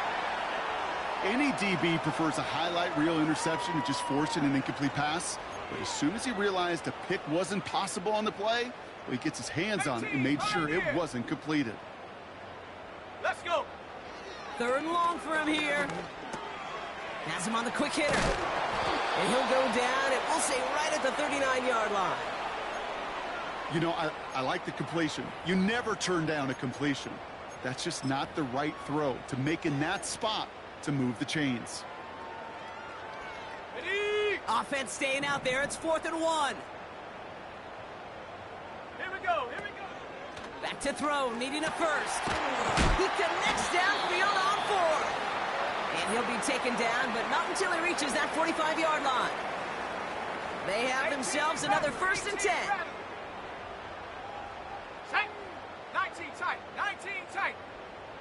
Any DB prefers a highlight reel interception to just forcing an incomplete pass. But as soon as he realized a pick wasn't possible on the play, well, he gets his hands on it and made sure it wasn't completed. Let's go! Third and long for him here. Has him on the quick hitter. And he'll go down, and we'll say right at the 39-yard line. You know, I like the completion. You never turn down a completion. That's just not the right throw to make in that spot to move the chains. Ready? Offense staying out there. It's 4th and 1. Here we go, here we go! Back to throw, needing a first. He connects downfield on 4. And he'll be taken down, but not until he reaches that 45-yard line. They have themselves another 1st and 10. Tight! 19 tight! 19 tight!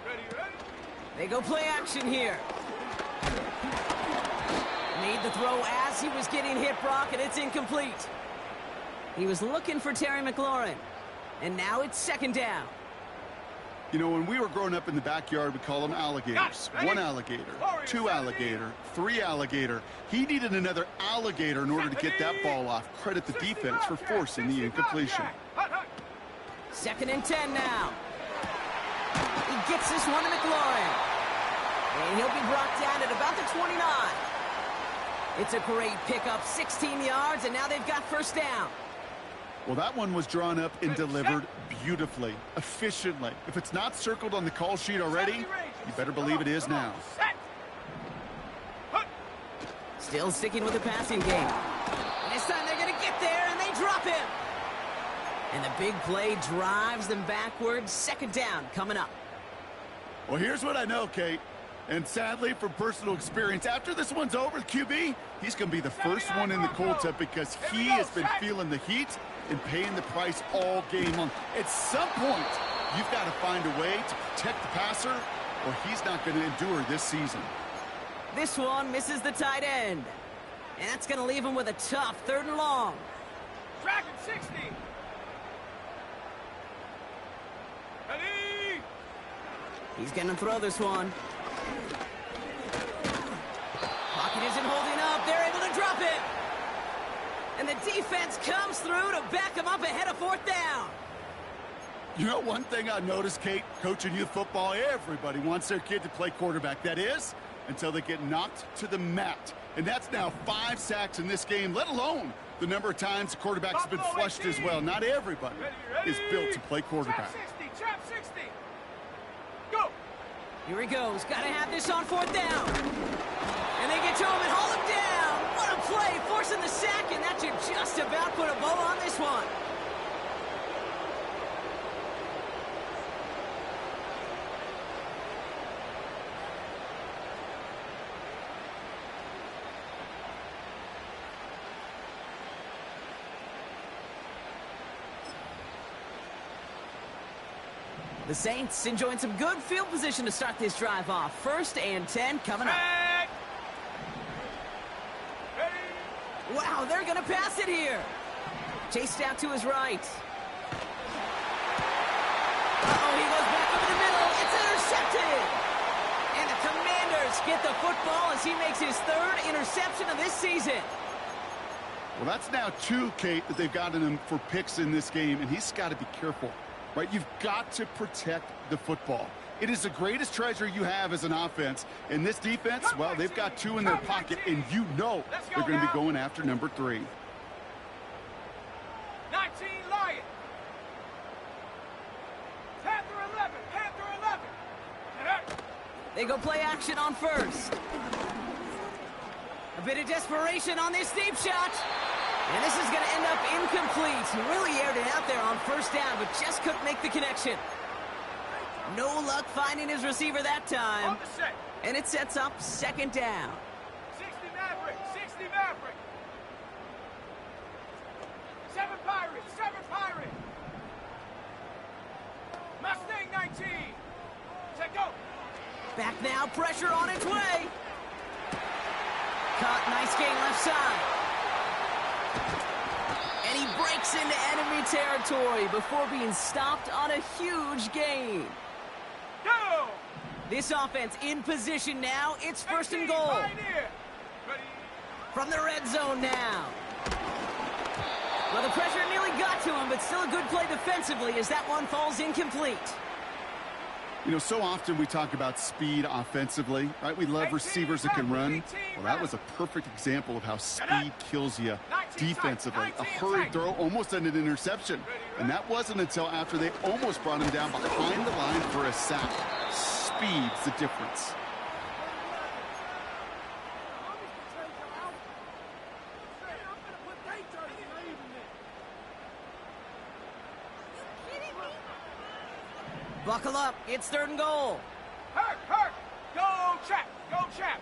Ready, ready? They go play action here. Made the throw as he was getting hit, Brock, and it's incomplete. He was looking for Terry McLaurin. And now it's second down. You know, when we were growing up in the backyard, we call them alligators. 1 alligator, 2 alligator, 3 alligator. He needed another alligator in order to get that ball off. Credit the defense for forcing the incompletion. Second and 10 now. He gets this one to McLaurin. And he'll be brought down at about the 29. It's a great pickup, 16 yards, and now they've got first down. Well, that one was drawn up and delivered beautifully, efficiently. If it's not circled on the call sheet already, you better believe it is now. Still sticking with the passing game. This time they're going to get there, and they drop him. And the big play drives them backwards. Second down coming up. Well, here's what I know, Kate. And sadly, from personal experience, after this one's over, the QB, he's going to be the first one in the cold tub because he has been feeling the heat and paying the price all game long. At some point, you've got to find a way to protect the passer, or he's not going to endure this season. This one misses the tight end. And that's going to leave him with a tough 3rd and long. Dragon 60! Ready? He's going to throw this one. Pocket isn't holding up. They're able to drop it. And the defense comes through to back him up ahead of 4th down. You know, one thing I noticed, Kate, coaching youth football, everybody wants their kid to play quarterback. That is, until they get knocked to the mat. And that's now 5 sacks in this game, let alone the number of times the quarterbacks have been flushed as well. Not everybody is built to play quarterback. Trap 60! Go! Here he goes. Got to have this on 4th down. And they get to him and haul him down. What a play, forcing the sack, and that should just about put a bow on this one. The Saints enjoying some good field position to start this drive off. 1st and 10 coming up. Wow, they're going to pass lost it here. Chased out to his right. Uh-oh, he goes back over the middle. It's intercepted. And the Commanders get the football as he makes his third interception of this season. Well, that's now 2, Kate, that they've gotten him for picks in this game, and he's got to be careful, right? You've got to protect the football. It is the greatest treasure you have as an offense. And this defense, well, they've got 2 in their pocket, and you know they're going to be going after number 3. 19 Lion. Panther 11. Panther 11. They go play action on first. A bit of desperation on this deep shot. And this is going to end up incomplete. He really aired it out there on first down, but just couldn't make the connection. No luck finding his receiver that time. On the set. And it sets up second down. 60 Maverick. 60 Maverick. 7 Pirates. 7 Pirates. Mustang 19. Take go. Back now, pressure on its way. Caught, nice gain left side. And he breaks into enemy territory before being stopped on a huge gain. Go! This offense in position now. It's first and 18, goal. Pioneer. Ready? From the red zone now. Well, the pressure nearly got to him, but still a good play defensively as that one falls incomplete. You know, so often we talk about speed offensively, right? We love receivers that can run. Well, that was a perfect example of how speed kills you defensively. A hurried throw almost ended an interception. And that wasn't until after they almost brought him down behind the line for a sack. Speed's the difference. Buckle up. It's third and goal. Hurt, hurt. Go, Chap. Go, Chap.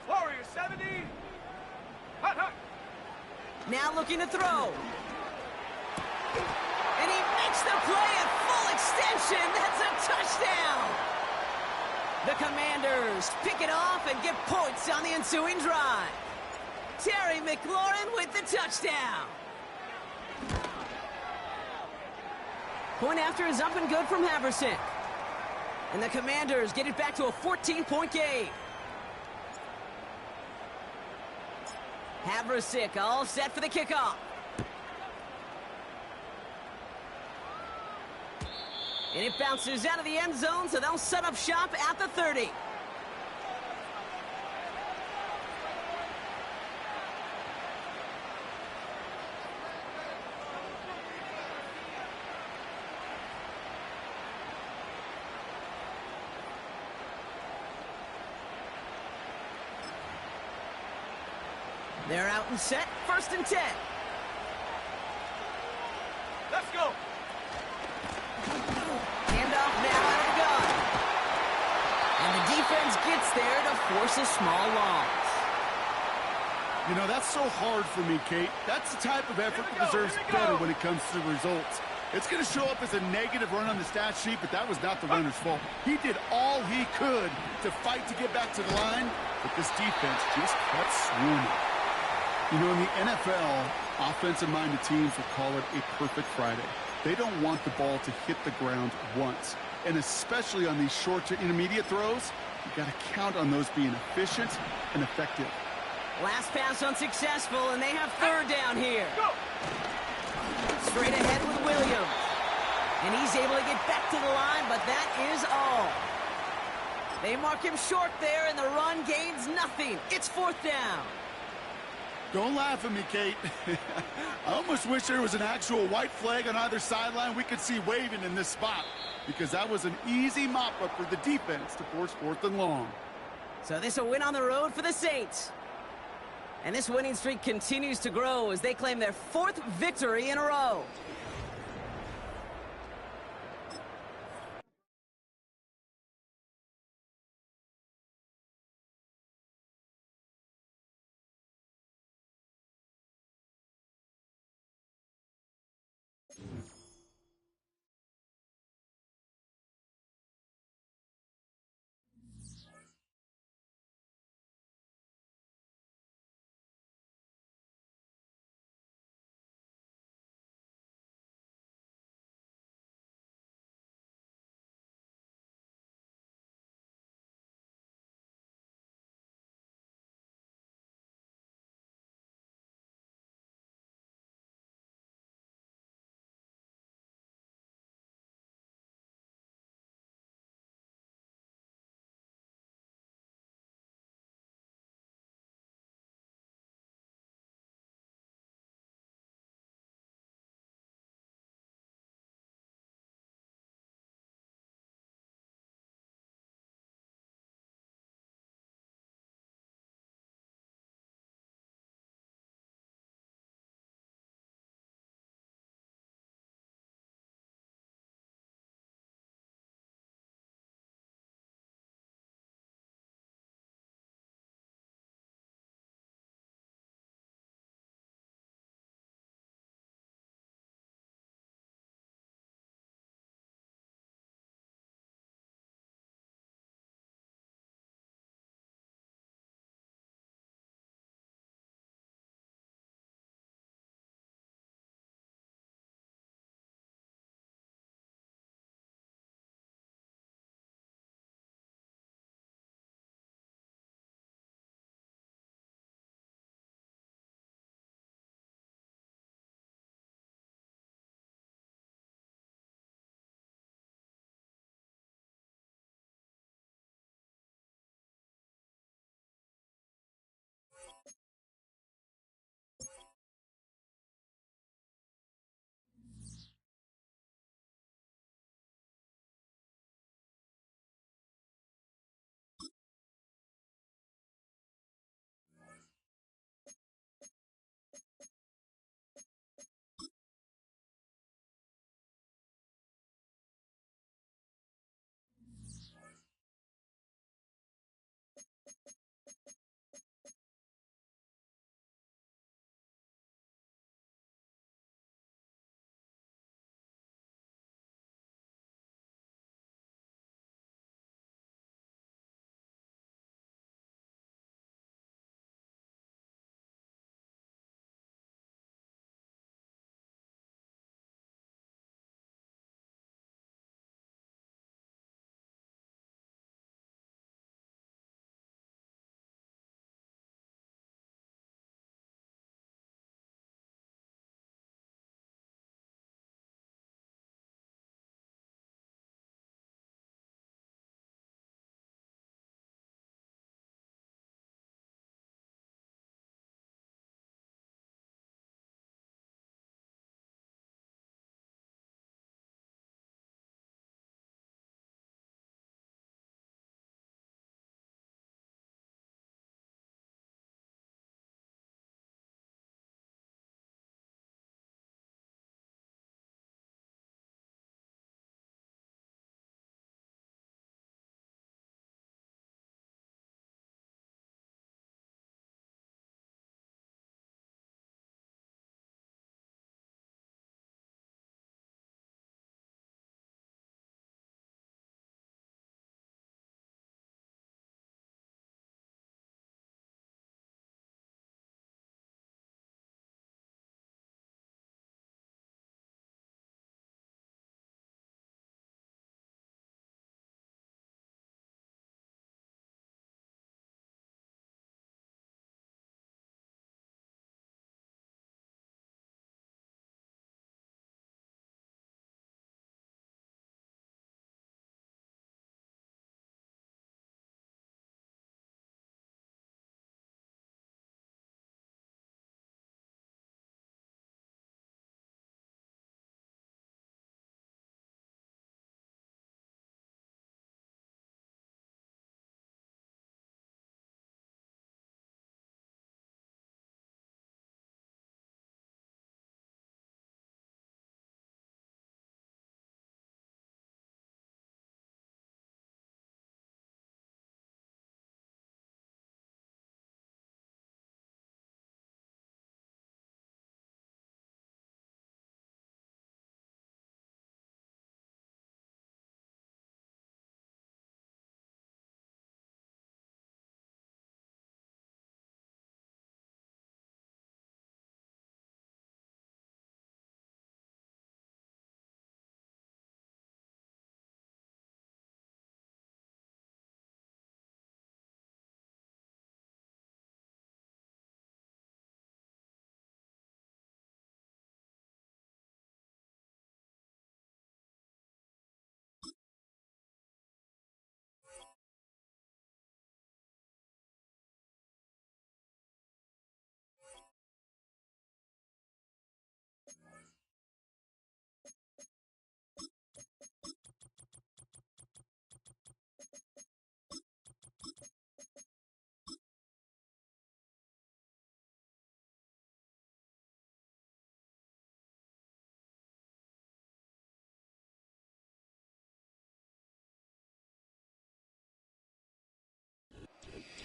Warrior 70. Hut, hut. Now looking to throw. And he makes the play at full extension. That's a touchdown. The Commanders pick it off and get points on the ensuing drive. Terry McLaurin with the touchdown. Point after is up and good from Haversick. And the Commanders get it back to a 14-point game. Haversick all set for the kickoff. And it bounces out of the end zone, so they'll set up shop at the 30. They're out and set, first and 10. Let's go. Handoff now out of the gun. And the defense gets there to force a small loss. You know, that's so hard for me, Kate. That's the type of effort that deserves better when it comes to results. It's going to show up as a negative run on the stat sheet, but that was not the runner's fault. He did all he could to fight to get back to the line, but this defense just kept swarming. You know, in the NFL, offensive-minded teams will call it a perfect Friday. They don't want the ball to hit the ground once. And especially on these short to intermediate throws, you've got to count on those being efficient and effective. Last pass unsuccessful, and they have third down here. Go. Straight ahead with Williams. And he's able to get back to the line, but that is all. They mark him short there, and the run gains nothing. It's fourth down. Don't laugh at me, Kate. I almost wish there was an actual white flag on either sideline we could see waving in this spot, because that was an easy mop-up for the defense to force fourth and long. So this a win on the road for the Saints. And this winning streak continues to grow as they claim their fourth victory in a row.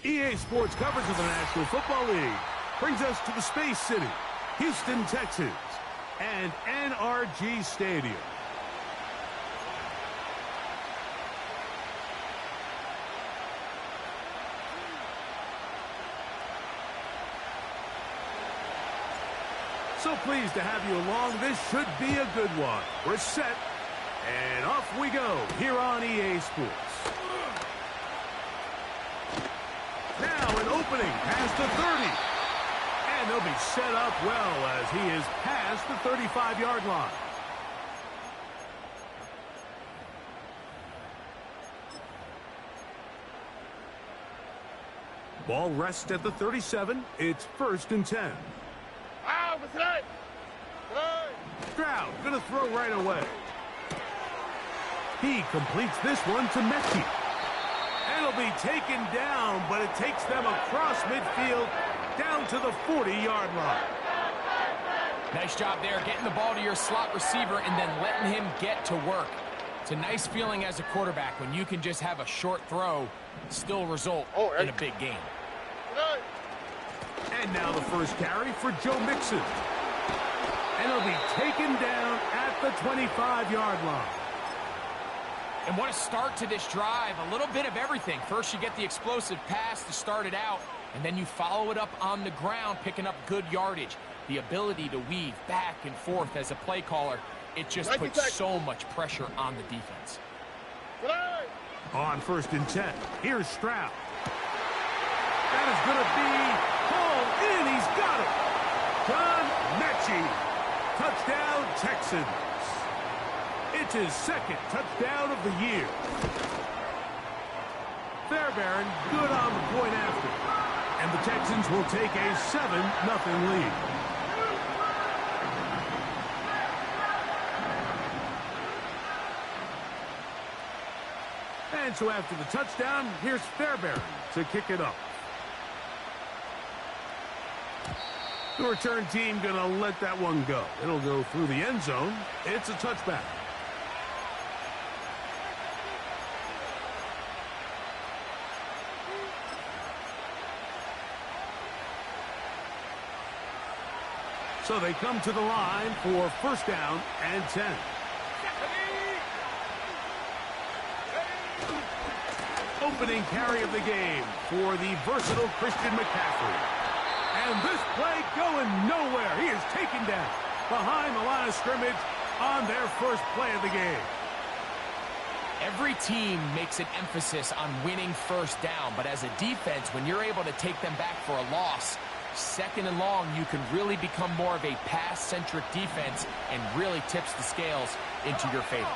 EA Sports coverage of the National Football League brings us to the Space City, Houston, Texas, and NRG Stadium. So pleased to have you along. This should be a good one. We're set, and off we go here on EA Sports. Now an opening past the 30. And they'll be set up well as he is past the 35-yard line. Ball rests at the 37. It's 1st and 10. Stroud gonna throw right away. He completes this one to Mechie. And it'll be taken down, but it takes them across midfield down to the 40-yard line. Nice job there, getting the ball to your slot receiver and then letting him get to work. It's a nice feeling as a quarterback when you can just have a short throw, still result in a big game. And now the first carry for Joe Mixon. And he'll be taken down at the 25-yard line. And what a start to this drive. A little bit of everything. First, you get the explosive pass to start it out, and then you follow it up on the ground, picking up good yardage. The ability to weave back and forth as a play caller, it just puts so much pressure on the defense. On 1st and 10, here's Stroud. That is going to be hauled in. He's got it. John Mechie. Touchdown, Texans. It's his 2nd touchdown of the year. Fairbairn good on the point after. And the Texans will take a 7-0 lead. And so after the touchdown, here's Fairbairn to kick it up. The return team going to let that one go. It'll go through the end zone. It's a touchback. So they come to the line for 1st down and 10. Opening carry of the game for the versatile Christian McCaffrey. And this play going nowhere. He is taken down behind the line of scrimmage on their first play of the game. Every team makes an emphasis on winning 1st down, but as a defense, when you're able to take them back for a loss, 2nd and long, you can really become more of a pass-centric defense and really tips the scales into your favor.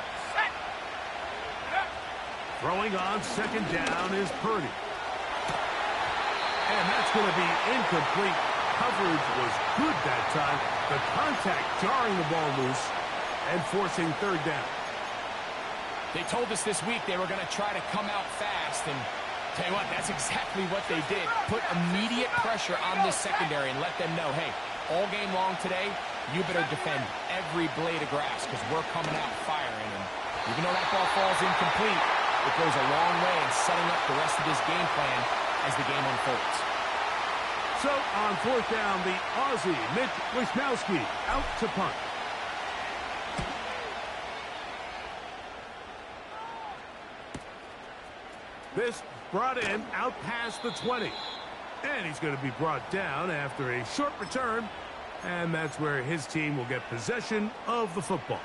Throwing on 2nd down is Purdy. And that's going to be incomplete. Coverage was good that time. The contact jarring the ball loose and forcing 3rd down. They told us this week they were going to try to come out fast, and tell you what, that's exactly what they did. Put immediate pressure on this secondary and let them know, hey, all game long today, you better defend every blade of grass because we're coming out firing. And even though that ball falls incomplete, it goes a long way in setting up the rest of this game plan as the game unfolds. So on 4th down, the Aussie, Mitch Wisnowski, out to punt. This brought in out past the 20. And he's going to be brought down after a short return. And that's where his team will get possession of the football.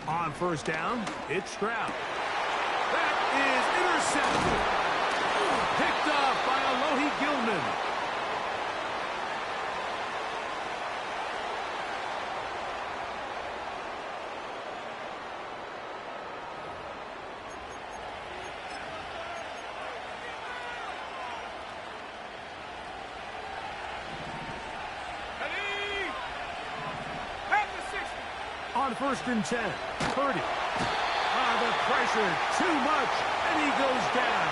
On 1st down, it's Stroud. That is intercepted. Picked off by Alohi Gilman. On 1st and 10, Purdy. The pressure, too much, and he goes down.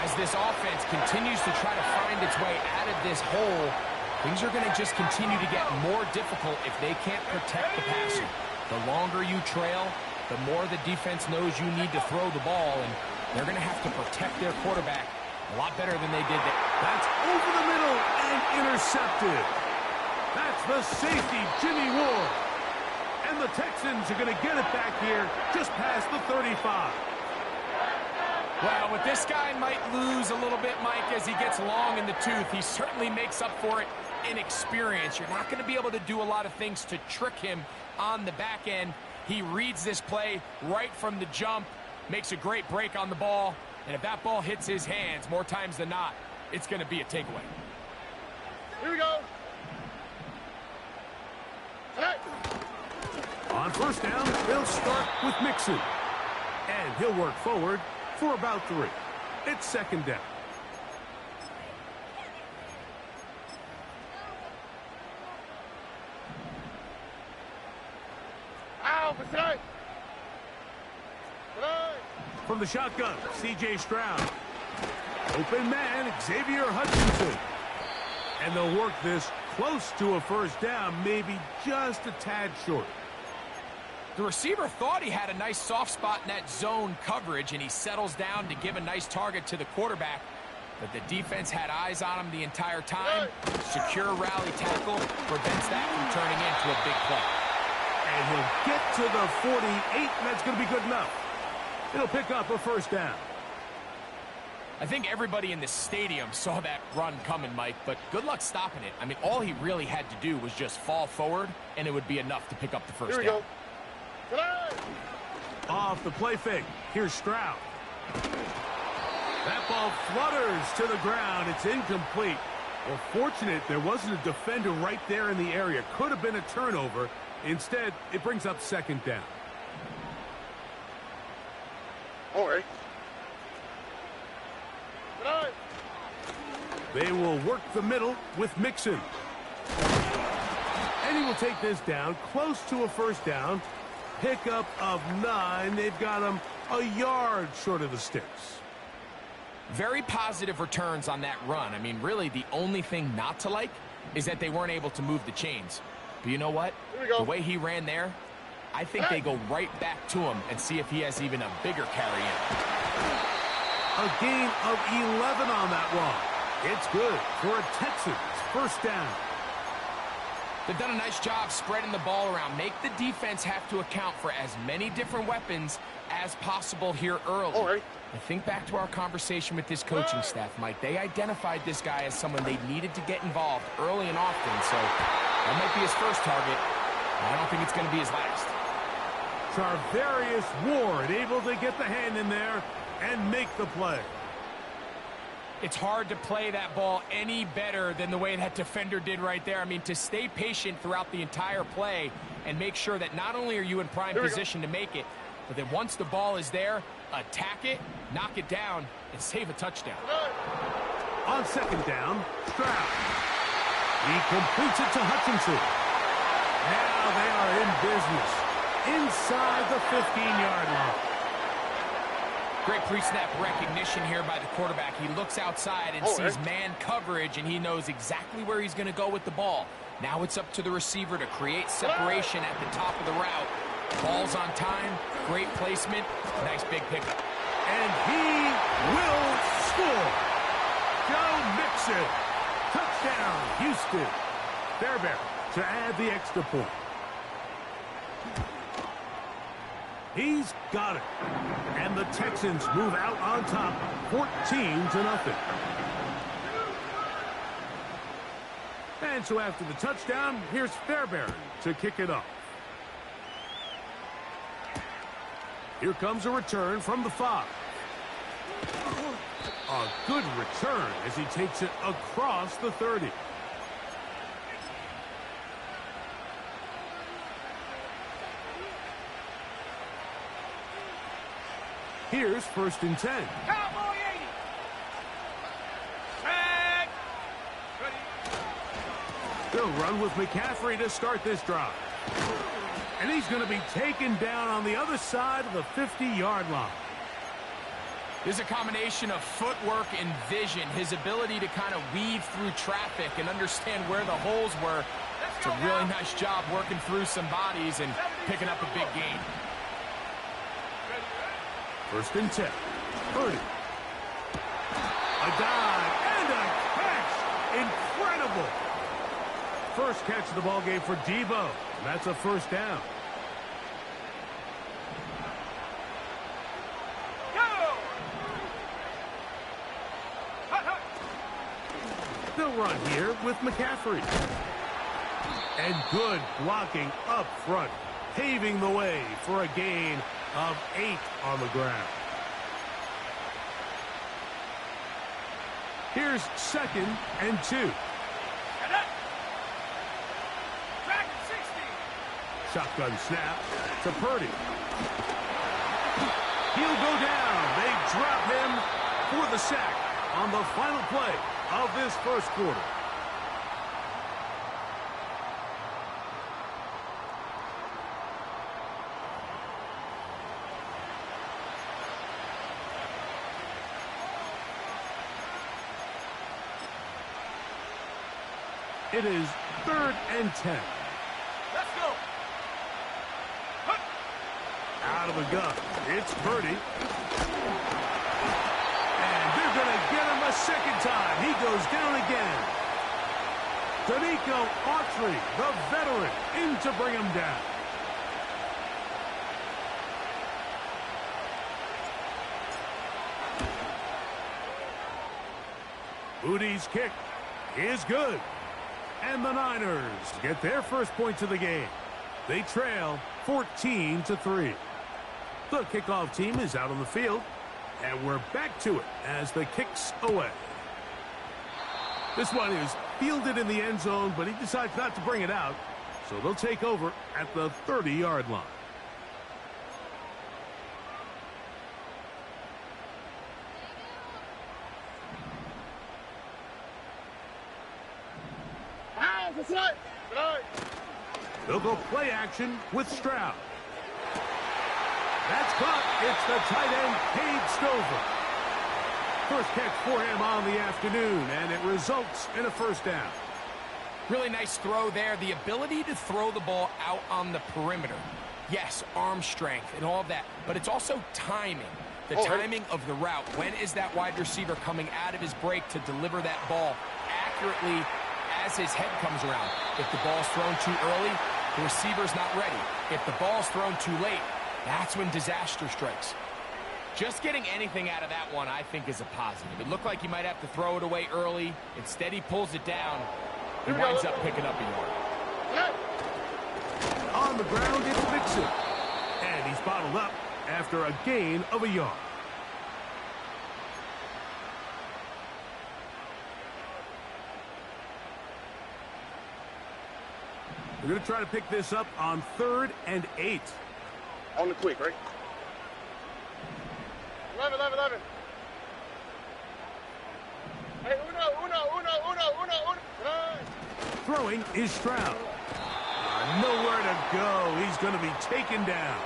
As this offense continues to try to find its way out of this hole, things are going to just continue to get more difficult if they can't protect the passer. The longer you trail, the more the defense knows you need to throw the ball, and they're going to have to protect their quarterback a lot better than they did there. That's over the middle and intercepted. That's the safety, Jimmy Ward. And the Texans are going to get it back here just past the 35. Well, what this guy might lose a little bit, Mike, as he gets long in the tooth, he certainly makes up for it in experience. You're not going to be able to do a lot of things to trick him on the back end. He reads this play right from the jump, makes a great break on the ball, and if that ball hits his hands more times than not, it's going to be a takeaway. Here we go. Hey. On first down, they'll start with Mixon. And he'll work forward for about 3. It's second down. From the shotgun, C.J. Stroud. Open man, Xavier Hutchinson. And they'll work this close to a first down, maybe just a tad short. The receiver thought he had a nice soft spot in that zone coverage, and he settles down to give a nice target to the quarterback. But the defense had eyes on him the entire time. Secure rally tackle prevents that from turning into a big play. And he'll get to the 48, and that's going to be good enough. It'll pick up a first down. I think everybody in the stadium saw that run coming, Mike, but good luck stopping it. I mean, all he really had to do was just fall forward, and it would be enough to pick up the first down. Off the play fake. Here's Stroud. That ball flutters to the ground. It's incomplete. Well, fortunate there wasn't a defender right there in the area. Could have been a turnover. Instead, it brings up second down. All right. They will work the middle with Mixon. And he will take this down close to a first down. Pickup of 9. They've got him a yard short of the sticks. Very positive returns on that run. I mean, really, the only thing not to like is that they weren't able to move the chains. But you know what? The way he ran there, I think they go right back to him and see if he has even a bigger carry in. A gain of 11 on that one. It's good for a Texans first down. They've done a nice job spreading the ball around. Make the defense have to account for as many different weapons as possible here early. All right. I think back to our conversation with this coaching staff, Mike. They identified this guy as someone they needed to get involved early and often, so that might be his first target. I don't think it's going to be his last. Charvarius Ward able to get the hand in there and make the play. It's hard to play that ball any better than the way that defender did right there. I mean, to stay patient throughout the entire play and make sure that not only are you in prime position to make it, but then once the ball is there, attack it, knock it down, and save a touchdown. On second down, Stroud. He completes it to Hutchinson. Now they are in business inside the 15-yard line. Great pre-snap recognition here by the quarterback. He looks outside and sees man coverage, and he knows exactly where he's going to go with the ball. Now it's up to the receiver to create separation at the top of the route. Ball's on time, great placement, nice big pickup. And he will score. Joe Mixon. Touchdown, Houston. Fairbairn to add the extra point. He's got it. And the Texans move out on top, 14-0. And so after the touchdown, here's Fairbairn to kick it off. Here comes a return from the 5. A good return as he takes it across the 30. Here's first and 10. Cowboy 80. Set. Ready. They'll run with McCaffrey to start this drive. And he's going to be taken down on the other side of the 50-yard line. There's a combination of footwork and vision, his ability to kind of weave through traffic and understand where the holes were. It's a really nice job working through some bodies and picking up a big gain. First and 10. Purdy. A dive and a catch. Incredible. First catch of the ball game for Debo. That's a first down. They'll run here with McCaffrey. And good blocking up front, paving the way for a gain of 8 on the ground. Here's 2nd and 2. Shotgun snap to Purdy. He'll go down. They drop him for the sack on the final play of this first quarter. It is 3rd and 10. Let's go. Out of the gun. It's Purdy. And they're going to get him a second time. He goes down again. Danico Autry, the veteran, in to bring him down. Udi's kick is good. And the Niners get their first points of the game. They trail 14-3. The kickoff team is out on the field, and we're back to it as the kick's away. This one is fielded in the end zone, but he decides not to bring it out, so they'll take over at the 30-yard line. They'll go play action with Stroud. That's caught. It's the tight end, Cade Stover. First catch for him on the afternoon, and it results in a first down. Really nice throw there. The ability to throw the ball out on the perimeter. Yes, arm strength and all of that, but it's also timing. The timing of the route. When is that wide receiver coming out of his break to deliver that ball accurately as his head comes around? If the ball's thrown too early, the receiver's not ready. If the ball's thrown too late, that's when disaster strikes. Just getting anything out of that one, I think, is a positive. It looked like he might have to throw it away early. Instead, he pulls it down. He winds up picking up a yard. On the ground, it's Mixon. And he's bottled up after a gain of a yard. We're going to try to pick this up on 3rd and 8. On the quick, right? 11. Hey, uno. Throwing is Stroud. Nowhere to go. He's going to be taken down.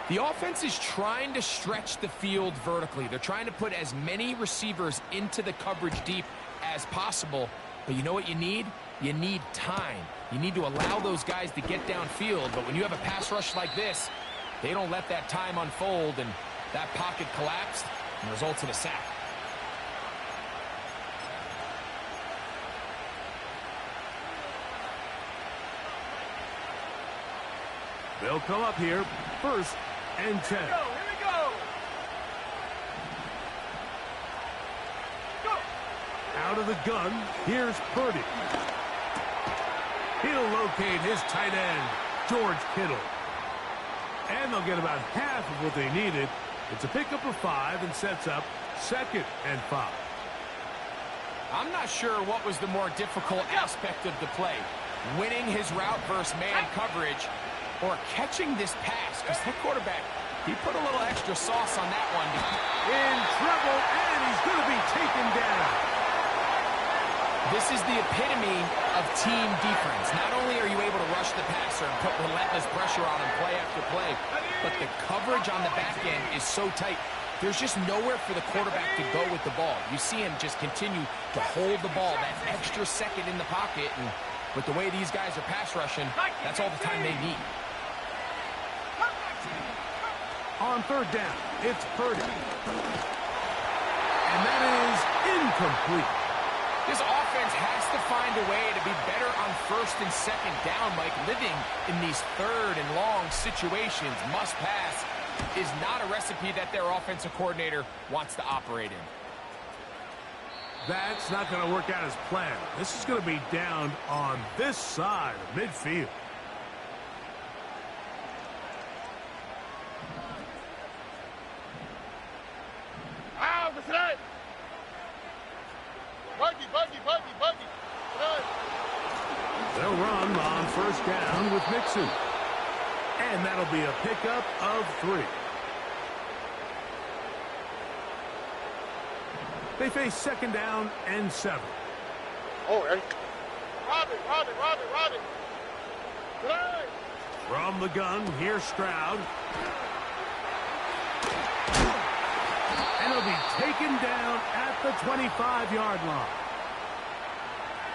The offense is trying to stretch the field vertically. They're trying to put as many receivers into the coverage deep as possible. But you know what you need? You need time. You need to allow those guys to get downfield. But when you have a pass rush like this, they don't let that time unfold, and that pocket collapsed and results in a sack. They'll come up here, 1st and 10. Here we go. Out of the gun, here's Purdy. He'll locate his tight end, George Kittle. And they'll get about half of what they needed. It's a pickup of 5 and sets up 2nd and 5. I'm not sure what was the more difficult aspect of the play. Winning his route versus man coverage or catching this pass. Because that quarterback, he put a little extra sauce on that one. In trouble, and he's going to be taken down. This is the epitome of team defense. Not only are you able to rush the passer and put relentless pressure on him play after play, but the coverage on the back end is so tight. There's just nowhere for the quarterback to go with the ball. You see him just continue to hold the ball that extra second in the pocket, and With the way these guys are pass rushing, that's all the time they need. On third down, it's Purdy. And that is incomplete. This offense has to find a way to be better on first and second down, Mike. Living in these third and long situations, must pass, is not a recipe that their offensive coordinator wants to operate in. That's not going to work out as planned. This is going to be down on this side of midfield. They'll run on first down with Mixon. And that'll be a pickup of 3. They face second down and 7. Oh, ready? Robin. From the gun, here's Stroud. And he'll be taken down at the 25-yard line.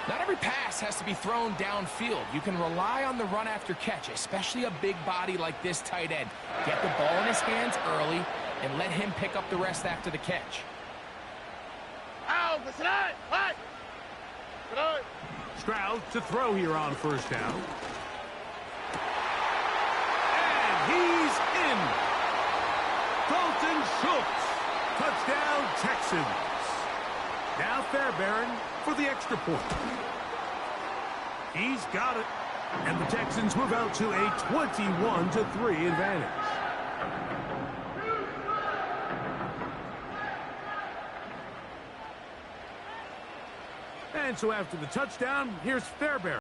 Not every pass has to be thrown downfield. You can rely on the run after catch, especially a big body like this tight end. Get the ball in his hands early and let him pick up the rest after the catch. Stroud to throw here on first down. And he's in. Dalton Schultz. Touchdown, Texans. Now Fairbairn for the extra point. He's got it. And the Texans move out to a 21-3 advantage. And so after the touchdown, here's Fairbairn.